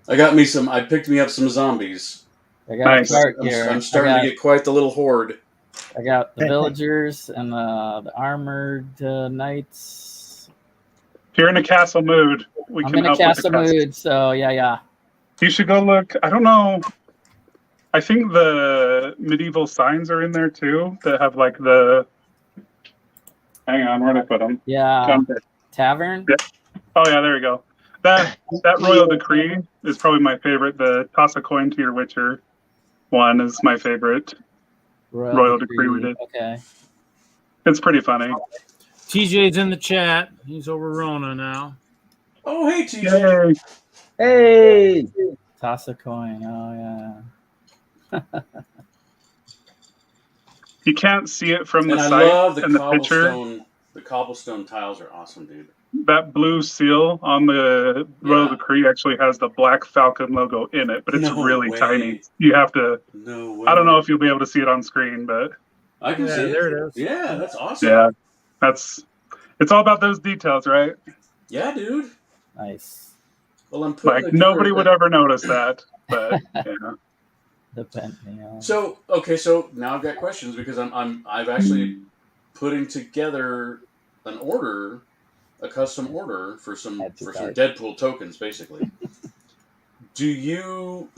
I picked me up some zombies. I got Nice. a cart here. I'm starting to get quite the little horde. I got the villagers and the armored knights. If you're in a castle mood, we I'm can in a help with castle the mood, so yeah. You should go look. I don't know. I think the medieval signs are in there too. That have like the. Hang on, where'd I put them? Yeah. Tavern? Yeah. Oh yeah, there you go. That royal decree is probably my favorite. The toss a coin to your witcher one is my favorite. Royal decree we did. Okay. It's pretty funny. TJ's in the chat. He's over Rona now. Oh, hey, TJ. Yay. Hey, Toss a coin. Oh yeah. You can't see it from And the I site love the and the picture. cobblestone. The cobblestone tiles are awesome, dude. That blue seal on the row of the tree actually has the Black Falcon logo in it, but it's No really way. tiny. You have to. No way. I don't know if you'll be able to see it on screen, but I can see it. There it is. Yeah, that's awesome. yeah, it's all about those details, right? Yeah, dude. Nice. Well, I'm putting Like nobody would ever notice that, but yeah. So so now I've got questions because I've actually putting together an order, a custom order for some Deadpool tokens, basically. Do you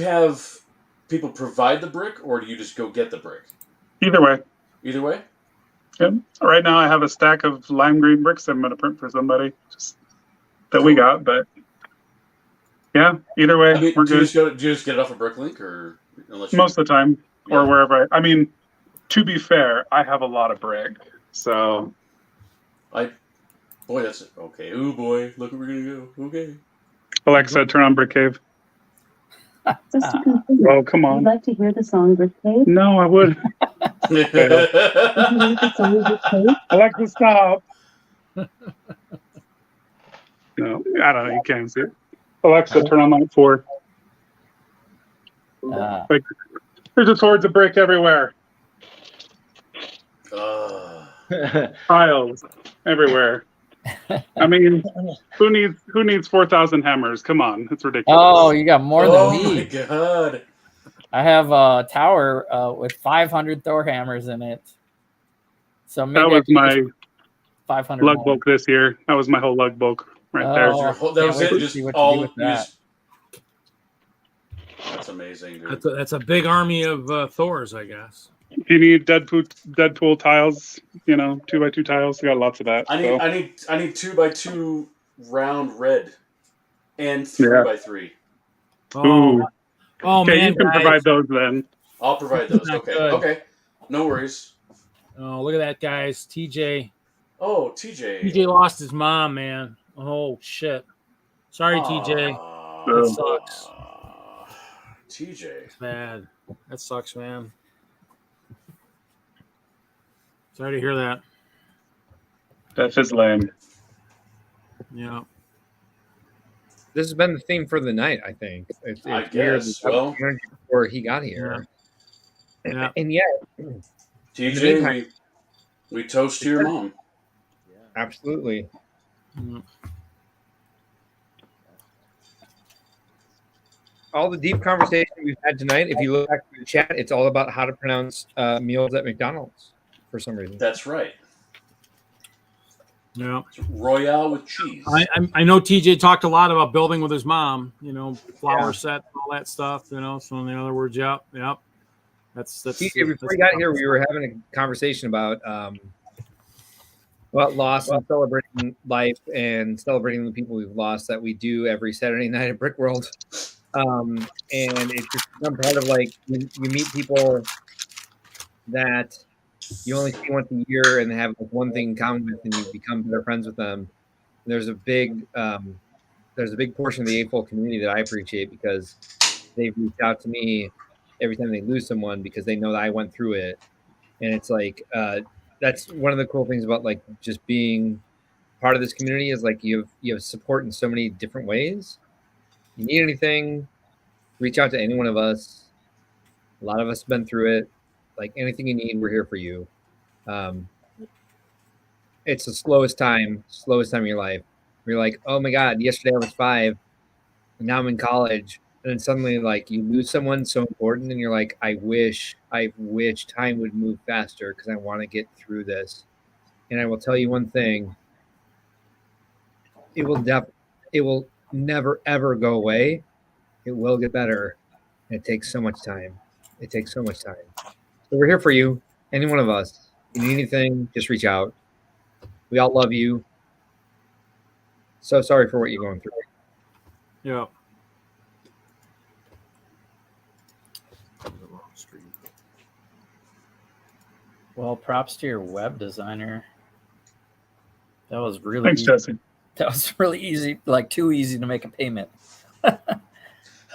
have people provide the brick, or do you just go get the brick? Either way. Either way. Yep. Right now, I have a stack of lime green bricks that I'm going to print for somebody that we got, but yeah, either way, I mean, we're do good. you just get it off a BrickLink, or Most of the time, or wherever. I mean, to be fair, I have a lot of brick, so. Boy, that's okay. Oh boy, look where we're gonna go. Okay. Alexa, turn on Brick Cave. Just to confirm, well, come on. Would you like to hear the song Brick Cave? No, I would. Would you like the song Brick Cave? Alexa, stop. No, I don't know. You can't see it. Alexa, turn on light 4. Like, there's just hordes of brick everywhere. Piles everywhere. I mean, who needs 4,000 hammers? Come on, it's ridiculous. Oh, you got more than me. Oh my god! I have a tower with 500 Thor hammers in it. So maybe that was my 500 lug bulk this year. That was my whole lug bulk right there. That was it. Just all. That's amazing, dude. That's a big army of Thors, I guess. If you need Deadpool tiles, 2x2 tiles, you got lots of that. I need 2x2 round red and 3x3. Ooh. Oh okay, man, you can provide those then. I'll provide those. Okay. Good. Okay. No worries. Oh, look at that, guys. TJ. Oh, TJ. TJ lost his mom, man. Oh shit. Sorry, TJ. That sucks. TJ. It's bad. That sucks, man. Sorry to hear that. Death is lame. Yeah. This has been the theme for the night, I think. It's I weird guess. that Well, before he got here. Yeah. And yet, TJ, we toast to your mom. Absolutely. Mm. All the deep conversation we've had tonight, if you look back to the chat, it's all about how to pronounce meals at McDonald's for some reason. That's right. Yeah. Royale with cheese. I know TJ talked a lot about building with his mom, flower set, all that stuff, So in other words, yep. That's TJ, before we got here, we were having a conversation about loss and celebrating life and celebrating the people we've lost that we do every Saturday night at Brick World. And it's just some part of like you meet people that you only see once a year and they have like one thing in common with, and you become better friends with them. And there's a big portion of the AFOL community that I appreciate because they've reached out to me every time they lose someone because they know that I went through it. And it's like that's one of the cool things about like just being part of this community is like you have support in so many different ways. You need anything, reach out to any one of us. A lot of us have been through it. Like anything you need, we're here for you. It's the slowest time of your life. You're like, oh my God, yesterday I was 5, and now I'm in college. And then suddenly like you lose someone so important and you're like, I wish time would move faster because I want to get through this. And I will tell you one thing. It will never ever go away. It will get better. And it takes so much time. So we're here for you. Any one of us. If you need anything, just reach out. We all love you. So sorry for what you're going through. Yeah. Well, props to your web designer. That was really Thanks, Jesse. That was really easy, like too easy to make a payment.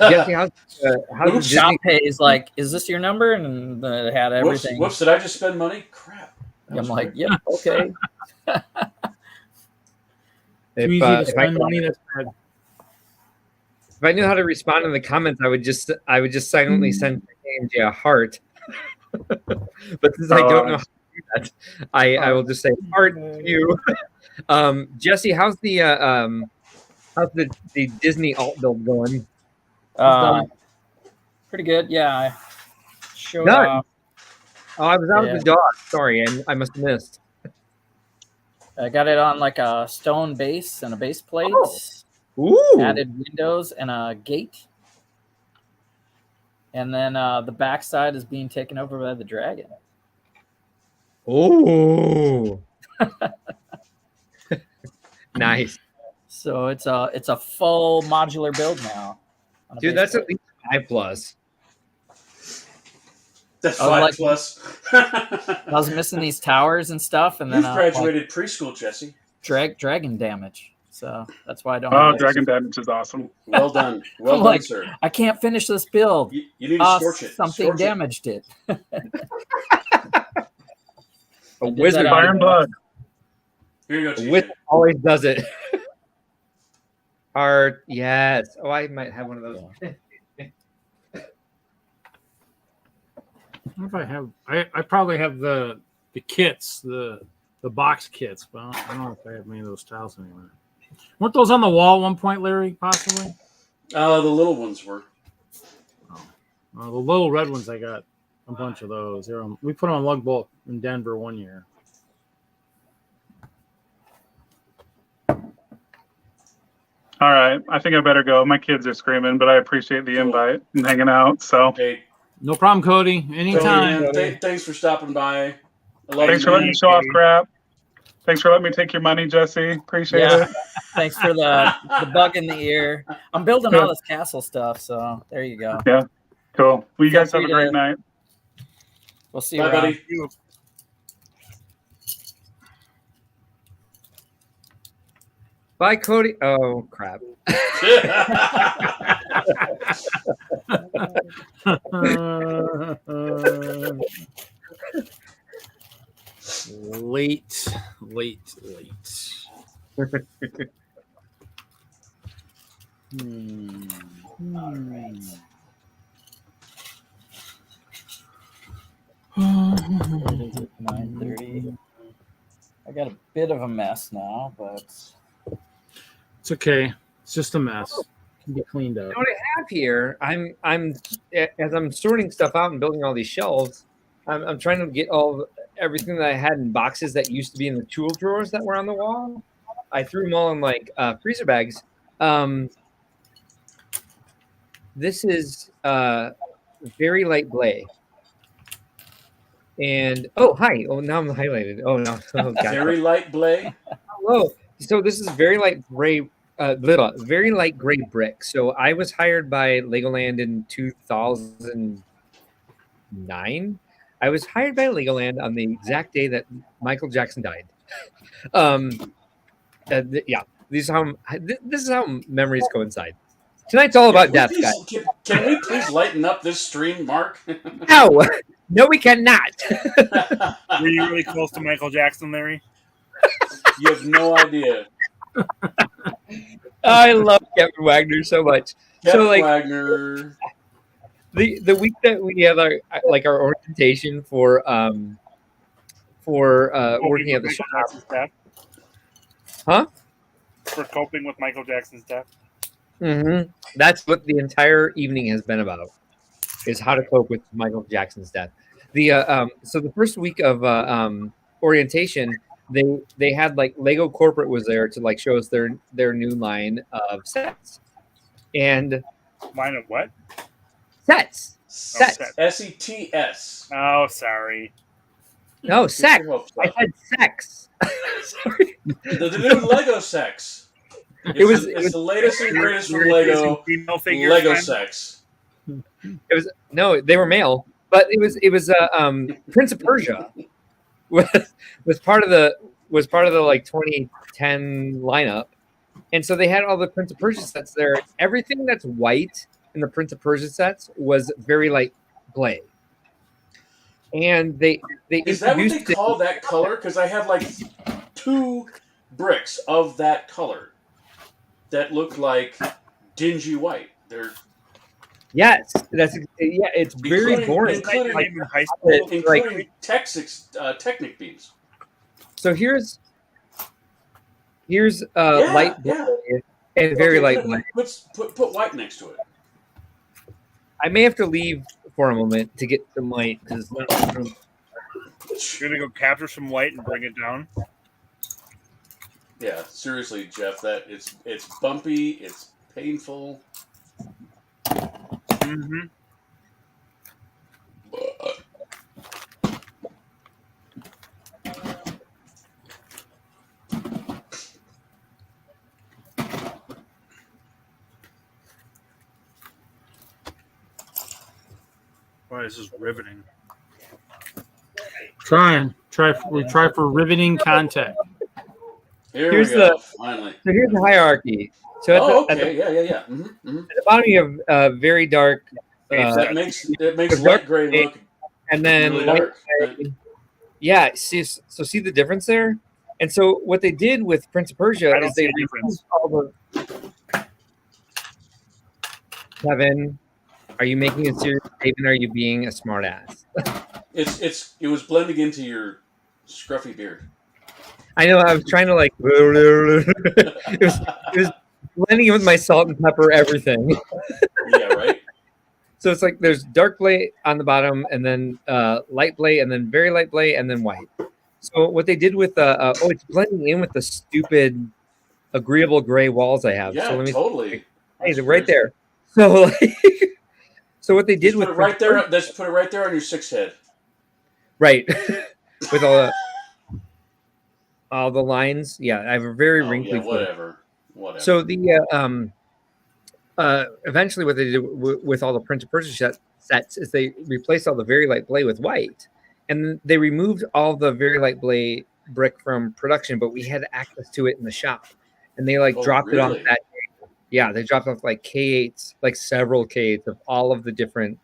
Jesse, how's the Shop Disney? pays like, is this your number? And it had everything. Whoops, did I just spend money? Crap. I'm like, yep, okay. Too easy to spend money. That's bad. If I knew how to respond in the comments, I would just silently send AMJ a heart. But since I don't know how to do that, I will just say heart to you. Jesse, how's the Disney alt build going? Pretty good. Yeah. I showed Done. off. Oh, I was out of the dog. Sorry, I must have missed. I got it on like a stone base and a base plate. Ooh. Added windows and a gate. And then the backside is being taken over by the dragon. Oh. Nice. So it's a full modular build now. Dude, that's at least 5+. That's I was 5+. I was missing these towers and stuff, and You've then graduated preschool, Jesse. dragon damage. So that's why I don't. Oh, dragon damage is awesome. Well done. Well done, like, sir. I can't finish this build. You need to scorch it. Something Scorch it. damaged it. A wizard. Fire and blood. Here you go, TJ. Wizard always does it. Heart, yes. Oh, I might have one of those. I don't know if I have. I probably have the kits, the box kits, but I don't know if I have many of those tiles anywhere. Weren't those on the wall at one point, Larry? Possibly. The little ones were. The little red ones, I got a bunch of those. We put them on Lug Bolt in Denver one year. All right, I think I better go. My kids are screaming, but I appreciate the invite and hanging out. So, Hey, No problem, Cody. Anytime. thanks for stopping by. I love thanks you, for letting man. me show off crap. Thanks for letting me take your money, Jesse. Appreciate it. Thanks for the bug in the ear. I'm building all this castle stuff, so there you go. Yeah, cool. Well, you Feel guys have a free great to- night. We'll see you Bye, around. buddy. Bye, Cody. Oh, crap. Late. It is 9:30. I got a bit of a mess now, but It's okay. It's just a mess. It can be cleaned up. You know what I have here? I'm as I'm sorting stuff out and building all these shelves. I'm trying to get everything that I had in boxes that used to be in the tool drawers that were on the wall. I threw them all in like freezer bags. This is very light gray. And hi. Oh, now I'm highlighted. Oh no. Oh, God. Very light blade. Hello. So this is very light gray, very light gray brick. So I was hired by Legoland in 2009. I was hired by Legoland on the exact day that Michael Jackson died. Yeah, this is how memories coinside. Tonight's all about death, guys. Can we please lighten up this stream, Mark? No, we cannot. Were you really close to Michael Jackson, Larry? You have no idea. I love Kevin Wagner so much. Kevin so like Wagner. the week that we have our orientation for working at the shop. Huh? For coping with Michael Jackson's death. Mm-hmm. That's what the entire evening has been about, is how to cope with Michael Jackson's death. So the first week of orientation, they had like Lego Corporate was there to like show us their new line of sets. And Line of what? sets. SETS. Oh, sorry. No, sex. I said sex. Sorry. The new Lego sex. It's the latest and greatest from Lego. Lego sex. No, they were male, but it was Prince of Persia was part of the like 2010 lineup, and so they had all the Prince of Persia sets there. Everything that's white in the Prince of Persia sets was very light gray. And they Is that what they introduced call that color? Because I have like 2 bricks of that color that look like dingy white. They're Yes, it's very boring. including high school, including Technic beams. So here's light blue and very light blue. Put white next to it. I may have to leave for a moment to get some light because you're gonna go capture some white and bring it down. Yeah, seriously, Jeff, that it's bumpy, it's painful. Mm-hmm. Boy, this is riveting. We try for riveting contact. Here's we go. Finally. So here's the hierarchy. So yeah. Mm-hmm, mm-hmm. At the bottom you have very dark. That makes light gray look. And then really light dark. gray. Yeah. See the difference there. And so what they did with Prince of Persia is they removed all the. Kevin, are you making a serious statement? Or are you being a smartass? It was blending into your scruffy beard. I know. I was trying to like. it was blending in with my salt and pepper everything. Yeah, right. So it's like there's dark blade on the bottom, and then light blade, and then very light blade, and then white. So what they did with it's blending in with the stupid agreeable gray walls I have. Yeah, so let me totally. Hey, right there. So so what they did with put it right there. Let's put it right there on your 6 head. Right, with all the lines. Yeah, I have a very wrinkly. Yeah, whatever. So the eventually what they did with all the Prince of Persia sets is they replaced all the very light blade with white, and they removed all the very light blade brick from production, but we had access to it in the shop, and they dropped it off that day. Yeah, they dropped off like K8s, like several K8s of all of the different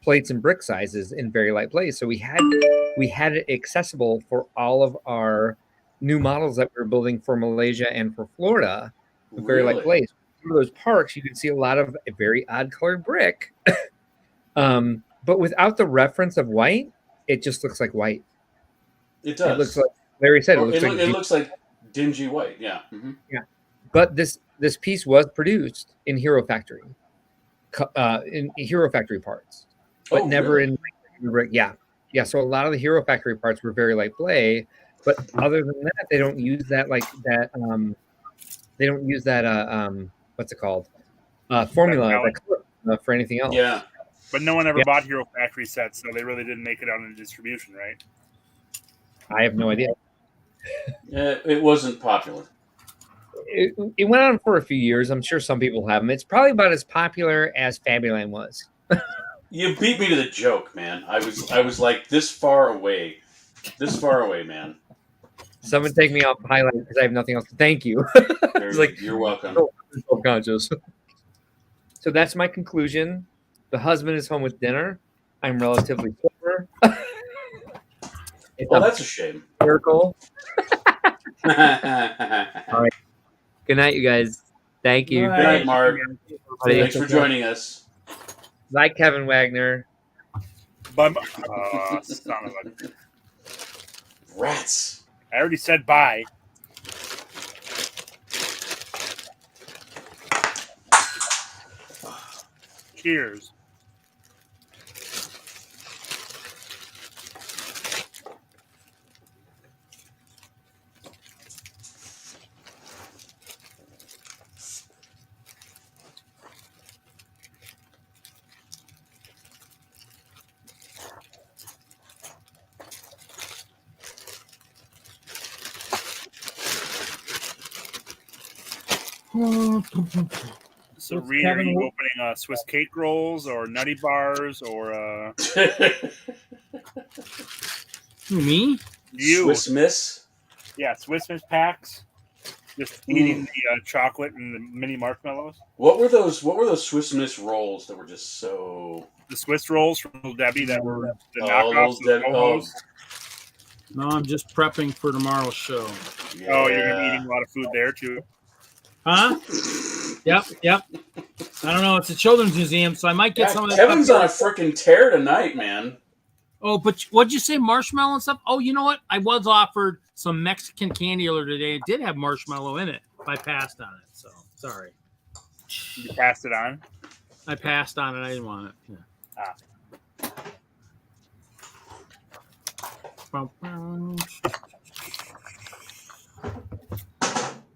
plates and brick sizes in very light blade. So we had it accessible for all of our new models that we were building for Malaysia and for Florida with very light blades. Some of those parks, you can see a lot of a very odd colored brick, but without the reference of white, it just looks like white. It does. It looks like Larry said. It looks like dingy white. Yeah. Mm-hmm. Yeah. But this piece was produced in Hero Factory, in Hero Factory parts, but never in brick. Yeah. Yeah. So a lot of the Hero Factory parts were very light blade. But other than that, they don't use that they don't use that what's it called? Formula for anything else. Yeah. But no one ever bought Hero Factory sets, so they really didn't make it out into distribution, right? I have no idea. It wasn't popular. It went on for a few years. I'm sure some people have them. It's probably about as popular as Fabuland was. You beat me to the joke, man. I was like this far away. Man. Someone take me off the highlight because I have nothing else to thank you. You're welcome. Self-conscious. So that's my conclusion. The husband is home with dinner. I'm relatively sober. That's a shame. Miracle. All right. Good night, you guys. Thank you. Good night, Mark. Thanks for joining us. Like Kevin Wagner. Son of a... Rats. I already said bye. Cheers. So, Reed, are you opening Swiss cake rolls or nutty bars or Me? You? Swiss Miss? Yeah, Swiss Miss packs. Just eating the chocolate and the mini marshmallows. What were those Swiss Miss rolls that were just so? The Swiss rolls from Little Debbie that were the Oh, knockoffs. those Of Ho-Hos. No, I'm just prepping for tomorrow's show. Yeah. Oh, you're gonna be eating a lot of food there too. Huh? Yep. I don't know. It's a children's museum, so I might get some of that. Kevin's on a freaking tear tonight, man. Oh, but what'd you say? Marshmallow and stuff? Oh, you know what? I was offered some Mexican candy earlier today. It did have marshmallow in it. I passed on it, so sorry. You passed it on. I passed on it. I didn't want it. Yeah.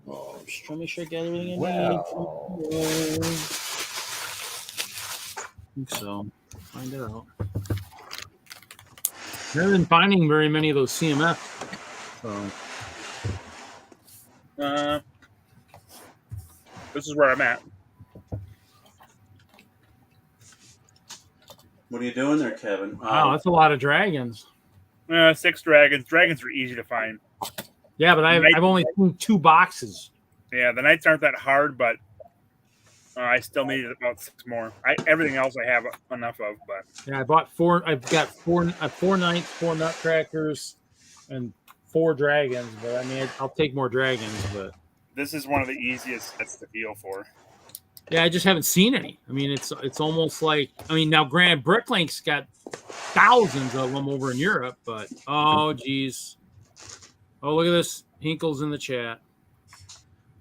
Oh, just trying to make sure I got everything I need. I think so. Find it out. I haven't been finding very many of those CMFs. So. This is where I'm at. What are you doing there, Kevin? Wow, that's a lot of dragons. 6 dragons. Dragons are easy to find. Yeah, but I've only seen 2 boxes. Yeah, the knights aren't that hard, but I still need about 6 more. Everything else I have enough of, but yeah, I bought 4. I've got 4 knights, 4 nutcrackers, and 4 dragons. But I mean, I'll take more dragons. But this is one of the easiest sets to feel for. yeah, I just haven't seen any. I mean, it's almost like now Grand Bricklink's got thousands of them over in Europe, but oh geez, oh look at this. Hinkle's in the chat.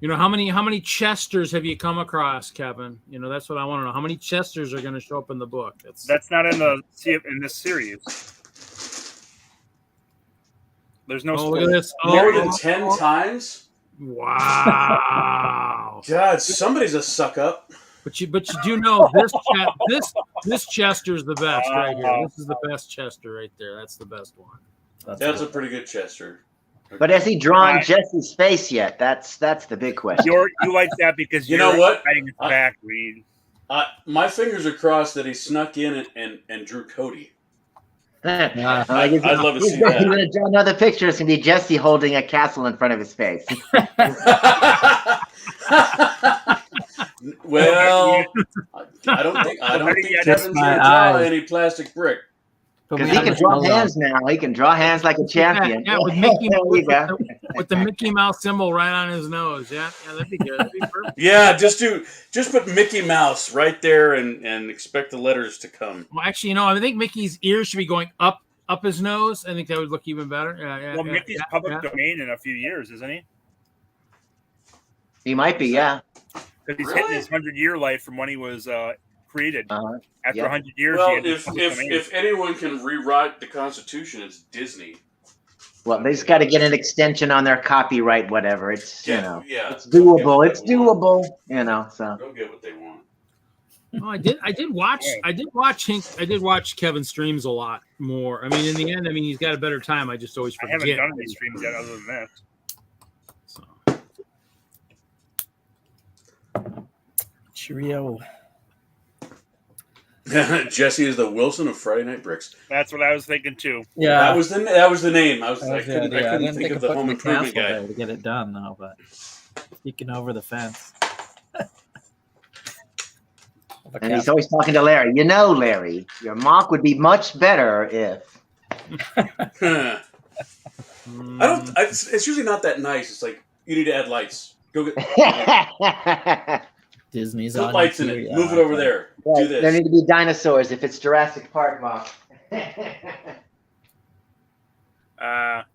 You know, how many Chesters have you come across, Kevin? You know, that's what I want to know. How many Chesters are going to show up in the book? That's not in this series. There's no. Oh, look at this. More than 10 times. Wow. God, somebody's a suck up. But you do know this Chester's the best right here. This is the best Chester right there. That's the best one. That's a pretty good Chester. But has he drawn Jesse's face yet? That's the big question. You like that because you know what? Hiding his back, Reed. My fingers are crossed that he snuck in and drew Cody. I'd love to see that. He's going to draw another picture. It's going to be Jesse holding a castle in front of his face. Well, I don't think Kevin's going to draw any plastic brick. Because he can draw hands now. He can draw hands like a champion. Yeah, with the Mickey Mouse symbol right on his nose. Yeah, that'd be good. That'd be perfect. Yeah, just put Mickey Mouse right there and expect the letters to come. Well, actually, I think Mickey's ears should be going up his nose. I think that would look even better. Yeah. Mickey's public domain in a few years, isn't he? He might be, yeah. Because he's hitting his 100-year life from when he was created. After 100 years, well, if anyone can rewrite the Constitution, it's Disney. Well, they just got to get an extension on their copyright, whatever. It's it's doable. It's doable. So they'll get what they want. Oh, I did watch Kevin streams a lot more. I mean, in the end, he's got a better time. I just always forget. I haven't done any streams yet, other than that. So. Cheerio. Jesse is the Wilson of Friday Night Bricks. That's what I was thinking too. Yeah, that was the name. I couldn't think of the home improvement guy to get it done though, but peeking over the fence. And he's always talking to Larry. Larry, your mock would be much better if. It's usually not that nice. It's like you need to add lights. Go get. Disney's put on lights in it. Move it over there. Right. Do this. There need to be dinosaurs if it's Jurassic Park, mock. Yeah,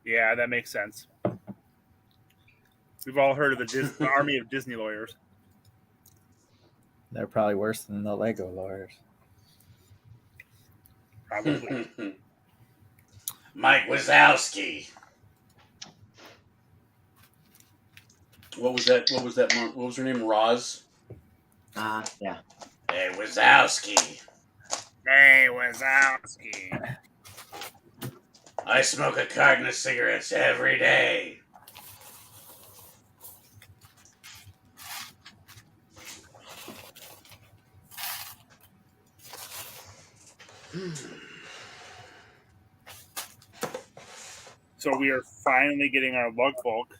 that makes sense. We've all heard of the army of Disney lawyers. They're probably worse than the Lego lawyers. Probably. Mike Wazowski. What was that? What was her name? Roz. Yeah. Hey Wazowski. Hey Wazowski. I smoke a carton of cigarettes every day. So we are finally getting our lug bulk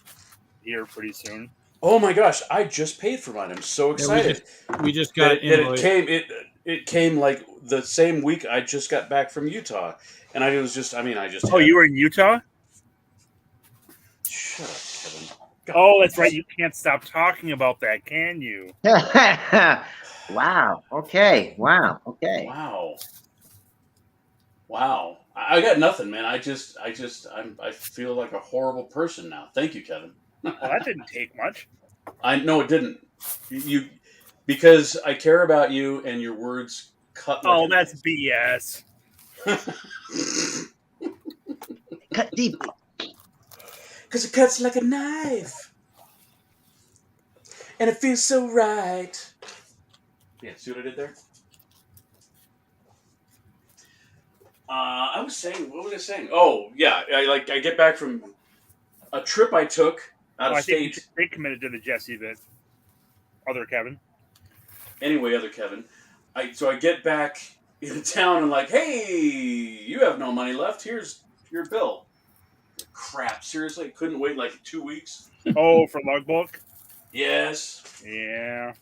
here pretty soon. Oh my gosh! I just paid for mine. I'm so excited. We just got It came like the same week I just got back from Utah, and I was just. I mean, I just. Oh, you were in Utah? Shut up, Kevin. God. Oh, that's right. You can't stop talking about that, can you? Wow. Okay. Wow. Okay. Wow. I got nothing, man. I feel like a horrible person now. Thank you, Kevin. Well, that didn't take much. I know it didn't. You because I care about you and your words cut. Like Oh, that's BS. Cut deeply. Because it cuts like a knife, and it feels so right. Yeah, see what I did there? I was saying, what was I saying? Oh, yeah, I get back from a trip I took out of state. They committed to the Jesse bit. Other Kevin. Anyway, other Kevin. So I get back in town and like, hey, you have no money left. Here's your bill. Crap, seriously? Couldn't wait like 2 weeks? Oh, for logbook? Yes. Yeah.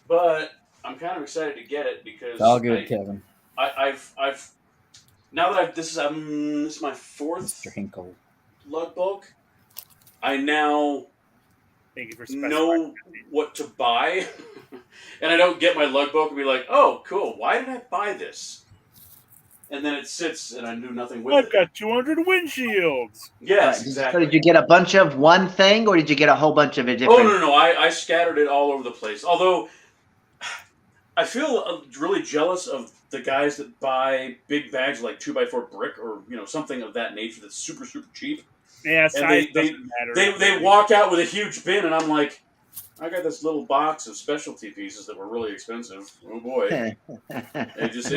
But I'm kind of excited to get it because It's all good, Kevin. I've now that this is my fourth logbook. I now Thank you for know what to buy, and I don't get my logbook and be like, "Oh, cool! Why did I buy this?" And then it sits, and I do nothing with it. I've got 200 windshields. Yes, So exactly. did you get a bunch of one thing, or did you get a whole bunch of a different? Oh no! I scattered it all over the place. Although I feel really jealous of the guys that buy big bags like 2x4 brick or something of that nature that's super cheap. Yeah, size and doesn't matter. They walk out with a huge bin, and I'm like, I got this little box of specialty pieces that were really expensive. Oh boy! They just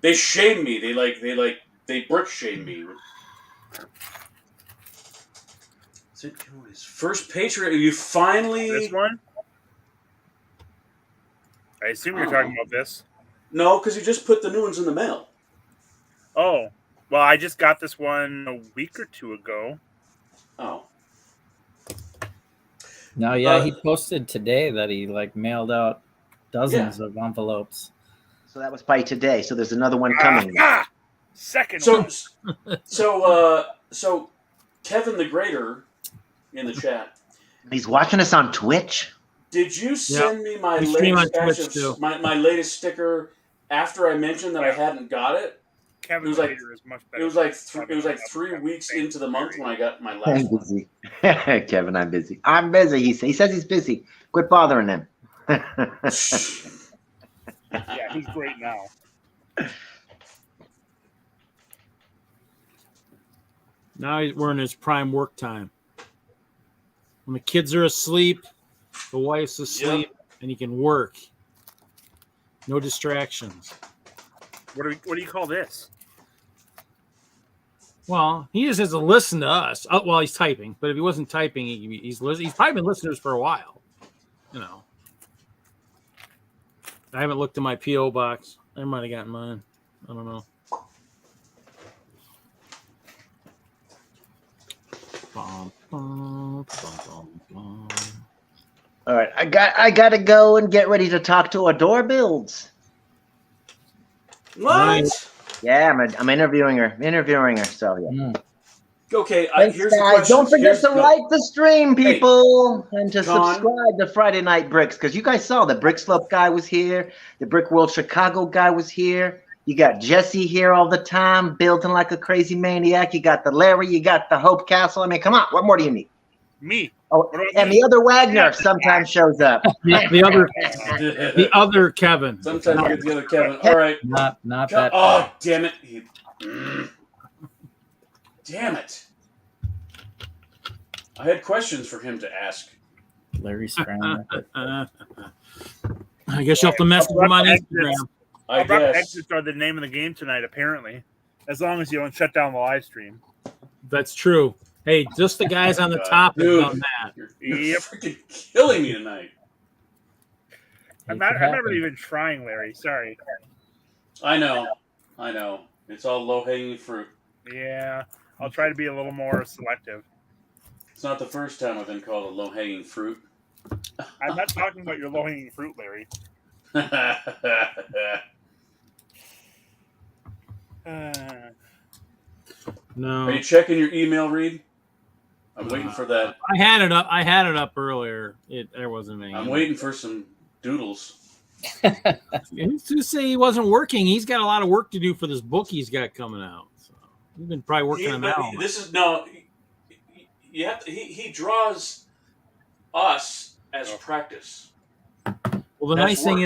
they shame me. They brick shame me. First Patriot, you finally this one. I assume you're talking about this. No, because you just put the new ones in the mail. Oh, well, I just got this one a week or two ago. Oh. No, yeah, he posted today that he mailed out dozens of envelopes. So that was by today. So there's another one coming. Second So, one. So Kevin the Greater in the chat. He's watching us on Twitch. Did you send me my my latest sticker after I mentioned that I hadn't got it? Kevin it was like is much better. It was like 3 weeks into the month when I got my last I'm busy. Kevin, I'm busy. I'm busy. He says he's busy. Quit bothering him. Yeah, he's great now. Now we're in his prime work time. When the kids are asleep, the wife's asleep, and he can work. No distractions. What do you call this? Well, he just has to listen to us while he's typing. But if he wasn't typing, he's probably been listeners for a while. I haven't looked in my P.O. box. I might have gotten mine. I don't know. All right, I gotta go and get ready to talk to our door builds. What? Yeah, I'm interviewing her. So yeah. Okay, thanks, here's guys. the question. Don't forget to like the stream, people, and to John. subscribe to Friday Night Bricks, because you guys saw the Brick Slope guy was here, the Brick World Chicago guy was here. You got Jesse here all the time, building like a crazy maniac. You got the Larry, you got the Hope Castle. I mean, come on, what more do you need? Me. Oh, and the other Wagner sometimes shows up. The other Kevin. Sometimes you get the other Kevin. All right. Not that. Oh, damn it. Damn it. I had questions for him to ask. Larry Scrammer. I guess you'll have to message him on Instagram. I guess. Exits are the name of the game tonight, apparently. As long as you don't shut down the live stream. That's true. Hey, just the guys on the top have done that. You're freaking killing me tonight. I'm not even trying, Larry. Sorry. I know. It's all low-hanging fruit. Yeah, I'll try to be a little more selective. It's not the first time I've been called a low-hanging fruit. I'm not talking about your low-hanging fruit, Larry. No. Are you checking your email, Reed? I'm waiting for that. I had it up. I had it up earlier. There wasn't any. I'm waiting for some doodles. Who's to say he wasn't working? He's got a lot of work to do for this book he's got coming out. So he's been probably working on that. This is no. You have to. He draws us as practice. Well, the nice thing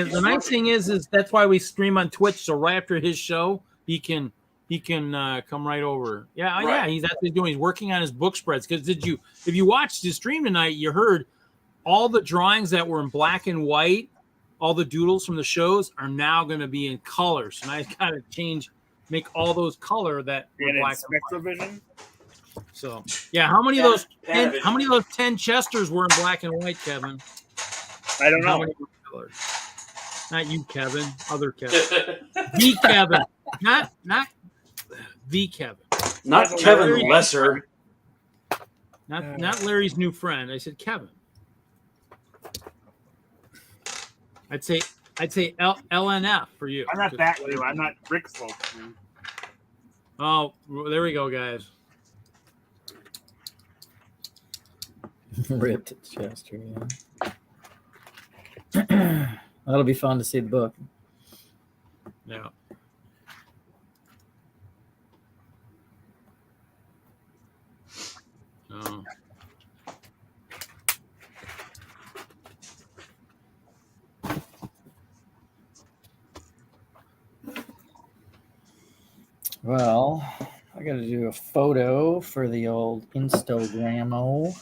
is that's why we stream on Twitch. So right after his show, he can come right over. Yeah, Right. Yeah. He's actually he's working on his book spreads. Because if you watched his stream tonight, you heard all the drawings that were in black and white. All the doodles from the shows are now going to be in color. So now I got to make all those color that were black and white. Vision. So yeah, how many of those 10 Chesters were in black and white, Kevin? I don't know. How many were colors? Not you, Kevin. Other Kevin. The Kevin. Not the Kevin. Not Kevin Lesser. Not Larry's new friend. I said Kevin. I'd say LNF for you. I'm not that new. I'm not Rick Slope. Oh, there we go, guys. Ripped Chester, yeah. That'll be fun to see the book. Yeah. Oh. Well, I got to do a photo for the old Instagramo.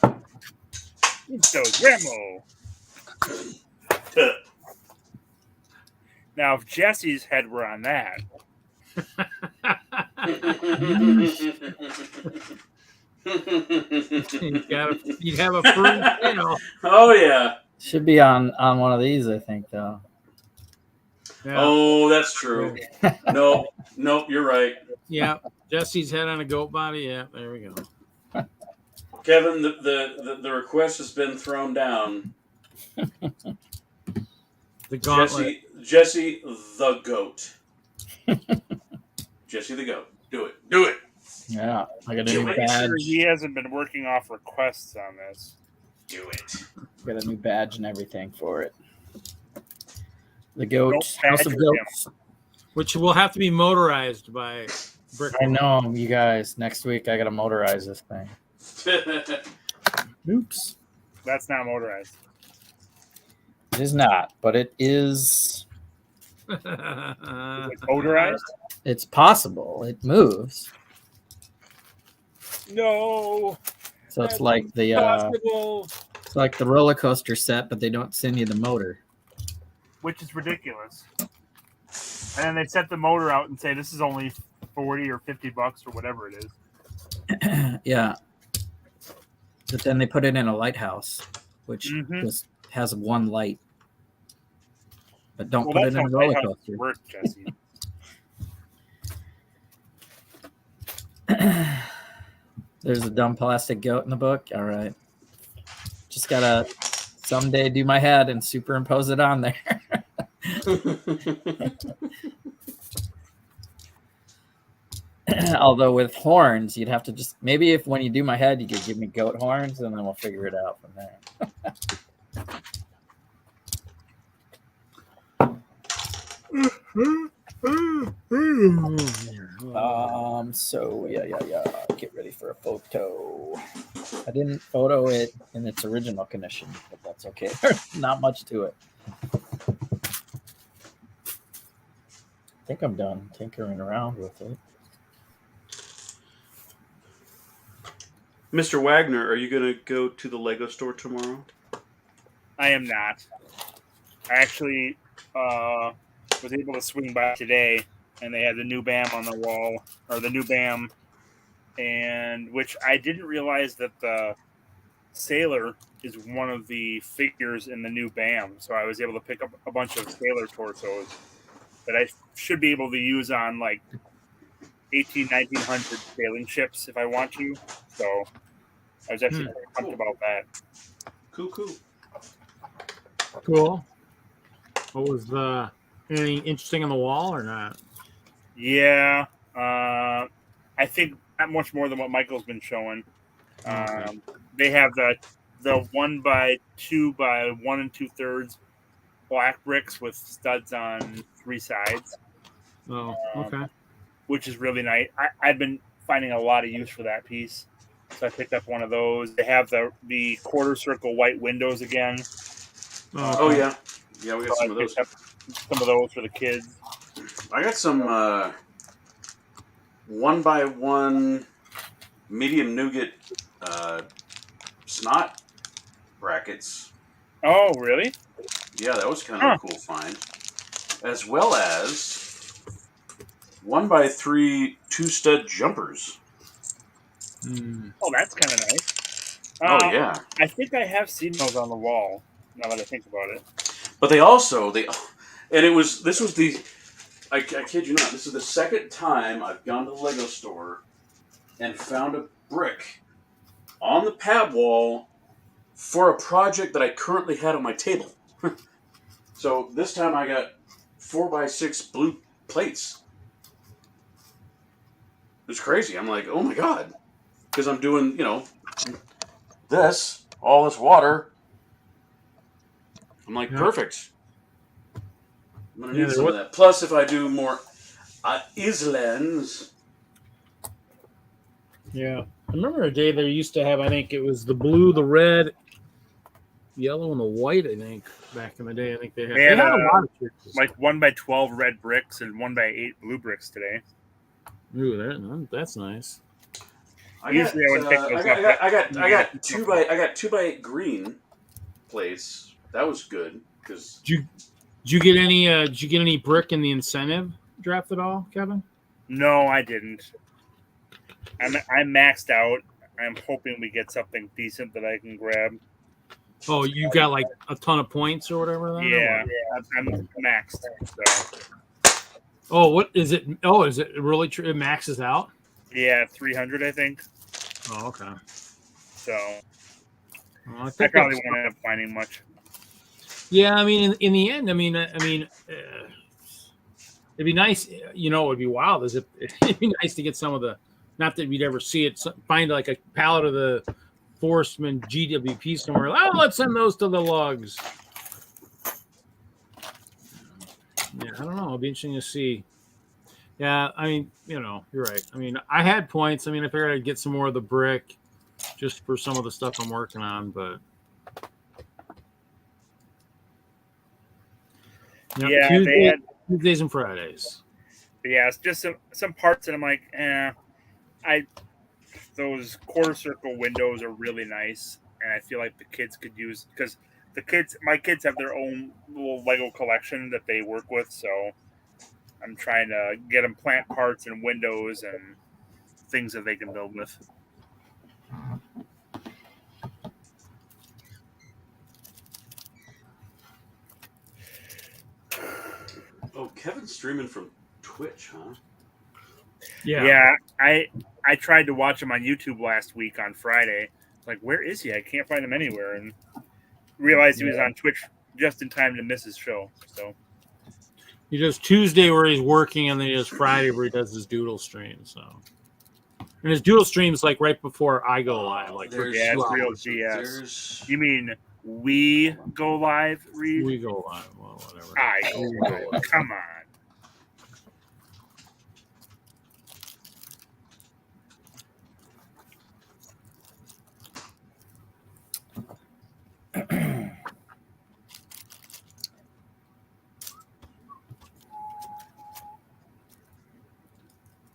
Now, if Jesse's head were on that. You'd have a fruit, Oh yeah. Should be on one of these, I think, though. Yeah. Oh, that's true. Nope, you're right. Yeah, Jesse's head on a goat body. Yeah, there we go. Kevin, the request has been thrown down. The gauntlet. Jesse the goat. Jesse the goat. Do it. Yeah, I got a new Make badge. sure he hasn't been working off requests on this. Do it. Got a new badge and everything for it. The goat, Goat House of badge Goats. Which will have to be motorized by Brick. I know, you guys. Next week, I got to motorize this thing. Oops. That's not motorized. It is not, but it is. Is it motorized? It's possible. It moves. No. So it's like the it's like the roller coaster set, but they don't send you the motor. Which is ridiculous. And then they set the motor out and say this is only $40 or $50 or whatever it is. Yeah. But then they put it in a lighthouse, which just has one light. But don't put it in a roller coaster. Work, Jesse. There's a dumb plastic goat in the book. All right. Just gotta someday do my head and superimpose it on there. Although with horns, you'd have to just maybe if when you do my head, you could give me goat horns, and then we'll figure it out from there. So yeah. Get ready for a photo. I didn't photo it in its original condition, but that's okay. There's not much to it. I think I'm done tinkering around with it. Mr. Wagner, are you going to go to the Lego store tomorrow? I am not. I actually was able to swing by today, and they had the new BAM on the wall, or the new BAM, and which I didn't realize that the Sailor is one of the figures in the new BAM. So I was able to pick up a bunch of Sailor torsos that I should be able to use on like 1900 sailing ships if I want to. So I was actually pumped about that. Cool. Cool. What was anything interesting on the wall or not? Yeah, I think not much more than what Michael's been showing. Okay. They have the 1x2 by 1 2/3 black bricks with studs on 3 sides. Oh, okay. Which is really nice. I've been finding a lot of use for that piece, so I picked up one of those. They have the quarter circle white windows again. Oh yeah, we got So some I of those. picked up some of those for the kids. I got some 1x1 medium nougat snot brackets. Oh, really? Yeah, that was kind of a cool find. As well as 1x3 2-stud jumpers. Oh, that's kind of nice. Oh yeah. I think I have seen those on the wall. Now that I think about it. But I kid you not, this is the second time I've gone to the Lego store and found a brick on the pad wall for a project that I currently had on my table. So this time I got 4x6 blue plates. It was crazy. I'm like, oh my god. Because I'm doing, all this water. I'm like, perfect. I'm going to need some of that. Plus, if I do more islands. Yeah. I remember a day they used to have, I think it was the blue, the red, yellow, and the white, I think, back in the day. I think they had a lot of churches. Like 1x12 red bricks and 1x8 blue bricks today. Ooh, that's nice. I got 2x8 green plates. That was good because. Did you get any brick in the incentive draft at all, Kevin? No, I didn't. I'm maxed out. I'm hoping we get something decent that I can grab. Oh, you got like a ton of points or whatever? Yeah, I'm maxed. So. Oh, what is it? Oh, is it really true? It maxes out? Yeah, 300, I think. Oh, okay. So I probably won't end up finding much. Yeah, I mean, in the end, it'd be nice. It would be wild. It'd be nice to get some of the. Not that we'd ever see it. Find like a pallet of the Forstman GWP somewhere. Oh, let's send those to the lugs. Yeah, I don't know. It'll be interesting to see. Yeah, I mean, you're right. I mean, I had points. I mean, I figured I'd get some more of the brick just for some of the stuff I'm working on, but yeah, Tuesdays and Fridays. But yeah, it's just some parts, and I'm like, those quarter circle windows are really nice, and I feel like the kids could use because my kids have their own little Lego collection that they work with, so I'm trying to get them plant parts and windows and things that they can build with. Oh, Kevin's streaming from Twitch, huh? Yeah. I tried to watch him on YouTube last week on Friday. Like, where is he? I can't find him anywhere, and realized he was on Twitch just in time to miss his show. So he does Tuesday where he's working, and then he does Friday where he does his doodle stream. So, and his doodle stream is like right before I go live. Like, it's real GS. You mean we go live, Reed? We go live. Well, whatever. I go live. Come on.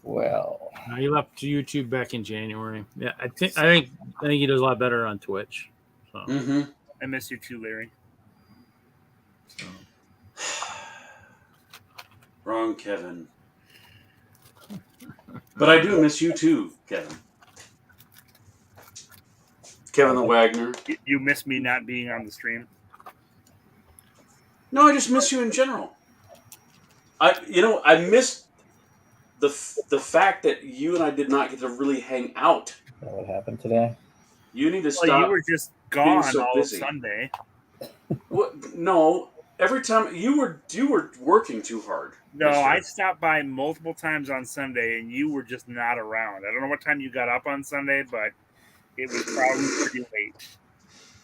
Well, he left YouTube back in January. Yeah, I think he does a lot better on Twitch. So. I miss you too, Larry. So. Wrong, Kevin. But I do miss you too, Kevin. Kevin the Wagner. You miss me not being on the stream? No, I just miss you in general. I miss the fact that you and I did not get to really hang out. what happened today? You need to Well, stop. you were just being gone so all busy. Sunday. What? No. Every time you were working too hard. No, mister. I stopped by multiple times on Sunday, and you were just not around. I don't know what time you got up on Sunday, but it was probably pretty late.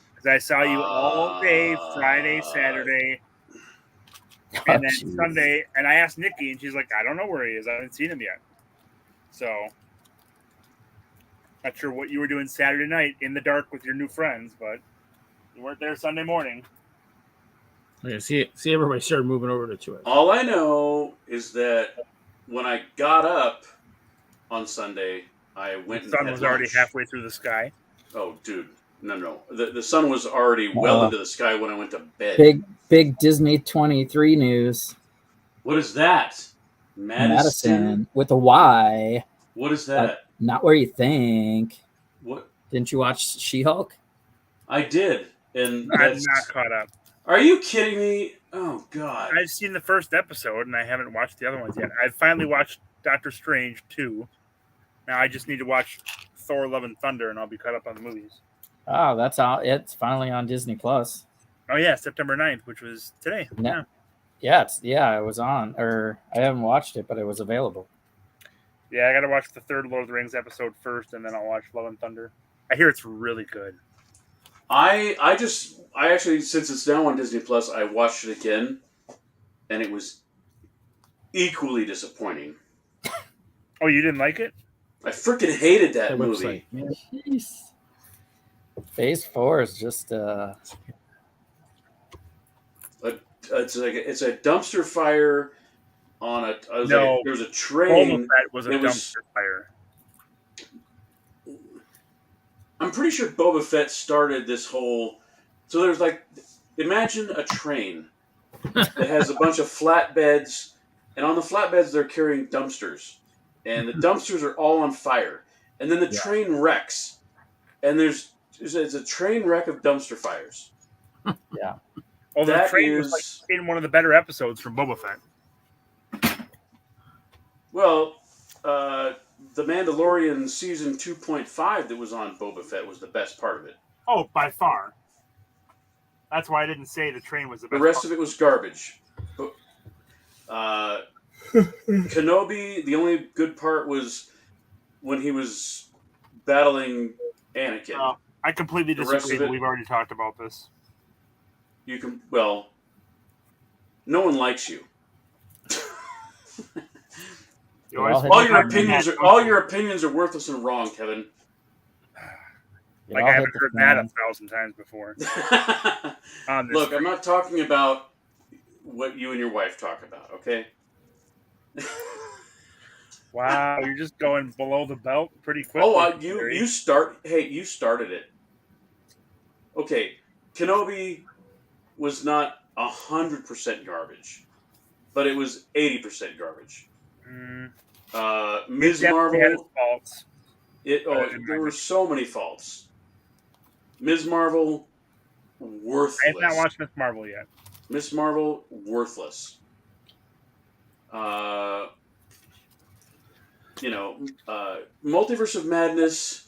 Because I saw you all day, Friday, Saturday, and then jeez. Sunday. And I asked Nikki, and she's like, "I don't know where he is. I haven't seen him yet." So, not sure what you were doing Saturday night in the dark with your new friends, but you weren't there Sunday morning. Yeah, see, everybody started moving over to 2X. All I know is that when I got up on Sunday, I went The and sun had was already lunch. halfway through the sky. Oh, dude. No. The sun was already well into the sky when I went to bed. Big Disney 23 news. What is that? Madison with a Y. What is that? Not where you think. What? Didn't you watch She-Hulk? I did. And I'm that's... not caught up. Are you kidding me? Oh, God. I've seen the first episode, and I haven't watched the other ones yet. I finally watched Doctor Strange 2. Now I just need to watch Thor: Love and Thunder, and I'll be caught up on the movies. Oh, that's out. It's finally on Disney Plus. Oh, yeah, September 9th, which was today. No. Yeah, it was on. Or I haven't watched it, but it was available. Yeah, I got to watch the third Lord of the Rings episode first, and then I'll watch Love and Thunder. I hear it's really good. I actually, since it's now on Disney Plus, I watched it again, and it was equally disappointing. Oh, you didn't like it? I freaking hated that movie. Jeez. Phase 4 is just It's a dumpster fire on a. No, there's a train. Boba Fett was a dumpster fire. I'm pretty sure Boba Fett started this whole. So there's imagine a train that has a bunch of flatbeds, and on the flatbeds they're carrying dumpsters, and the dumpsters are all on fire, and then the train wrecks, and it's a train wreck of dumpster fires. Yeah. Oh, the train was in one of the better episodes from Boba Fett. Well, The Mandalorian season 2.5 that was on Boba Fett was the best part of it. Oh, by far. That's why I didn't say the train was the best. The rest of it was garbage. Kenobi, the only good part was when he was battling Anakin. I completely disagree, but we've already talked about this. No one likes you. All your opinions are worthless and wrong, Kevin. Like I haven't heard that 1,000 times before. Look, I'm not talking about what you and your wife talk about, okay? Wow, you're just going below the belt pretty quickly. Oh, you started it. Okay, Kenobi was not 100% garbage, but it was 80% garbage. Ms. Marvel had its faults. There were so many faults. Ms. Marvel, worthless. I have not watched Ms. Marvel yet. Ms. Marvel, worthless. Multiverse of Madness.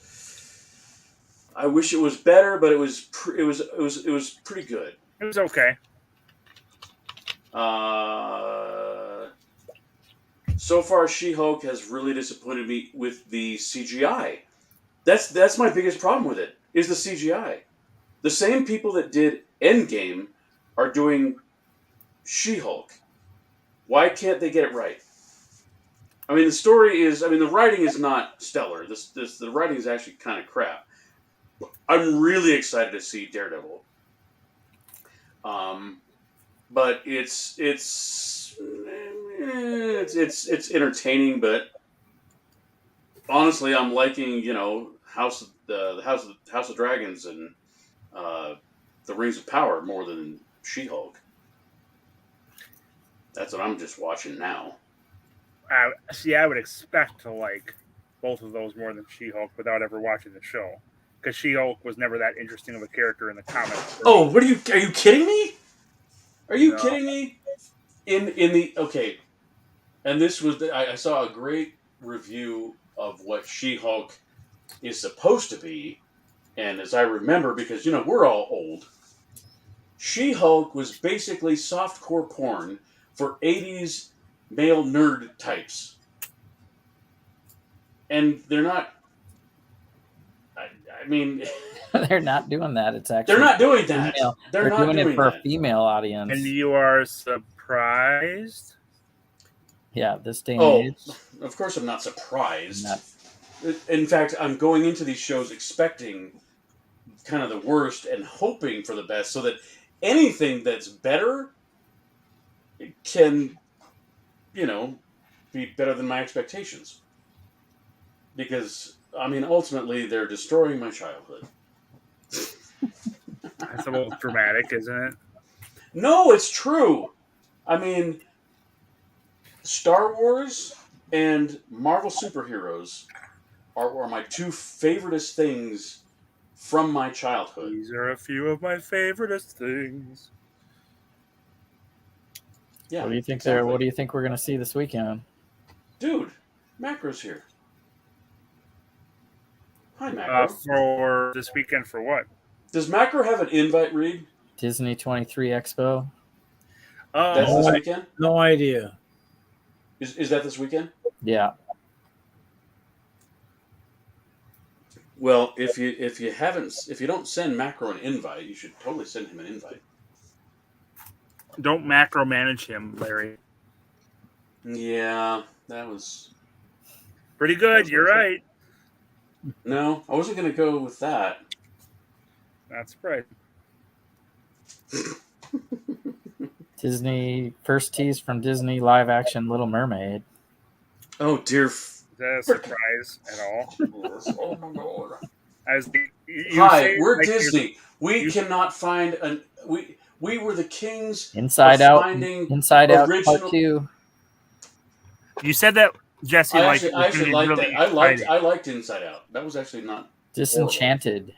I wish it was better, but it was pretty good. It was okay. So far, She-Hulk has really disappointed me with the CGI. That's my biggest problem with it, is the CGI. The same people that did Endgame are doing She-Hulk. Why can't they get it right? I mean, the writing is not stellar. The writing is actually kind of crap. I'm really excited to see Daredevil. But it's entertaining, but honestly, I'm liking House of Dragons and the Rings of Power more than She-Hulk. That's what I'm just watching now. I would expect to like both of those more than She-Hulk without ever watching the show, because She-Hulk was never that interesting of a character in the comics. Oh, are you kidding me? Are you kidding me? And this was I saw a great review of what She-Hulk is supposed to be, And as I remember, because, we're all old, She-Hulk was basically softcore porn for 80s male nerd types. And they're not... I mean... They're not doing that. It's actually... They're not doing that. Female. They're not doing it for that. a female audience. And you are surprised? Yeah, this day and age. Of course I'm not surprised. In fact, I'm going into these shows expecting kind of the worst and hoping for the best, so that anything that's better can, be better than my expectations. Because, ultimately, they're destroying my childhood. That's a little dramatic, isn't it? No, it's true. Star Wars and Marvel superheroes are my two favoriteest things from my childhood. These are a few of my favoriteest things. Yeah. What do you think there? What do you think we're gonna see this weekend? Dude, Macro's here. Hi, Macro. For this weekend, for what? Does Macro have an invite, Reed? Disney 23 Expo. That's this weekend? No idea. Is that this weekend? Yeah. Well, if you don't send Macro an invite, you should totally send him an invite. Don't macro manage him, Larry. Yeah, that was pretty good. You're right. No, I wasn't going to go with that. That's right. Disney first tease from Disney live action Little Mermaid. Oh dear! Is that a surprise at all? Oh my god! Hi, we're Disney. We cannot find an we were the kings. Inside Out. Inside Out original... Part 2. You said that, Jesse. I actually liked that. I liked Inside Out. That was actually not Disenchanted. Horrible.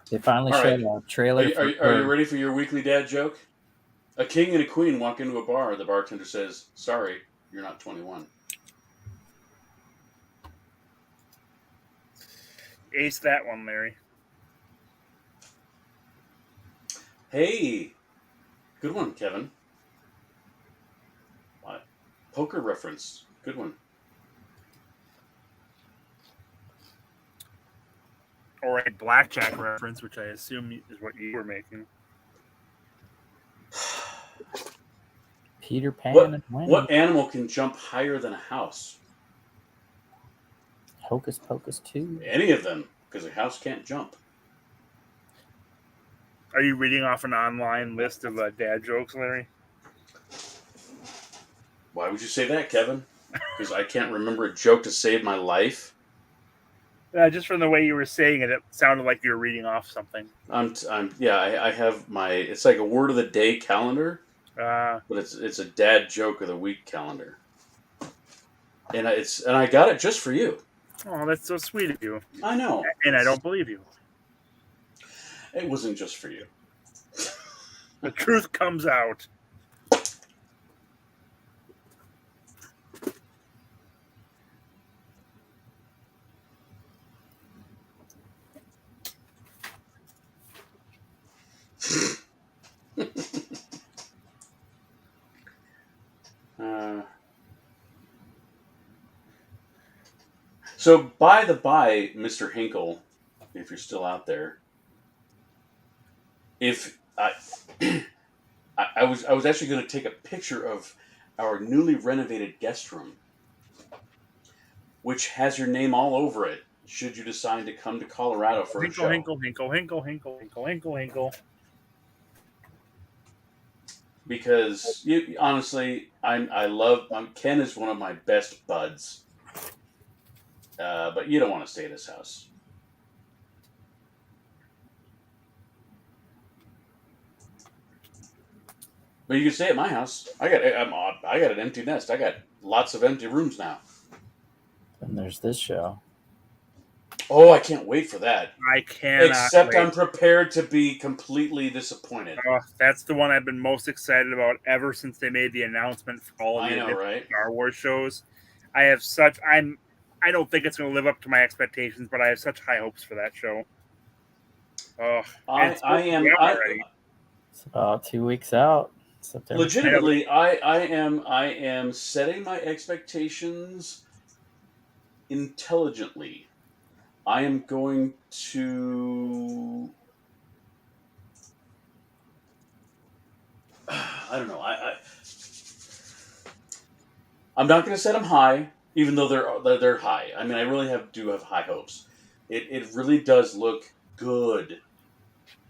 They finally showed a trailer. Are you ready for your weekly dad joke? A king and a queen walk into a bar. The bartender says, "Sorry, you're not 21." Ace that one, Larry. Hey, good one, Kevin. Poker reference. Good one. Or a blackjack reference, which I assume is what you were making. Peter Pan and Wendy. What animal can jump higher than a house? Hocus Pocus 2. Any of them, because a house can't jump. Are you reading off an online list of dad jokes, Larry? Why would you say that, Kevin? Because I can't remember a joke to save my life? Just from the way you were saying it, it sounded like you were reading off something. I have my. It's like a word of the day calendar, but it's a dad joke of the week calendar, and I got it just for you. Oh, that's so sweet of you. I know, and I don't believe you. It wasn't just for you. The truth comes out. So, by the by, Mr. Hinkle, if you're still out there, if I was actually going to take a picture of our newly renovated guest room, which has your name all over it. Should you decide to come to Colorado for a show? Hinkle. Because honestly, I love Ken is one of my best buds. But you don't want to stay at his house. But you can stay at my house. I got an empty nest. I got lots of empty rooms now. And there's this show. Oh, I can't wait for that. I cannot Except wait. I'm prepared to be completely disappointed. That's the one I've been most excited about ever since they made the announcement for all of I the know, different right? Star Wars shows. I don't think it's going to live up to my expectations, but I have such high hopes for that show. Oh, I am already. It's about 2 weeks out. September. legitimately I am setting my expectations intelligently. I am going to I don't know. I'm not going to set them high, even though they're high. I mean, I really do have high hopes. It really does look good,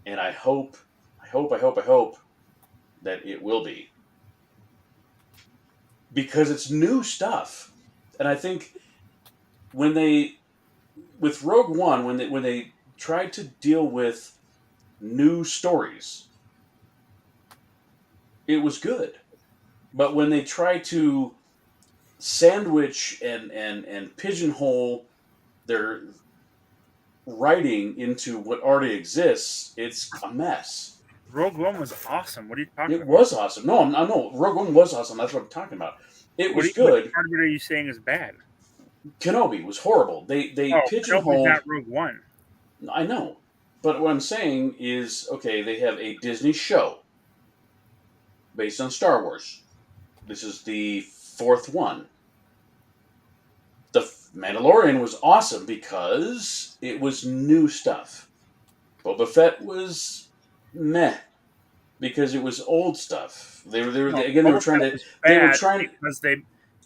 and I hope that it will be, because it's new stuff. And I think with Rogue One, when they tried to deal with new stories, it was good. But when they try to sandwich and pigeonhole their writing into what already exists, it's a mess. Rogue One was awesome. What are you talking about? It was awesome. No, I know Rogue One was awesome. That's what I'm talking about. It was good. What part of it are you saying is bad? Kenobi was horrible. They pigeonholed. Kenobi's not Rogue One. I know, but what I'm saying is, okay, they have a Disney show based on Star Wars. This is the 4th one. The Mandalorian was awesome because it was new stuff. Boba Fett was meh because it was old stuff. They were trying because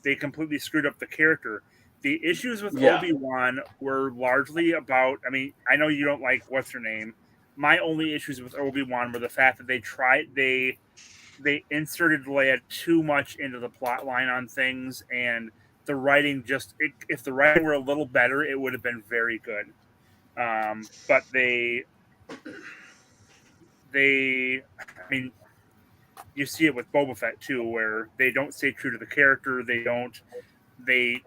they completely screwed up the character. The issues with Yeah. Obi-Wan were largely about. I mean, I know you don't like what's her name. My only issues with Obi-Wan were the fact that they inserted Leia too much into the plot line on things, and the writing if the writing were a little better, it would have been very good. But I mean, you see it with Boba Fett too, where they don't stay true to the character. They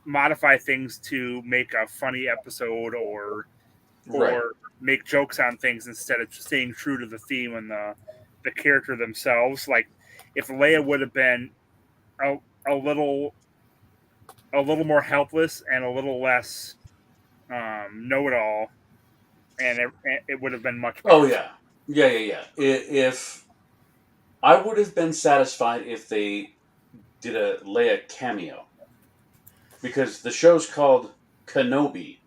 modify things to make a funny episode or make jokes on things instead of staying true to the theme and the character themselves. Like if Leia would have been a little more helpless and a little less know-it-all, and it would have been much better. Oh yeah. If I would have been satisfied if they did a Leia cameo, because the show's called Kenobi,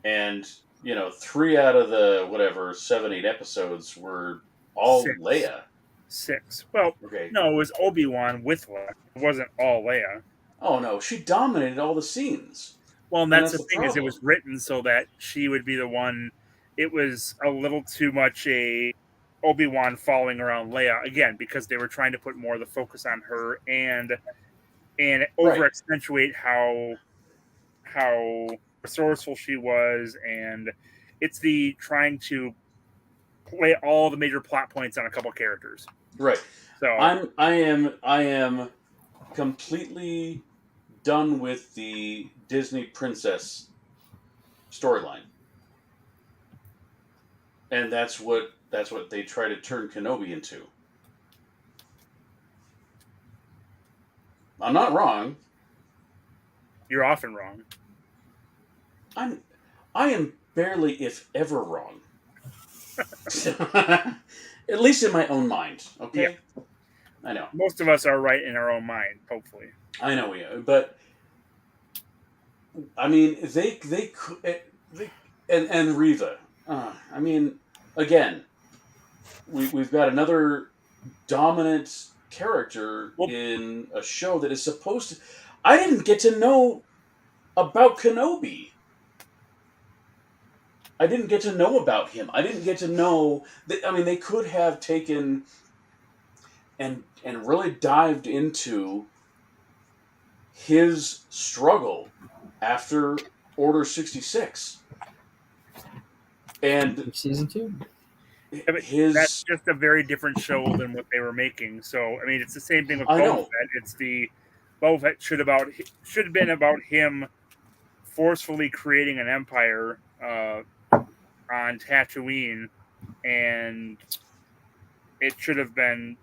and 3 out of the 7, 8 episodes were all 6. Leia. 6. Well, Okay. no, it was Obi-Wan with Leia. It wasn't all Leia. Oh no, she dominated all the scenes. Well, and that's the thing, problem. is it was written so that she would be the one. It was a little too much a Obi-Wan following around Leia, again, because they were trying to put more of the focus on her and over accentuate how resourceful she was, and it's the trying to play all the major plot points on a couple characters. Right. So I am completely done with the Disney princess storyline, and that's what they try to turn Kenobi into. I'm not wrong. You're often wrong. I am barely, if ever, wrong. At least in my own mind. Okay. Yeah. I know. Most of us are right in our own mind, hopefully. I know we are, but I mean, they could, and Riva. I mean, again, we've got another dominant character in a show that is supposed to. I didn't get to know about Kenobi. I didn't get to know about him. I didn't get to know that. I mean, they could have taken and really dived into his struggle after Order 66. And season 2. That's just a very different show than what they were making. So I mean, it's the same thing with Boba Fett. It's the Boba Fett should have been about him forcefully creating an empire on Tatooine, and it should have been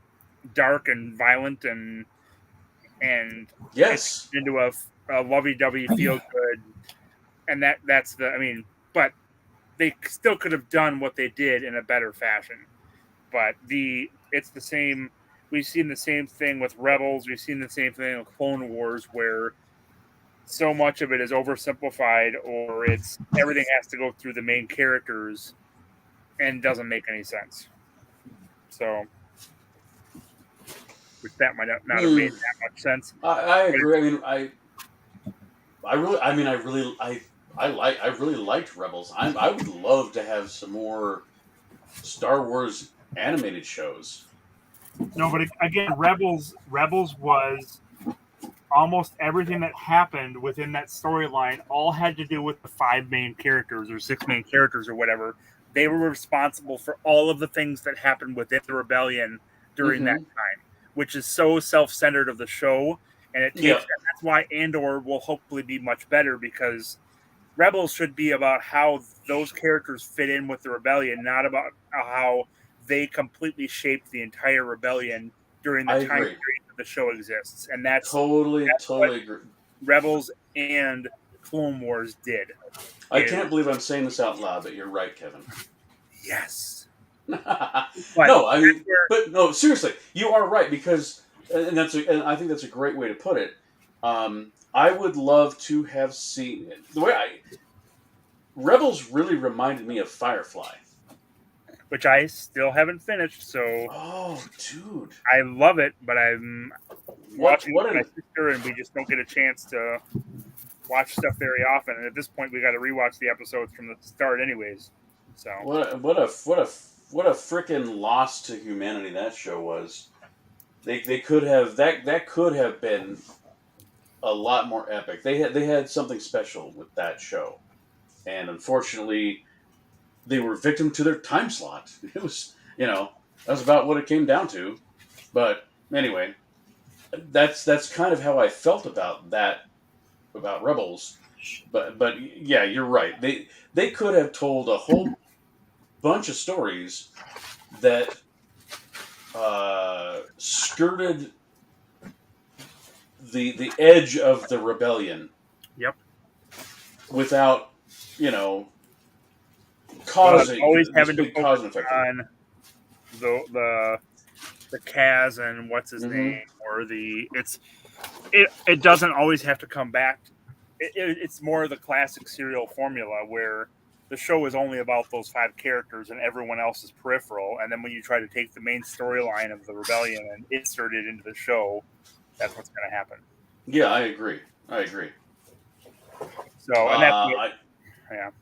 dark and violent and Yes. into a lovey-dovey feel good, and that's the. I mean, but they still could have done what they did in a better fashion. But it's the same. We've seen the same thing with Rebels. We've seen the same thing with Clone Wars, where so much of it is oversimplified, or it's everything has to go through the main characters and doesn't make any sense. So, which that might not have made that much sense. I agree. I mean, I really liked Rebels. I would love to have some more Star Wars animated shows. No, but again, Rebels was almost everything that happened within that storyline all had to do with the 5 main characters or 6 main characters or whatever. They were responsible for all of the things that happened within the rebellion during that time, which is so self-centered of the show. And it takes, and that's why Andor will hopefully be much better, because Rebels should be about how those characters fit in with the rebellion, not about how they completely shaped the entire rebellion during the time period that the show exists. And that's totally agree. Rebels and Clone Wars did. I can't believe I'm saying this out loud, but you're right, Kevin. Yes. No, seriously, you are right, because, and I think that's a great way to put it. I would love to have seen Rebels really reminded me of Firefly, which I still haven't finished. So, oh, dude, I love it, but I'm watching with my sister, and we just don't get a chance to watch stuff very often. And at this point, we got to rewatch the episodes from the start, anyways. So, what a freaking loss to humanity that show was. They could have that could have been a lot more epic. They had something special with that show, and unfortunately, they were victim to their time slot. It was, that was about what it came down to. But anyway, that's kind of how I felt about Rebels. But yeah, you're right. They could have told a whole bunch of stories that skirted the edge of the rebellion. Yep. Without, causing always having big to cause and focus effect on the Kaz and what's his name, or it doesn't always have to come back. It's more of the classic serial formula where the show is only about those 5 characters and everyone else is peripheral. And then when you try to take the main storyline of the rebellion and insert it into the show, that's what's going to happen. Yeah, I agree. So, and that's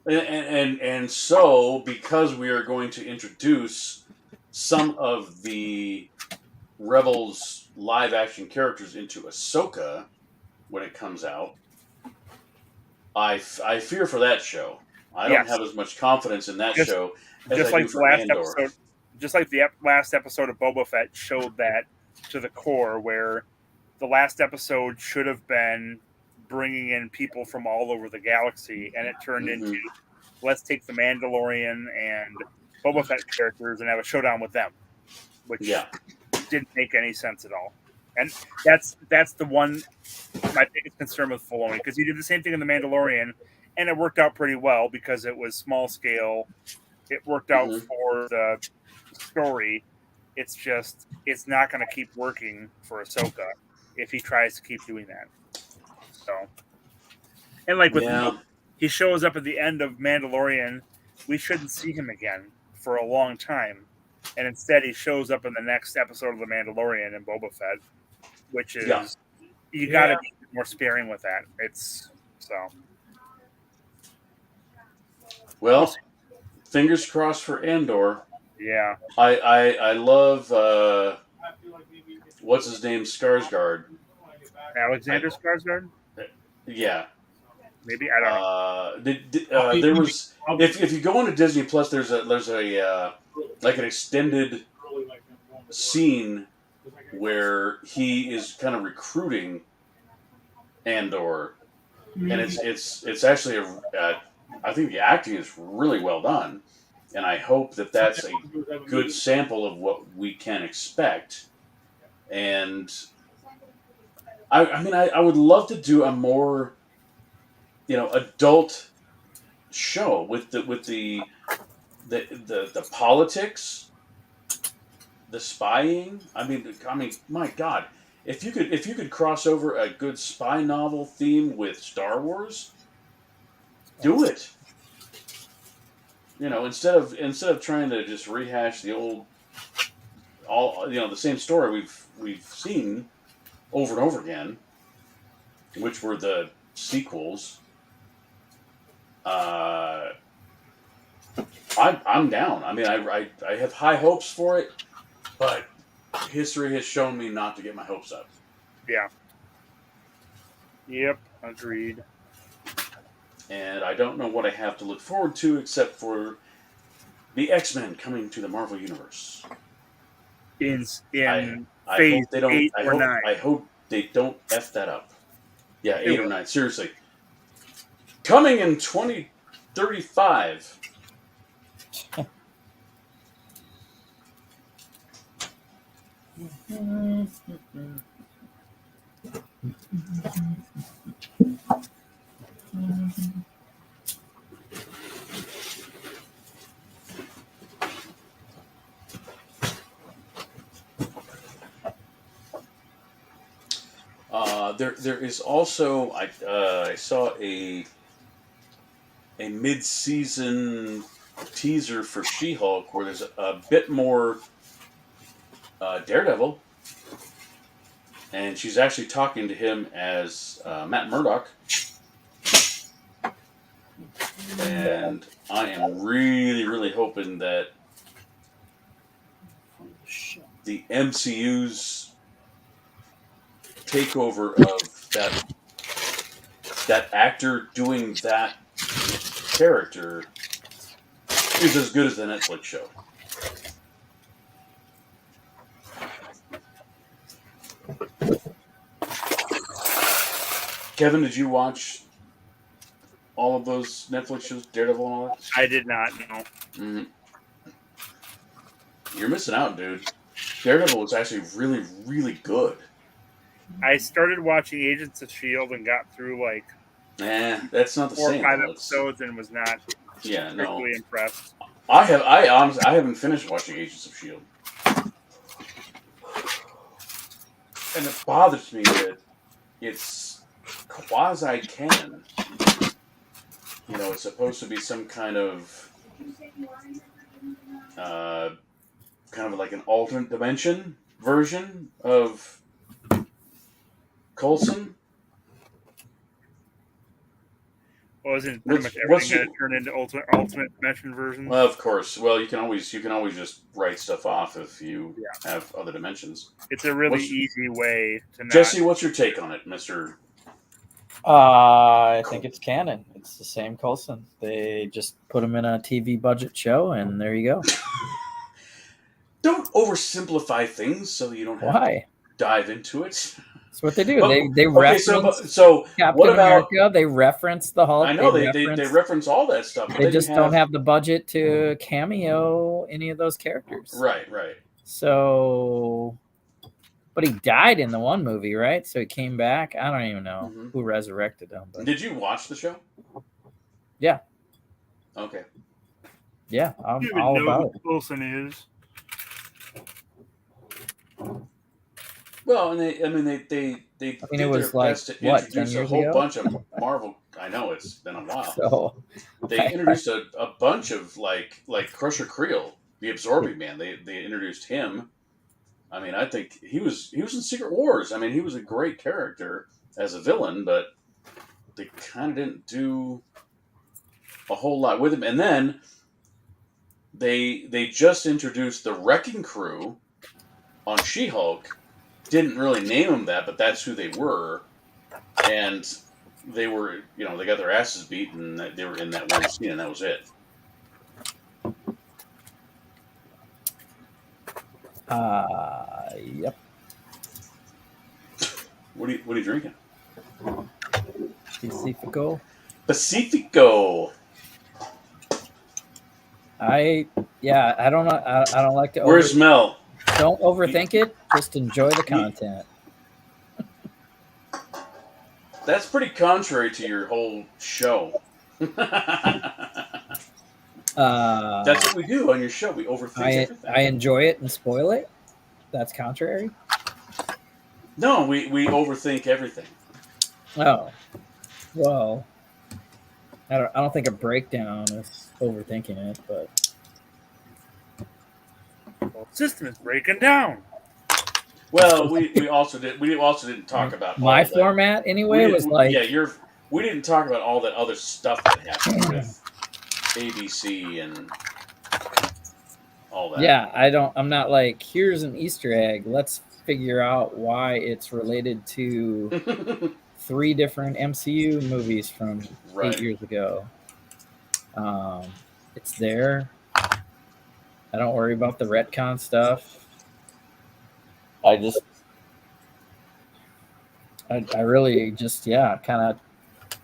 and so, because we are going to introduce some of the Rebels live action characters into Ahsoka when it comes out, I fear for that show. I don't have as much confidence in that show as I do for Andor. Just like the last episode of Boba Fett showed that to the core, where the last episode should have been bringing in people from all over the galaxy, and it turned into, let's take the Mandalorian and Boba Fett characters and have a showdown with them, which didn't make any sense at all. And that's the one, my biggest concern with Filoni, because he did the same thing in the Mandalorian, and it worked out pretty well because it was small scale. It worked out for the story. It's just, it's not going to keep working for Ahsoka if he tries to keep doing that. So, and like with he shows up at the end of Mandalorian, we shouldn't see him again for a long time, and instead he shows up in the next episode of the Mandalorian and Boba Fett, which is you got to be more sparing with that. It's so. Well, fingers crossed for Andor. Yeah, I love what's his name, Skarsgård. Alexander Skarsgård. Yeah, maybe, I don't know. There was, if you go into Disney Plus, there's a like an extended scene where he is kind of recruiting Andor and it's actually I think the acting is really well done, and I hope that that's a good sample of what we can expect. And I mean, I would love to do a more, adult show with the politics, the spying. I mean, my God, if you could cross over a good spy novel theme with Star Wars, do it. Instead of trying to just rehash the the same story we've seen over and over again, which were the sequels. I'm down. I mean, I have high hopes for it, but history has shown me not to get my hopes up. Yeah. Yep. Agreed. And I don't know what I have to look forward to except for the X-Men coming to the Marvel Universe. In I phase hope they don't. 8 or 9. I hope they don't f that up. Yeah, 8 or 9. Seriously, coming in 2035. There is also I saw a mid-season teaser for She-Hulk where there's a bit more Daredevil, and she's actually talking to him as Matt Murdock, and I am really, really hoping that the MCU's takeover of that actor doing that character is as good as the Netflix show. Kevin, did you watch all of those Netflix shows, Daredevil and all that? I did not know. Mm-hmm. You're missing out, dude. Daredevil was actually really, really good. I started watching Agents of S.H.I.E.L.D. and got through that's not the 4 or same. 5 episodes and was not particularly impressed. I honestly haven't finished watching Agents of S.H.I.E.L.D. And it bothers me that it's quasi-canon. It's supposed to be some kind of like an alternate dimension version of Coulson. Well, isn't pretty much everything going to turn into ultimate dimension versions? Well, of course. Well, you can always just write stuff off if you have other dimensions. It's a really easy way to not... Jesse, what's your take on it, Mr.? I think it's canon. It's the same Coulson. They just put him in a TV budget show, and there you go. Don't oversimplify things so you don't have to dive into it. That's what they do. But, they reference so Captain what about America. They reference the Hulk. I know they reference all that stuff. They just don't have the budget to cameo any of those characters. Right. So, but he died in the one movie, right? So he came back. I don't even know who resurrected him. But... Did you watch the show? Yeah. Okay. Yeah, I'm you all know about who Coulson is. Well, and they did it was their best to introduce a whole bunch of Marvel. I know it's been a while. So they introduced a bunch of like Crusher Creel, the Absorbing Man. They introduced him. I mean, I think he was in Secret Wars. I mean, he was a great character as a villain, but they kind of didn't do a whole lot with him. And then they just introduced the Wrecking Crew on She-Hulk. Didn't really name them that, but that's who they were. And they were, they got their asses beat, and they were in that one scene, and that was it. Yep. What are you drinking? Pacifico. Pacifico. I don't know. I don't like to. Where's Mel? Don't overthink it. Just enjoy the content. That's pretty contrary to your whole show. That's what we do on your show. We overthink everything. I enjoy it and spoil it. That's contrary. No, we overthink everything. Oh, well, I don't think a breakdown is overthinking it, but System is breaking down. Well, we also didn't talk about my format anyway. Was like we didn't talk about all that other stuff that happened with ABC and all that. Yeah, I'm not like, here's an Easter egg. Let's figure out why it's related to 3 different MCU movies from 8 years ago. It's there. I don't worry about the retcon stuff. I really just kind of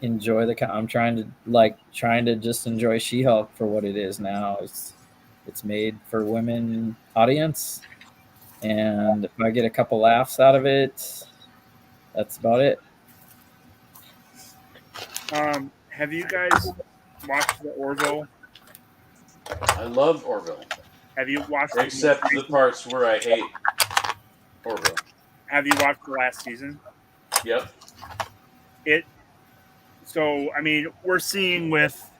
enjoy I'm trying to just enjoy She-Hulk for what it is now. It's made for women audience, and if I get a couple laughs out of it, that's about it. Have you guys watched the Orville? I love Orville. Have you watched except the parts where I hate Orville? Have you watched the last season? Yep. So I mean, we're seeing with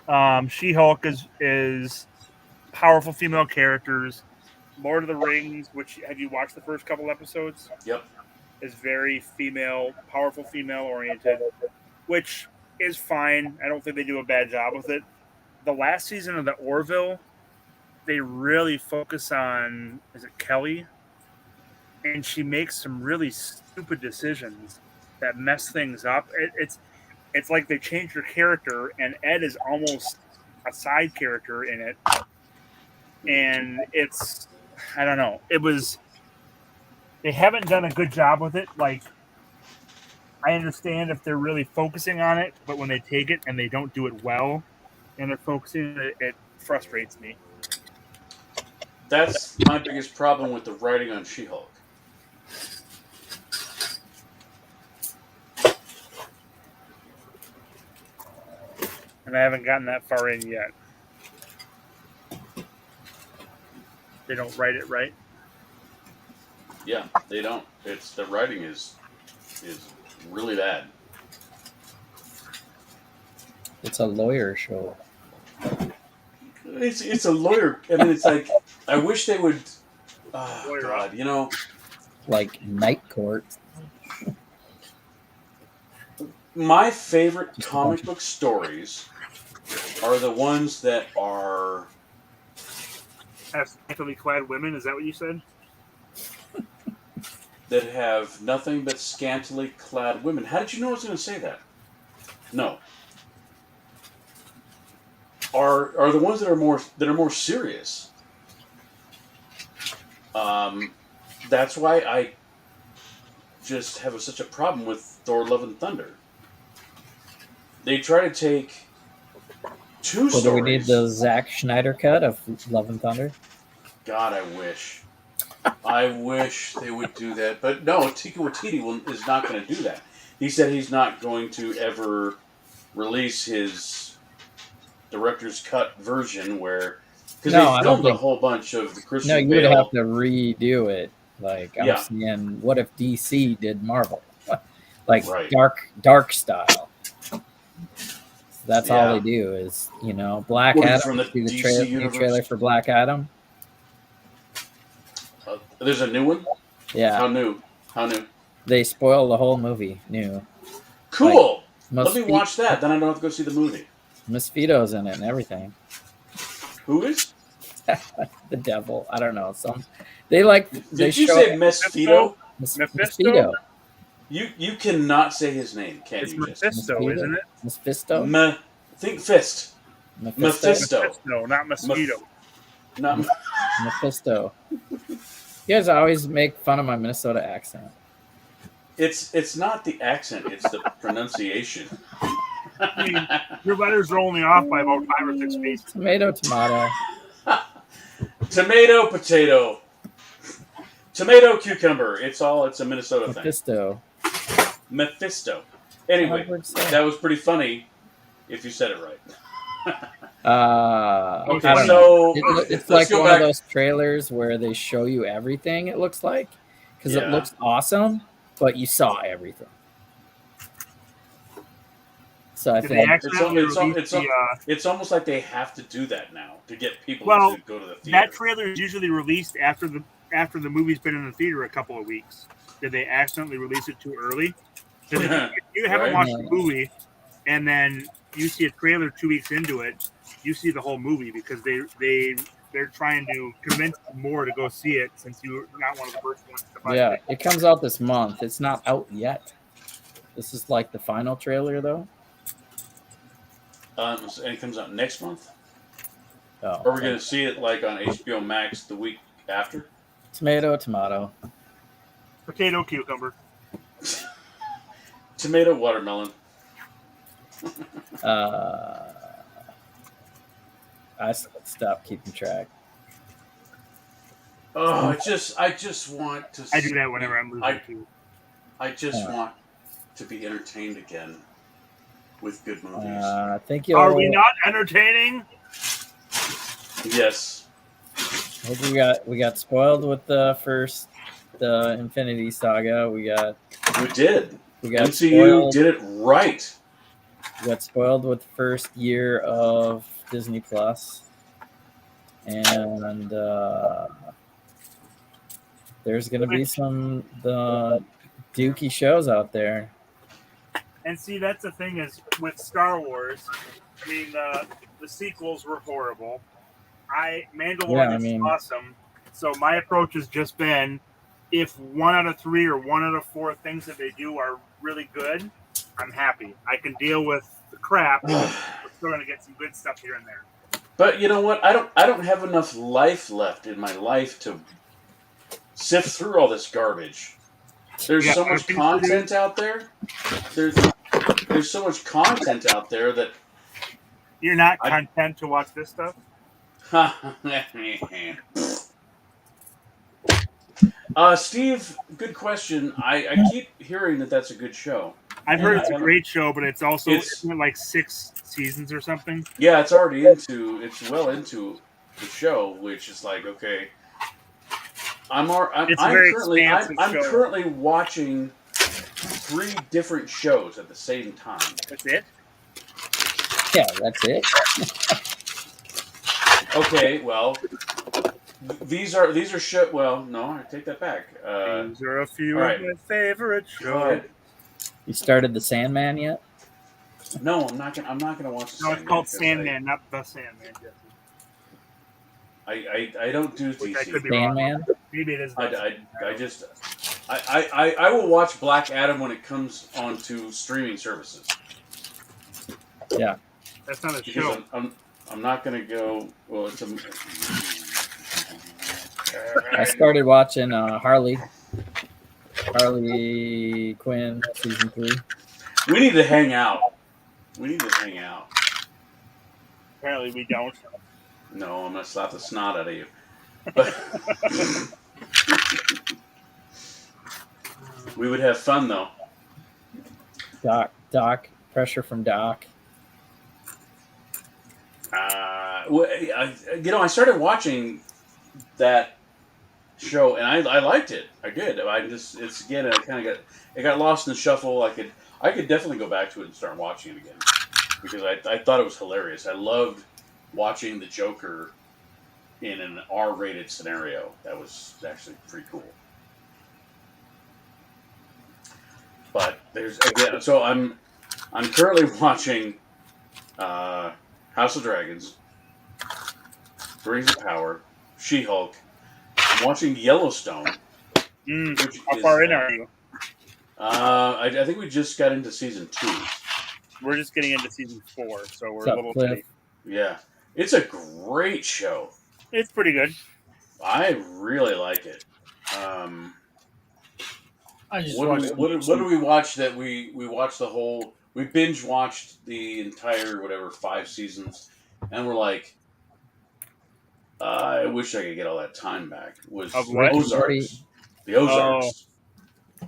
She-Hulk is powerful female characters. Lord of the Rings, which have you watched the first couple episodes? Yep. Is very powerful female oriented, which is fine. I don't think they do a bad job with it. The last season of the Orville, they really focus on, is it Kelly? And she makes some really stupid decisions that mess things up. It's like they changed her character, and Ed is almost a side character in it. And I don't know. They haven't done a good job with it. Like, I understand if they're really focusing on it, but when they take it and they don't do it well, and they're focusing, it frustrates me. That's my biggest problem with the writing on She-Hulk. And I haven't gotten that far in yet. They don't write it right. Yeah, they don't. The writing is really bad. It's a lawyer show. It's a lawyer. I mean, it's like, I wish they would. Oh, God, like Night Court. My favorite comic book stories are the ones that are have scantily clad women. Is that what you said? That have nothing but scantily clad women. How did you know I was going to say that? No. Are the ones that are more serious. That's why I just have such a problem with Thor: Love and Thunder. They try to take two stories. Do we need the Zack Snyder cut of Love and Thunder? God, I wish. I wish they would do that. But no, Taika Waititi is not going to do that. He said he's not going to ever release his director's cut version where... Because they filmed a whole bunch of the Christian Bale... No, you would have to redo it. Like, I'm saying, what if DC did Marvel? Like, dark style. That's all they do is, Black Adam. From the see the trailer for Black Adam? There's a new one? Yeah. How new? They spoil the whole movie new. Cool! Like, let me watch that, then I don't have to go see the movie. Mosquitoes in it and everything. Who is? The devil. I don't know. Did you say Mosquito? Mephisto. You cannot say his name, can it's you? It's Mephisto, isn't it? Mephisto? Think fist. Mephisto, not mosquito. Not Mephisto. You guys always make fun of my Minnesota accent. It's not the accent; it's the pronunciation. I mean, your letters are only off by about 5 or 6 spaces. Tomato, tomato. Tomato, potato, tomato, cucumber. It's a Minnesota thing. Mephisto. Mephisto. Anyway, that was pretty funny if you said it right. Okay, I don't know. it's Let's like go one back. of those trailers where they show you everything. It looks like because it Yeah. looks awesome, but you saw everything. So I Did they think accidentally release the, It's almost like they have to do that now to get people Well, to go to the theater. that trailer is usually released after the movie's been in the theater a couple of weeks. Did they accidentally release it too early? 'Cause if you haven't Right. watched the movie and then you see a trailer 2 weeks into it, you see the whole movie because they're trying to convince you more to go see it since you're not one of the first ones to buy it. it comes out this month. It's not out yet. This is like the final trailer, though. And it comes out next month. Oh, Or we're going to see it like on HBO Max the week after. tomato, tomato. Potato, cucumber. Tomato, watermelon. I stopped keeping track. Oh, I just want to. I do that whenever I'm losing too. I just want to be entertained again with good movies. I think you'll. Are we not entertaining? Yes. I think we got spoiled with the Infinity Saga. We got MCU spoiled. did it right. We got spoiled with the first year of Disney Plus, and there's going to be the dookie shows out there. And see, that's the thing is with Star Wars. I mean, the sequels were horrible. Mandalorian is awesome. So my approach has just been, if 1 out of 3 or 1 out of 4 things that they do are really good, I'm happy. I can deal with the crap. We're still going to get some good stuff here and there. But you know what? I don't have enough life left in my life to sift through all this garbage. There's so much content out there. There's so much content out there that you're not content to watch this stuff. Steve, good question. I keep hearing that that's a good show. I've heard it's a great show, but it's also like 6 seasons or something. Yeah, it's well into the show, which is like, okay. I'm currently watching 3 different shows at the same time. That's it? Yeah, that's it. Okay, well, these are show. Well, no, I take that back. These are a few of my favorite shows. You started the Sandman yet? No, I'm not gonna watch. No, it's called Sandman, not the Sandman. I don't do DC. Sandman. Maybe it is. I will watch Black Adam when it comes onto streaming services. Yeah, that's not a show. I'm not gonna go. Well, it's a. I started watching Harley Quinn season 3. We need to hang out. Apparently, we don't. No, I'm gonna slap the snot out of you. But we would have fun though. Doc, pressure from Doc. I started watching that show and I liked it. I did. It got lost in the shuffle. I could definitely go back to it and start watching it again because I thought it was hilarious. I loved watching the Joker in an R-rated scenario. That was actually pretty cool. But so I'm currently watching House of Dragons, Rings of Power, She-Hulk. I'm watching Yellowstone. How far in are you? I think we just got into season 2. We're just getting into season 4, so we're a little late. Yeah, it's a great show. It's pretty good. I really like it. I just What watched. do we watch that we watched the whole? We binge watched the entire 5 seasons, and we're like, I wish I could get all that time back. Was Of what? Ozarks? The Ozarks.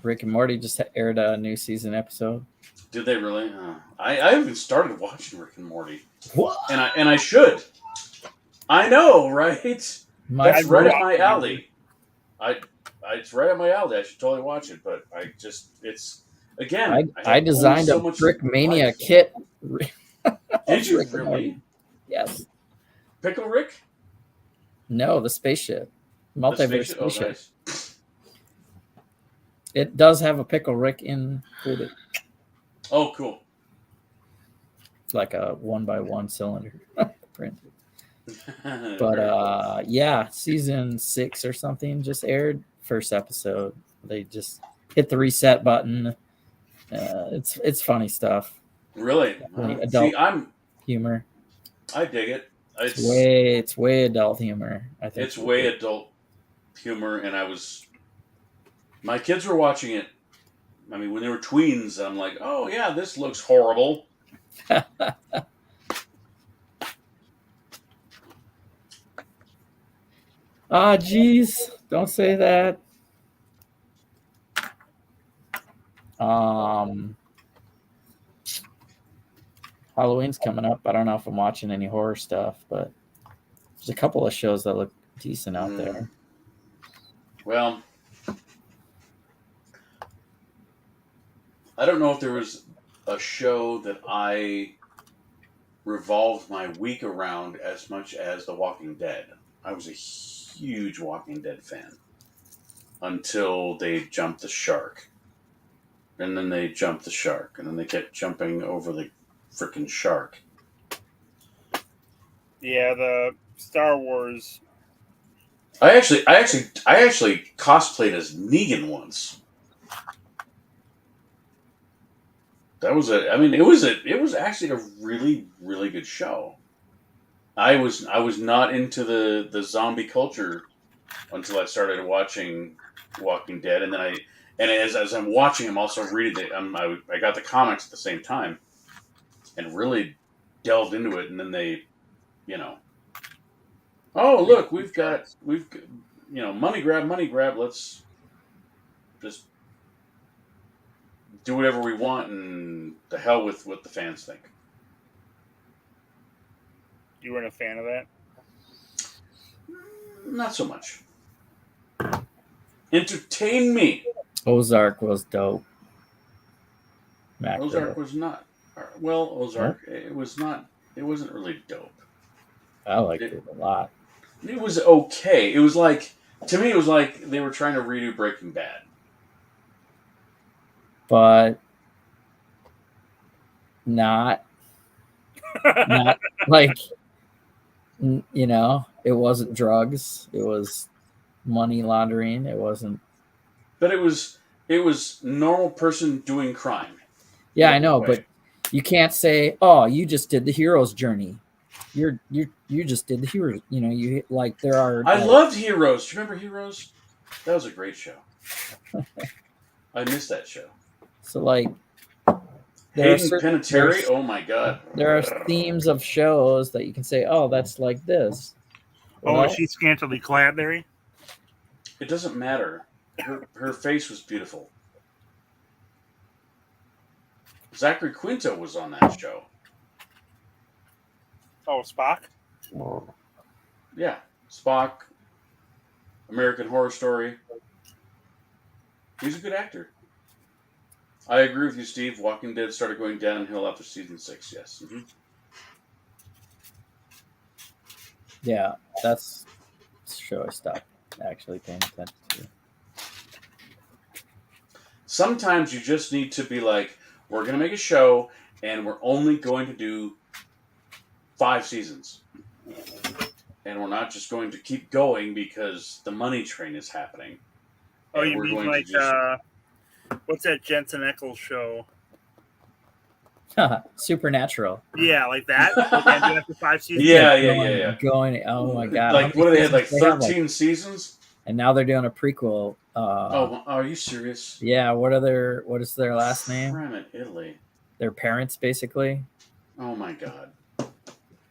Rick and Morty just aired a new season episode. Did they really? I haven't started watching Rick and Morty. What? And I should. I know, right? That's right up my alley. It's right up my alley. I should totally watch it, but it's again. I designed a Brick Mania kit. Did you really? Yes. Pickle Rick? No, the spaceship. Multiverse spaceship. Oh, nice. It does have a Pickle Rick included. Oh, cool. It's like a 1x1 cylinder print. But yeah, season 6 or something just aired. First episode. They just hit the reset button. It's funny stuff. Really? Adult See, humor. I dig it. It's way adult humor. I think it's way adult humor, and my kids were watching it. I mean, when they were tweens, I'm like, oh yeah, this looks horrible. Geez, don't say that. Halloween's coming up. I don't know if I'm watching any horror stuff, but there's a couple of shows that look decent out there. Well, I don't know if there was a show that I revolved my week around as much as The Walking Dead. I was a huge Walking Dead fan until they jumped the shark. And then they jumped the shark. And then they kept jumping over the freaking shark. Yeah, the Star Wars. I actually cosplayed as Negan once. It was actually a really, really good show. I was not into the zombie culture until I started watching Walking Dead, and then as I'm watching, I'm also reading it. I got the comics at the same time, and really delved into it. And then they, oh look, we've got money grab. Let's just do whatever we want, and the hell with what the fans think. You weren't a fan of that? Not so much. Entertain me. Ozark was dope. Ozark was not. Well, Ozark, it was not. It wasn't really dope. I liked it a lot. It was okay. It was like, to me, it was like they were trying to redo Breaking Bad. But not like, it wasn't drugs. It was money laundering. It wasn't. But it was normal person doing crime. Yeah, I know, but you can't say, "Oh, you just did the hero's journey." You just did the hero. You like there are. I loved Heroes. Do you remember Heroes? That was a great show. I missed that show. So like, Hayden Panettiere. Oh my god. There are themes of shows that you can say, "Oh, that's like this." Oh, is she scantily clad, Larry? It doesn't matter. Her face was beautiful. Zachary Quinto was on that show. Oh, Spock? Yeah. Spock. American Horror Story. He's a good actor. I agree with you, Steve. Walking Dead started going downhill after season 6, yes. Mm-hmm. Yeah, that's the show I stopped actually paying attention to. Sometimes you just need to be like, we're going to make a show, and we're only going to do 5 seasons. And we're not just going to keep going because the money train is happening. Oh, you mean like, what's that Jensen Ackles show? Supernatural. Yeah, like that. After 5 seasons. Yeah. Going, oh my god! Like, what do they have? Like 13 seasons? and now they're doing a prequel. Are you serious? Yeah. What is their last name? From Italy. Their parents, basically. Oh my god.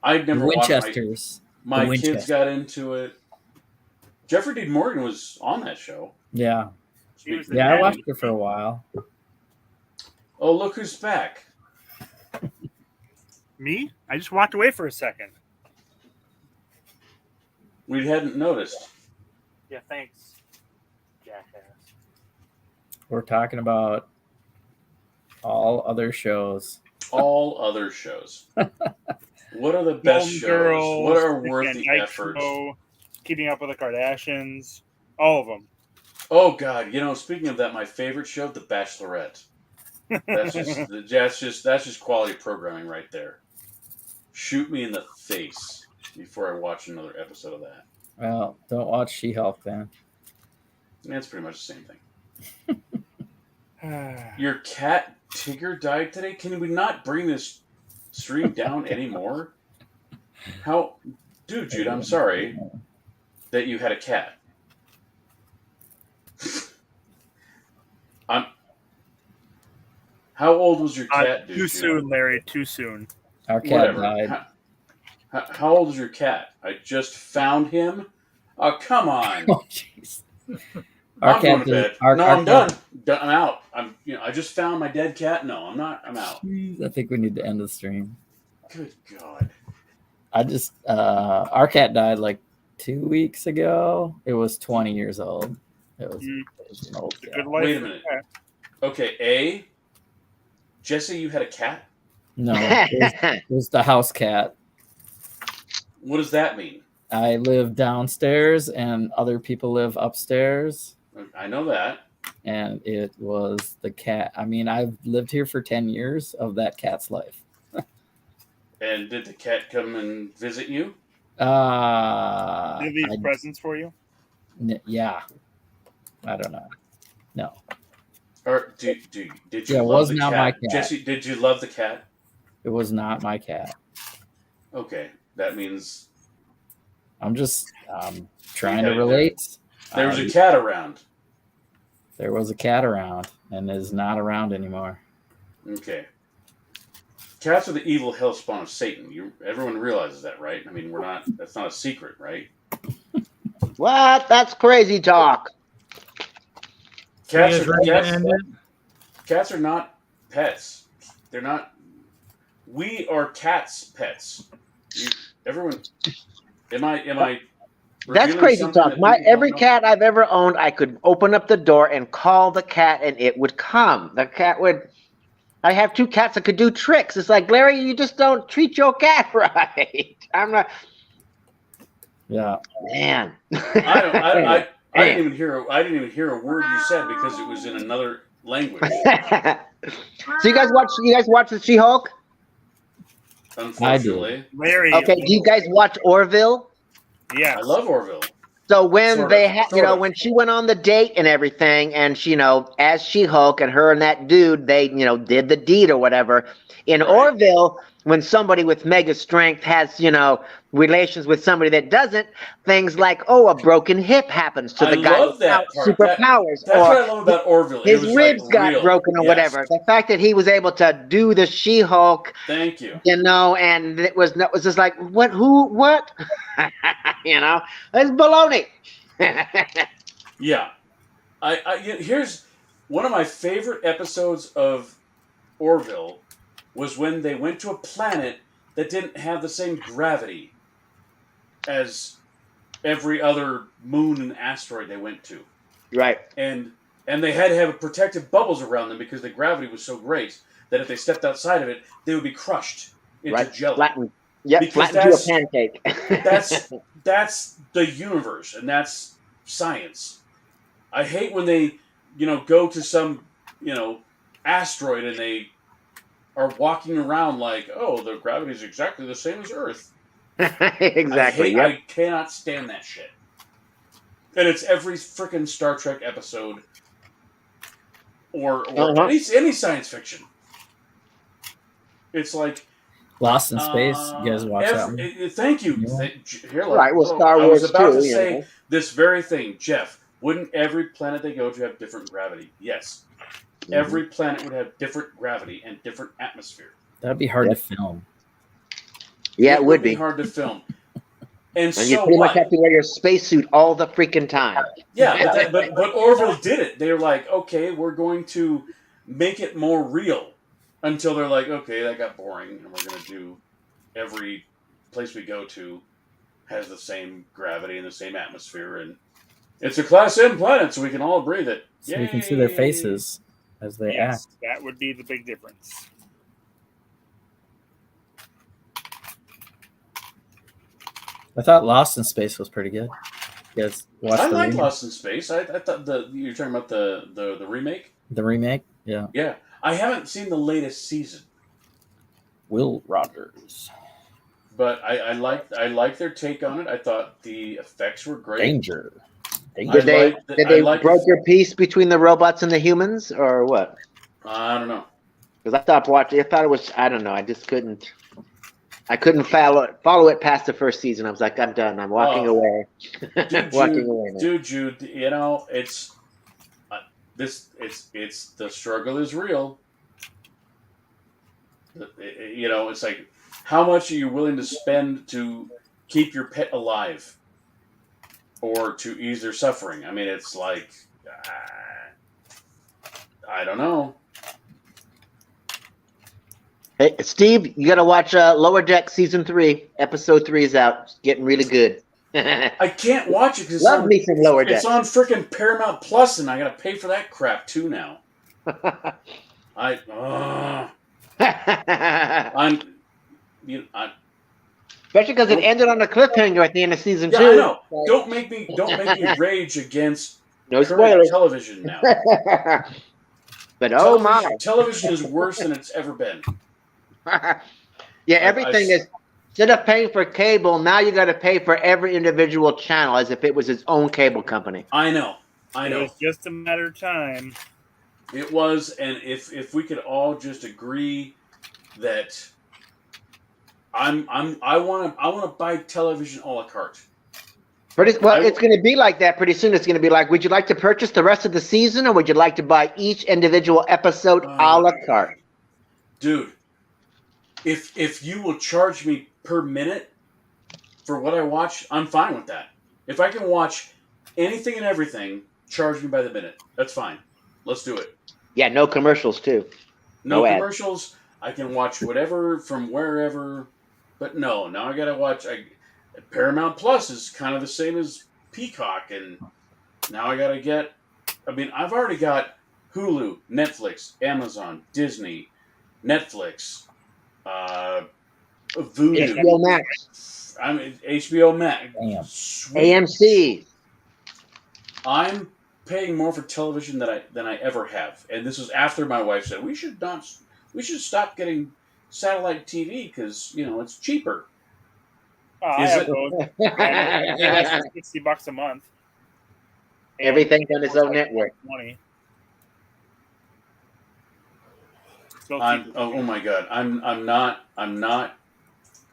I'd never The watched Winchesters. my The kids Winchesters. got into it. Jeffrey Dean Morgan was on that show. Yeah. He was the Yeah, I dad. watched it for a while. Oh, look who's back. Me? I just walked away for a second. We hadn't noticed. Yeah, thanks, jackass. We're talking about all other shows. All other shows. What are the best Golden shows? Girls, What are Nick worth and the Ike effort? Show, Keeping Up with the Kardashians, all of them. Oh god, speaking of that, my favorite show, The Bachelorette. That's just quality programming right there. Shoot me in the face before I watch another episode of that. Well, don't watch She-Hulk then. That's pretty much the same thing. Your cat Tigger died today. Can we not bring this stream down anymore? Dude, Jude, I'm sorry that you had a cat. How old was your cat, dude? Too soon, Larry. Too soon. Our cat Whatever. died. How old is your cat? I just found him. Oh, come on. Oh, jeez. I'm going to bed. I'm done. cat- I'm out. I just found my dead cat. No, I'm not. I'm out. I think we need to end the stream. Good God. Our cat died like 2 weeks ago. It was 20 years old. It was an old Good cat. life. Wait a minute. Okay, Jesse, you had a cat? No, it was the house cat. What does that mean? I live downstairs and other people live upstairs. I know that. And it was the cat. I mean, I've lived here for 10 years of that cat's life. And did the cat come and visit you? Did they leave presents for you? Yeah. I don't know. No. Or did you Yeah, it love was the not cat? my cat. Jesse, did you love the cat? It was not my cat. Okay, that means I'm just trying to relate. there was a cat around. There was a cat around and is not around anymore. Okay. Cats are the evil hellspawn of Satan. Everyone realizes that, right? I mean, that's not a secret, right? What? That's crazy talk. Cats are not pets. They're not. We are cats' pets. Everyone. Am I? That's crazy talk. Every cat I've ever owned, I could open up the door and call the cat, and it would come. The cat would. I have 2 cats that could do tricks. It's like, Larry, you just don't treat your cat right. I'm not. Yeah. Man. I didn't even hear a word you said because it was in another language. So you guys watch the She-Hulk? Unfortunately. Larry. Okay. Do you guys watch Orville? Yeah. I love Orville. So when Sort they of, had, sort of. when she went on the date and everything, and she, as She-Hulk and her and that dude, they, did the deed or whatever. In Orville, when somebody with mega strength has, relations with somebody that doesn't, things like, a broken hip happens to the guy without superpowers. That's what I love about Orville. His ribs got real. broken or whatever. The fact that he was able to do the She-Hulk, Thank you. and it was just like, what? It's baloney. Yeah. Here's one of my favorite episodes of Orville was when they went to a planet that didn't have the same gravity as every other moon and asteroid they went to. Right. And they had to have protective bubbles around them because the gravity was so great that if they stepped outside of it, they would be crushed into jelly. Flattened. Yep, Because flattened to a pancake. that's the universe, and that's science. I hate when they, go to some, asteroid and they are walking around like, the gravity is exactly the same as Earth. Exactly. I cannot stand that shit. And it's every freaking Star Trek episode or any science fiction. It's like, Lost in Space. You guys watch that one? Thank you. Yeah. Here, Right, well, Star I was Wars about too, to you say know. this very thing, Jeff. Wouldn't every planet they go to have different gravity? Yes. Mm-hmm. Every planet would have different gravity and different atmosphere. That'd be hard to film. Yeah, it would be be. hard to film. And And you so pretty what? much have to wear your spacesuit all the freaking time. Yeah, but Orville did it. They were like, okay, we're going to make it more real. Until they're like, okay, that got boring, and we're going to do every place we go to has the same gravity and the same atmosphere, and it's a Class M planet, so we can all breathe it. So you can see their faces as they act. That would be the big difference. I thought Lost in Space was pretty good. You guys watched I the like remake? Lost in Space. I thought you're talking about the remake. The remake? Yeah. Yeah, I haven't seen the latest season, Will Rogers. but I like their take on it. I thought the effects were great. Danger. Did they broker peace between the robots and the humans, or what? I don't know. Because I stopped watching. I thought it was. I don't know. I just couldn't. I couldn't follow it past the first season. I was like, I'm done. I'm walking away. Walking away now. Dude, Jude, you know, it's the struggle is real. You know, it's like, how much are you willing to spend to keep your pet alive, or to ease their suffering? I mean, it's like, I don't know. Hey, Steve, you got to watch Lower Deck Season 3. Episode 3 is out. It's getting really good. I can't watch it because Love me some Lower Deck. It's on freaking Paramount Plus, and I got to pay for that crap too now. Especially because it ended on a cliffhanger at the end of season 2. Yeah, I know. Don't make me rage against no current spoilers. television now. But oh my, television is worse than it's ever been. Yeah, everything is. Instead of paying for cable, now you got to pay for every individual channel as if it was its own cable company. I know. It was just a matter of time. It was, and if we could all just agree that I want to buy television a la carte. It's going to be like that pretty soon. It's going to be like, would you like to purchase the rest of the season, or would you like to buy each individual episode a la carte? Dude, if you will charge me per minute for what I watch, I'm fine with that. If I can watch anything and everything, charge me by the minute. That's fine. Let's do it. Yeah, no commercials too. No commercials. I can watch whatever from wherever. But no, now I gotta watch. Paramount Plus is kind of the same as Peacock, and now I gotta get. I mean, I've already got Hulu, Netflix, Amazon, Disney, Netflix, Voodoo, HBO Max. I mean HBO Max, AMC. I'm paying more for television than I ever have, and this is after my wife said we should stop getting satellite TV because it's cheaper. I have both. $60 a month. Everything's on its own network. Money. Oh my god! I'm not.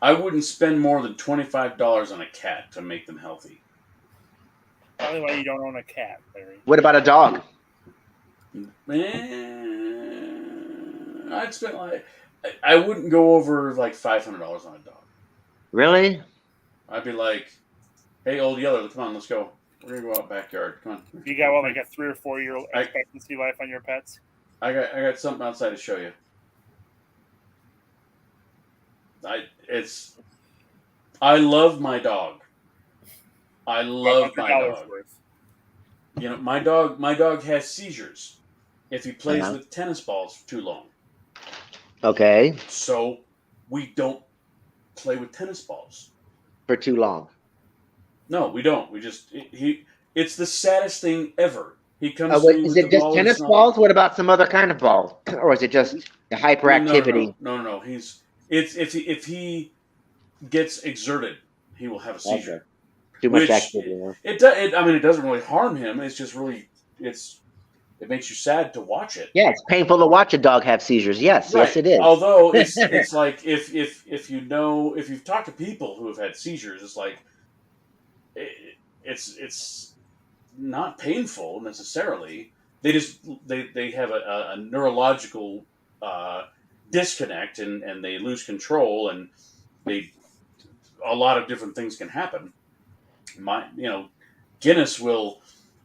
I wouldn't spend more than $25 on a cat to make them healthy. Probably why you don't own a cat, Larry. What about a dog? I'd spend I wouldn't go over like $500 on a dog. Really? I'd be like, "Hey, old Yeller, come on, let's go. We're gonna go out backyard. Come on." You got like a 3 or 4 year expectancy life on your pets? I got something outside to show you. I love my dog. I love my dog. Worth? My dog has seizures if he plays with tennis balls for too long. Okay. So we don't play with tennis balls for too long. No, we don't. We just it's the saddest thing ever. He comes. Is it just tennis balls? What about some other kind of ball, or is it just the hyperactivity? No. If he gets exerted, he will have a seizure. Okay. Too much activity. It doesn't really harm him. It's just really it's It makes you sad to watch it. Yeah, it's painful to watch a dog have seizures. Yes, Right. yes, it is. Although it's like if you've talked to people who have had seizures, it's like it's not painful necessarily. They have a neurological disconnect and they lose control and a lot of different things can happen. Guinness will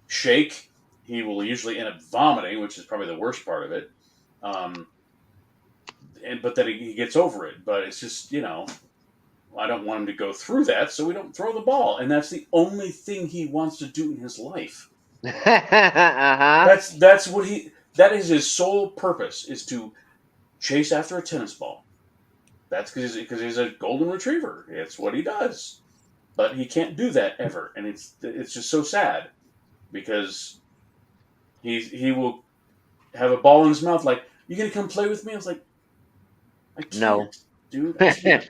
shake. He will usually end up vomiting, which is probably the worst part of it. But then he gets over it. But it's just, I don't want him to go through that, so we don't throw the ball. And that's the only thing he wants to do in his life. Uh-huh. That is his sole purpose, is to chase after a tennis ball. That's because he's a golden retriever. It's what he does. But he can't do that ever. And it's just so sad because he will have a ball in his mouth like, you gonna come play with me? I was like, I can't, No. dude. I can't.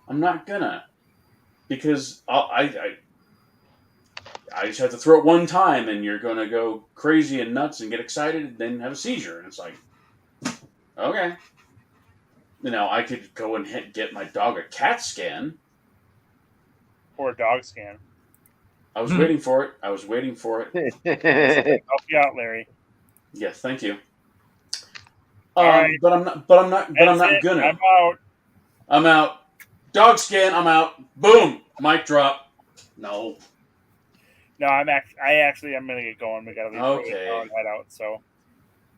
I'm not gonna, because I just have to throw it one time, and you're gonna go crazy and nuts and get excited, and then have a seizure. And it's like, okay, I could go and get my dog a CAT scan or a dog scan. I was waiting for it. Help you out, Larry. Yes, thank you. Right. But I'm not gonna. I'm out. Dog scan. I'm out. Boom. Mic drop. No. No, I'm gonna get going. We gotta leave. Okay. Head out. So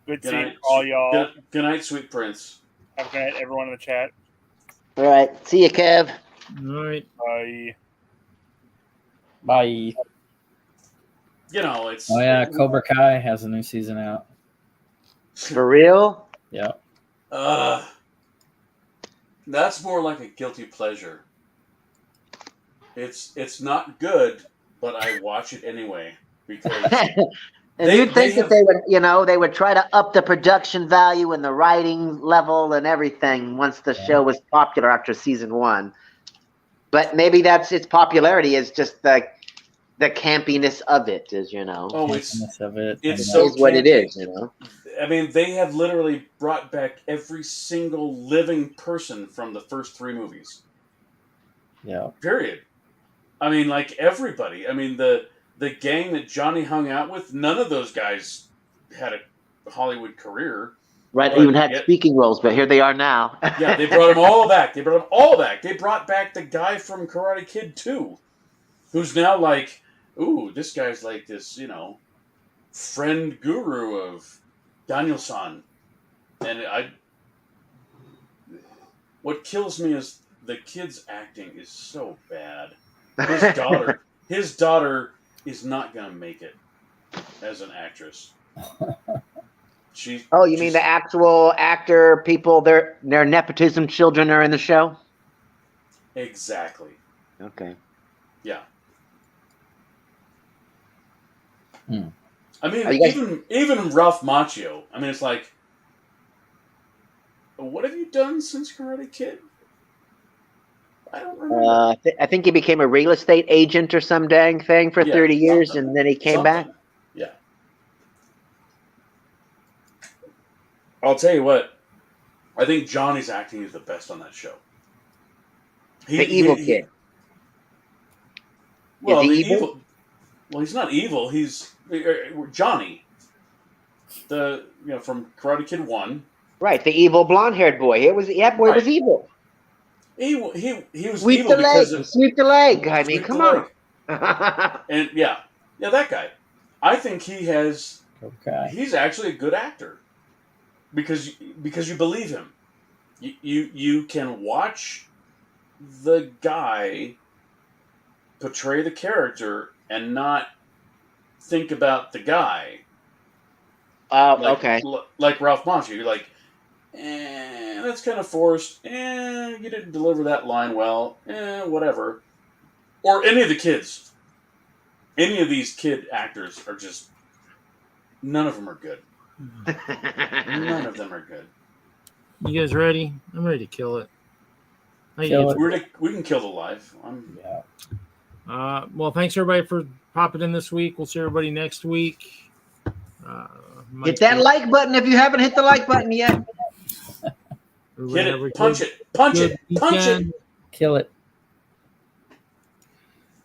good seeing night, all y'all. Good night, sweet prince. Have a good night, everyone in the chat. All right. See you, Kev. All right. Bye. Bye. It's. Oh yeah, Cobra Kai has a new season out. For real? Yeah. That's more like a guilty pleasure. It's not good, but I watch it anyway because. And you'd think that they would try to up the production value and the writing level and everything once the show was popular after season 1. But maybe that's its popularity is just the campiness of it, is Oh, it's so is what it is, I mean, they have literally brought back every single living person from the first 3 movies. Yeah. Period. I mean, like everybody. I mean, the gang that Johnny hung out with, none of those guys had a Hollywood career. Right, they even had speaking roles, but here they are now. Yeah, they brought them all back. They brought back the guy from Karate Kid 2, who's now like, ooh, this guy's like this, friend guru of Daniel-san. And what kills me is the kid's acting is so bad. His daughter is not going to make it as an actress. You mean the actual actor people, their nepotism children are in the show? Exactly. Okay. Yeah. Are I mean, you guys- even Ralph Macchio. I mean, it's like, what have you done since Karate Kid? I don't remember. I think he became a real estate agent or some dang thing for 30 years, and then he came back. Yeah. I'll tell you what. I think Johnny's acting is the best on that show. The evil kid. Well, is he the evil? Well, he's not evil. He's Johnny. From Karate Kid 1. Right, the evil blonde-haired boy. Was evil. He was Sweep evil the leg. Sweep the leg. I mean, come on. And yeah, that guy. I think he's actually a good actor because you believe him. You can watch the guy portray the character and not think about the guy. Okay. Like Ralph Macchio, you're like, that's kind of forced. You didn't deliver that line well. Whatever. Or any of the kids. Any of these kid actors are just, none of them are good. None of them are good. You guys ready? I'm ready to kill it. We can kill the live. Well, thanks everybody for popping in this week. We'll see everybody next week. Hit that like button if you haven't hit the like button yet. Hit it. Punch it. Punch it. Punch it. Kill it.